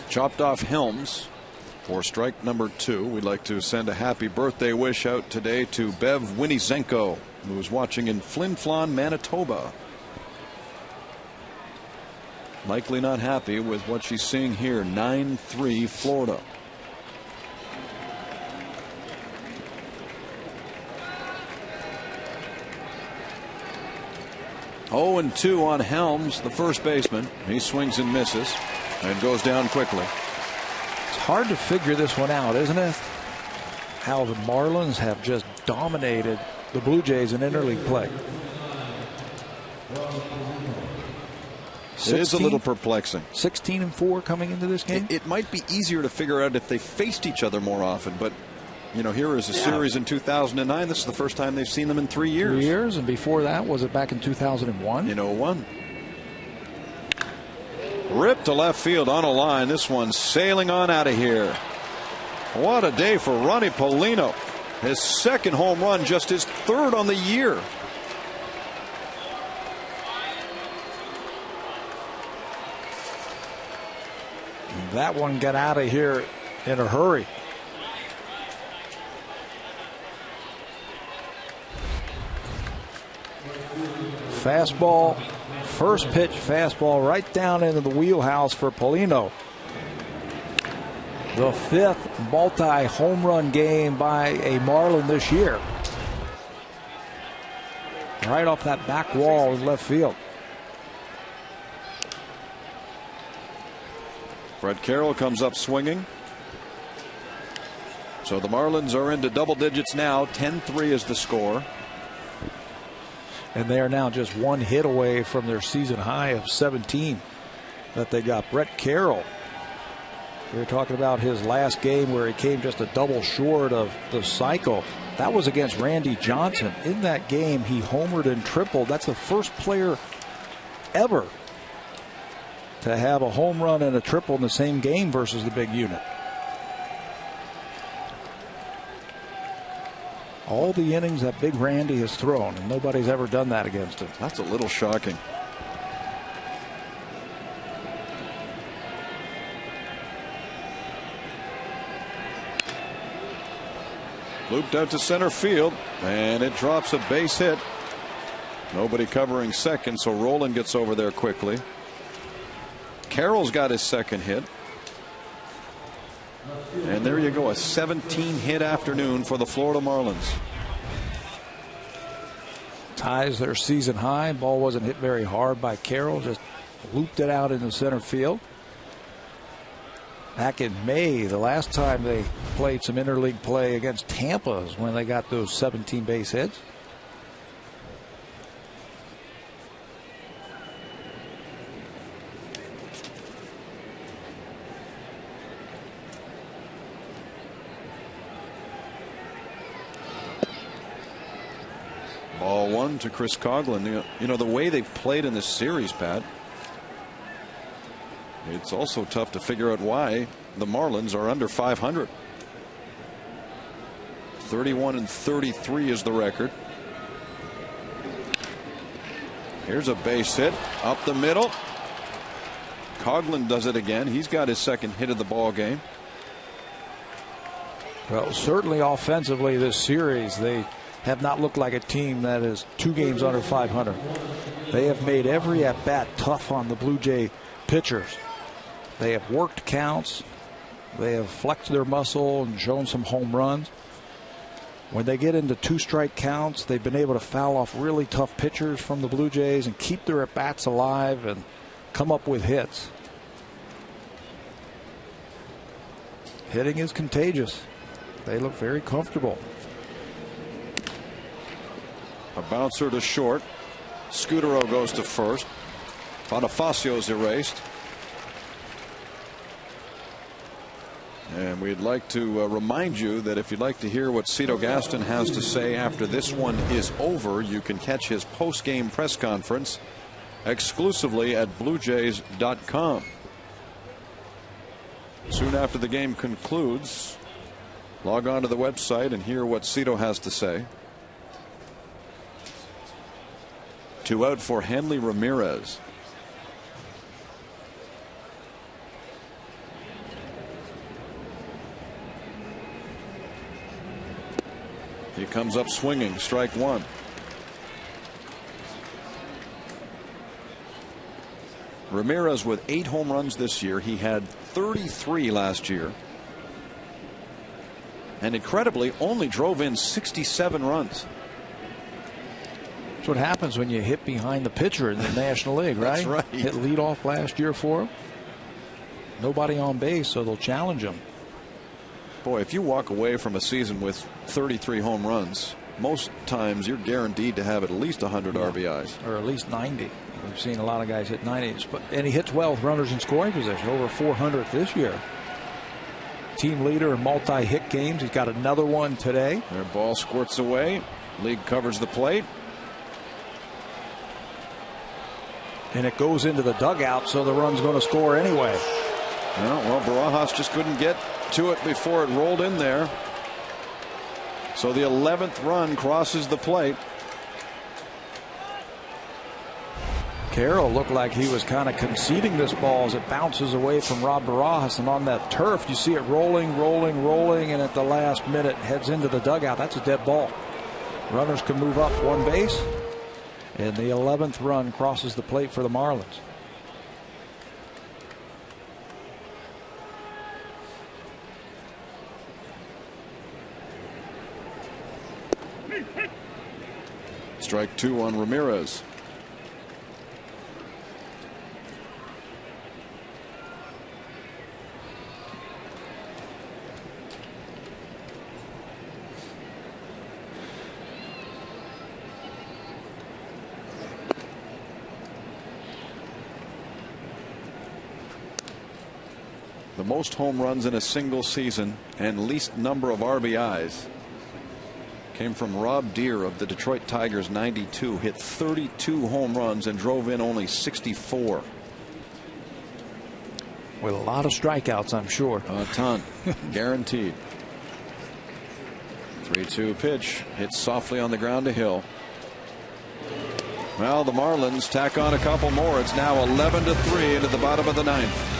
Chopped off Helms for strike number 2. We'd like to send a happy birthday wish out today to Bev Winizenko, who is watching in Flin Flon, Manitoba. Likely not happy with what she's seeing here. 9-3 Florida. Oh, and 2 on Helms, the first baseman. He swings and misses and goes down quickly. It's hard to figure this one out, isn't it? How the Marlins have just dominated the Blue Jays in interleague play. It is a little perplexing. 16-4 coming into this game. It might be easier to figure out if they faced each other more often, but you know, here is a series in 2009. This is the first time they've seen them in 3 years. 3 years, and before that, was it back in 2001? In 01. Ripped to left field on a line. This one sailing on out of here. What a day for Ronnie Paulino. His second home run, just his third on the year. That one got out of here in a hurry. Fastball, first pitch fastball right down into the wheelhouse for Paulino. The fifth multi-home run game by a Marlin this year. Right off that back wall in left field. Brett Carroll comes up swinging. So the Marlins are into double digits now. 10-3 is the score. And they are now just one hit away from their season high of 17 that they got. Brett Carroll. We were talking about his last game where he came just a double short of the cycle. That was against Randy Johnson. In that game, he homered and tripled. That's the first player ever to have a home run and a triple in the same game versus the big unit. All the innings that Big Randy has thrown, and nobody's ever done that against him. That's a little shocking. Looped out to center field, and it drops a base hit. Nobody covering second, so Rolen gets over there quickly. Carroll's got his second hit. And there you go, a 17-hit afternoon for the Florida Marlins. Ties their season high. Ball wasn't hit very hard by Carroll, just looped it out into center field. Back in May, the last time they played some interleague play against Tampa is when they got those 17 base hits. Ball one to Chris Coughlin. You know the way they've played in this series, Pat. It's also tough to figure out why the Marlins are under 500. 31-33 is the record. Here's a base hit up the middle. Coughlin does it again. He's got his second hit of the ball game. Well, certainly offensively this series, they have not looked like a team that is 2 games under 500. They have made every at-bat tough on the Blue Jay pitchers. They have worked counts. They have flexed their muscle and shown some home runs. When they get into 2-strike counts, they've been able to foul off really tough pitchers from the Blue Jays and keep their at-bats alive and come up with hits. Hitting is contagious. They look very comfortable. A bouncer to short. Scudero goes to first. Bonifacio's erased. And we'd like to remind you that if you'd like to hear what Cito Gaston has to say after this one is over, you can catch his post-game press conference exclusively at BlueJays.com. Soon after the game concludes, log on to the website and hear what Cito has to say. 2 out for Hanley Ramirez. He comes up swinging, strike one. Ramirez with 8 home runs this year. He had 33 last year. And incredibly only drove in 67 runs. That's what happens when you hit behind the pitcher in the National League, right? That's right. Hit leadoff last year for him. Nobody on base, so they'll challenge him. Boy, if you walk away from a season with 33 home runs, most times you're guaranteed to have at least 100 RBIs. Or at least 90. We've seen a lot of guys hit 90s. And he hits well with runners in scoring position, over 400 this year. Team leader in multi-hit games. He's got another one today. Their ball squirts away. League covers the plate. And it goes into the dugout, so the run's going to score anyway. Well, Barajas just couldn't get to it before it rolled in there. So the 11th run crosses the plate. Carroll looked like he was kind of conceding this ball as it bounces away from Rob Barajas, and on that turf you see it rolling, and at the last minute heads into the dugout. That's a dead ball. Runners can move up one base, and the 11th run crosses the plate for the Marlins. Strike 2 on Ramirez. The most home runs in a single season and least number of RBIs came from Rob Deere of the Detroit Tigers. 92, hit 32 home runs and drove in only 64. With a lot of strikeouts, I'm sure. A ton. Guaranteed. 3-2 pitch hits softly on the ground to Hill. Well, the Marlins tack on a couple more. It's now 11-3 into the bottom of the ninth.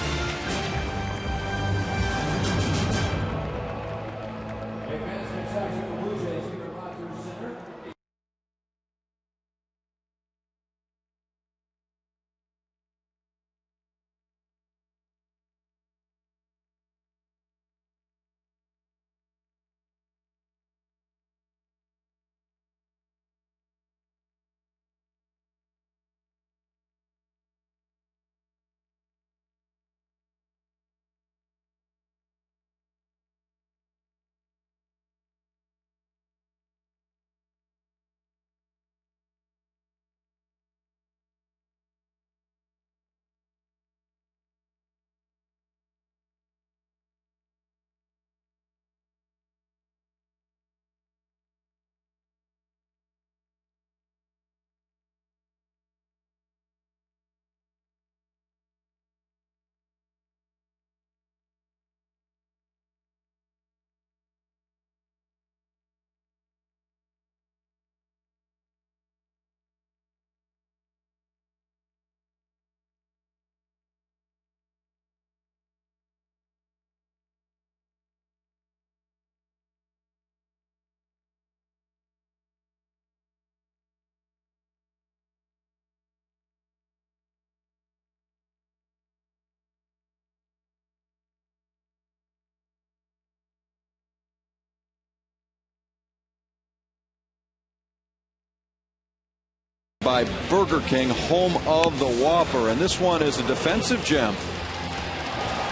By Burger King, home of the Whopper, and this one is a defensive gem.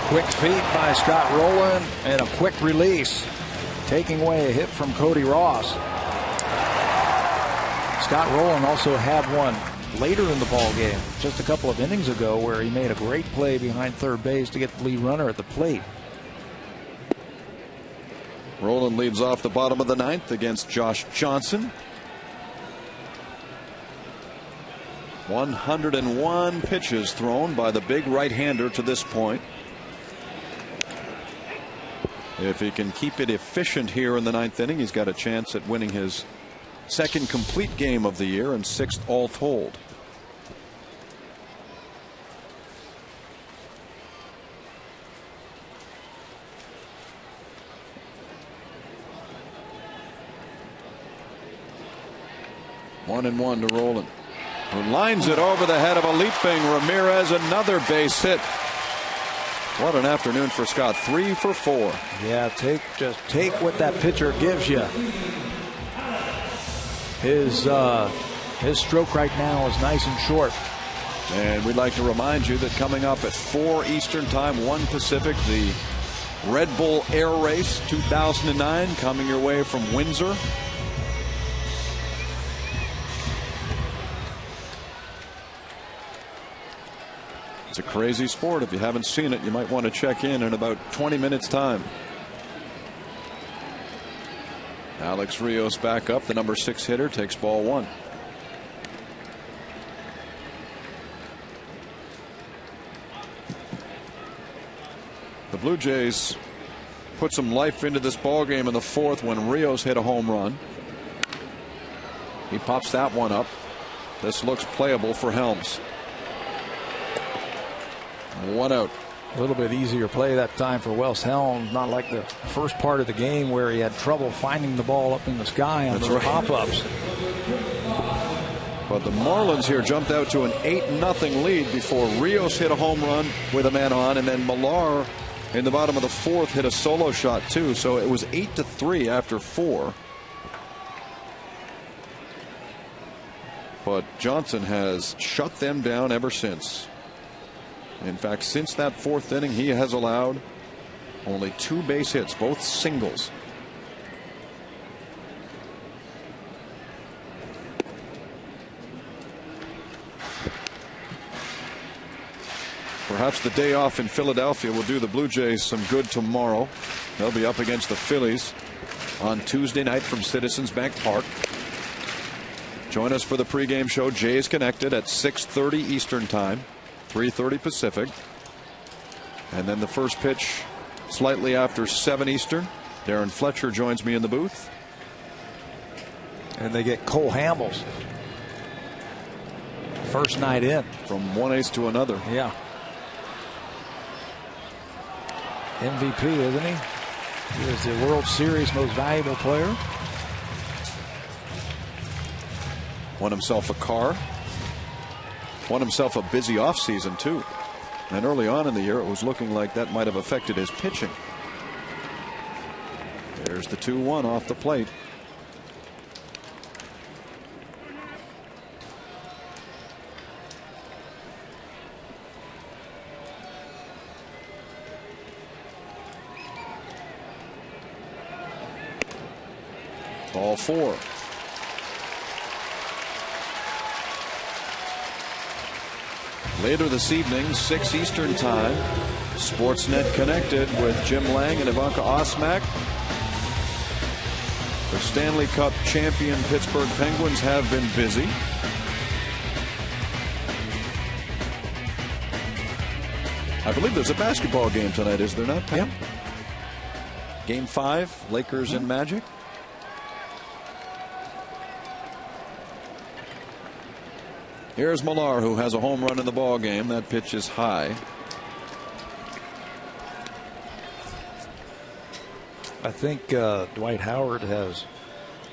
Quick feet by Scott Rowland and a quick release, taking away a hit from Cody Ross. Scott Rowland also had one later in the ball game, just a couple of innings ago, where he made a great play behind third base to get the lead runner at the plate. Rowland leads off the bottom of the ninth against Josh Johnson. 101 pitches thrown by the big right-hander to this point. If he can keep it efficient here in the ninth inning, he's got a chance at winning his second complete game of the year and sixth all told. One and one to Rowland, who lines it over the head of a leaping Ramirez. Another base hit. What an afternoon for Scott. 3 for 4. Yeah, just take what that pitcher gives you. His stroke right now is nice and short. And we'd like to remind you that coming up at 4 Eastern Time, 1 Pacific, the Red Bull Air Race 2009 coming your way from Windsor. It's a crazy sport. If you haven't seen it, you might want to check in about 20 minutes time. Alex Rios back up. The number 6 hitter takes ball 1. The Blue Jays put some life into this ball game in the fourth when Rios hit a home run. He pops that one up. This looks playable for Helms. 1 out. A little bit easier play that time for Wes Helms, not like the first part of the game where he had trouble finding the ball up in the sky on those pop-ups. But the Marlins here jumped out to an 8-0 lead before Rios hit a home run with a man on, and then Millar in the bottom of the fourth hit a solo shot too. So it was 8-3 after 4. But Johnson has shut them down ever since. In fact, since that fourth inning, he has allowed only 2 base hits, both singles. Perhaps the day off in Philadelphia will do the Blue Jays some good tomorrow. They'll be up against the Phillies on Tuesday night from Citizens Bank Park. Join us for the pregame show, Jays Connected, at 6:30 Eastern Time, 3:30 Pacific. And then the first pitch slightly after 7 Eastern. Darren Fletcher joins me in the booth. And they get Cole Hamels. First night in. From one ace to another. Yeah. MVP, isn't he? He is the World Series most valuable player. Won himself a car. Won himself a busy offseason, too. And early on in the year, it was looking like that might have affected his pitching. There's the 2-1 off the plate. Ball 4. Later this evening, 6 Eastern Time, Sportsnet Connected with Jim Lang and Ivanka Osmak. The Stanley Cup champion Pittsburgh Penguins have been busy. I believe there's a basketball game tonight, is there not, Pam? Yep. Game 5, Lakers and Magic. Here's Millar, who has a home run in the ball game. That pitch is high. I think Dwight Howard has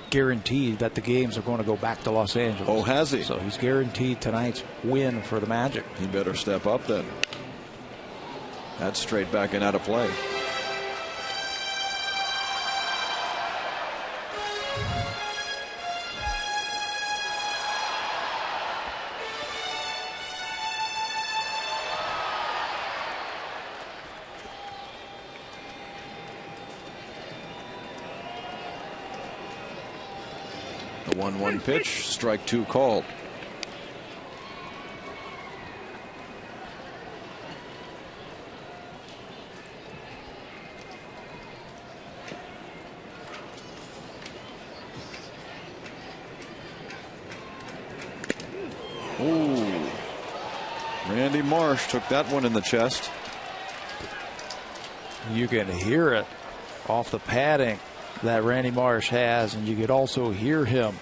guaranteed that the games are going to go back to Los Angeles. Oh, has he? So he's guaranteed tonight's win for the Magic. He better step up then. That's straight back and out of play. The 1-1 pitch, strike 2 called. Ooh. Randy Marsh took that one in the chest. You can hear it off the padding that Randy Marsh has, and you could also hear him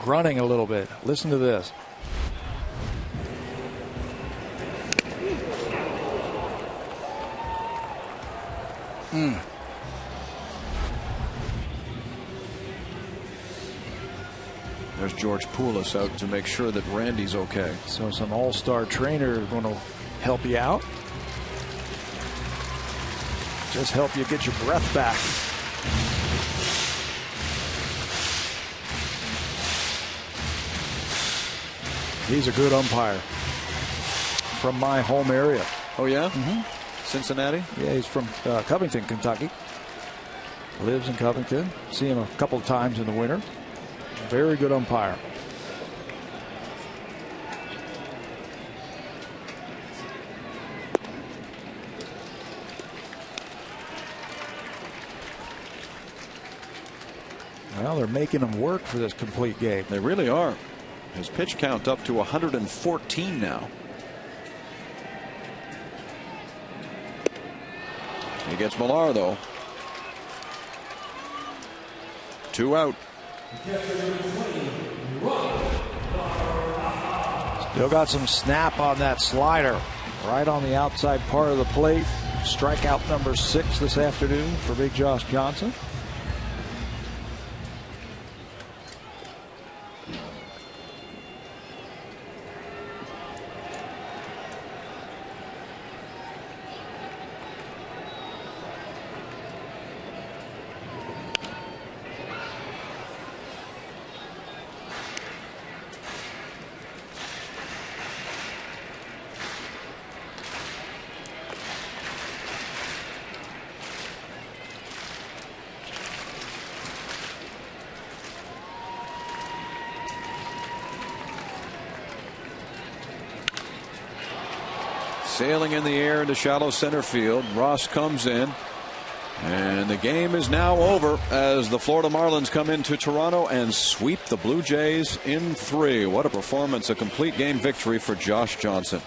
grunting a little bit. Listen to this. There's George Poulos out to make sure that Randy's okay. So some all-star trainer is going to help you out. Just help you get your breath back. He's a good umpire from my home area. Oh, yeah? Cincinnati? Yeah, he's from Covington, Kentucky. Lives in Covington. See him a couple of times in the winter. Very good umpire. Well, they're making him work for this complete game. They really are. His pitch count up to 114 now. He gets Millar, though. 2 out. Still got some snap on that slider. Right on the outside part of the plate. Strikeout number 6 this afternoon for Big Josh Johnson. Sailing in the air into shallow center field. Ross comes in. And the game is now over as the Florida Marlins come into Toronto and sweep the Blue Jays in 3. What a performance. A complete game victory for Josh Johnson.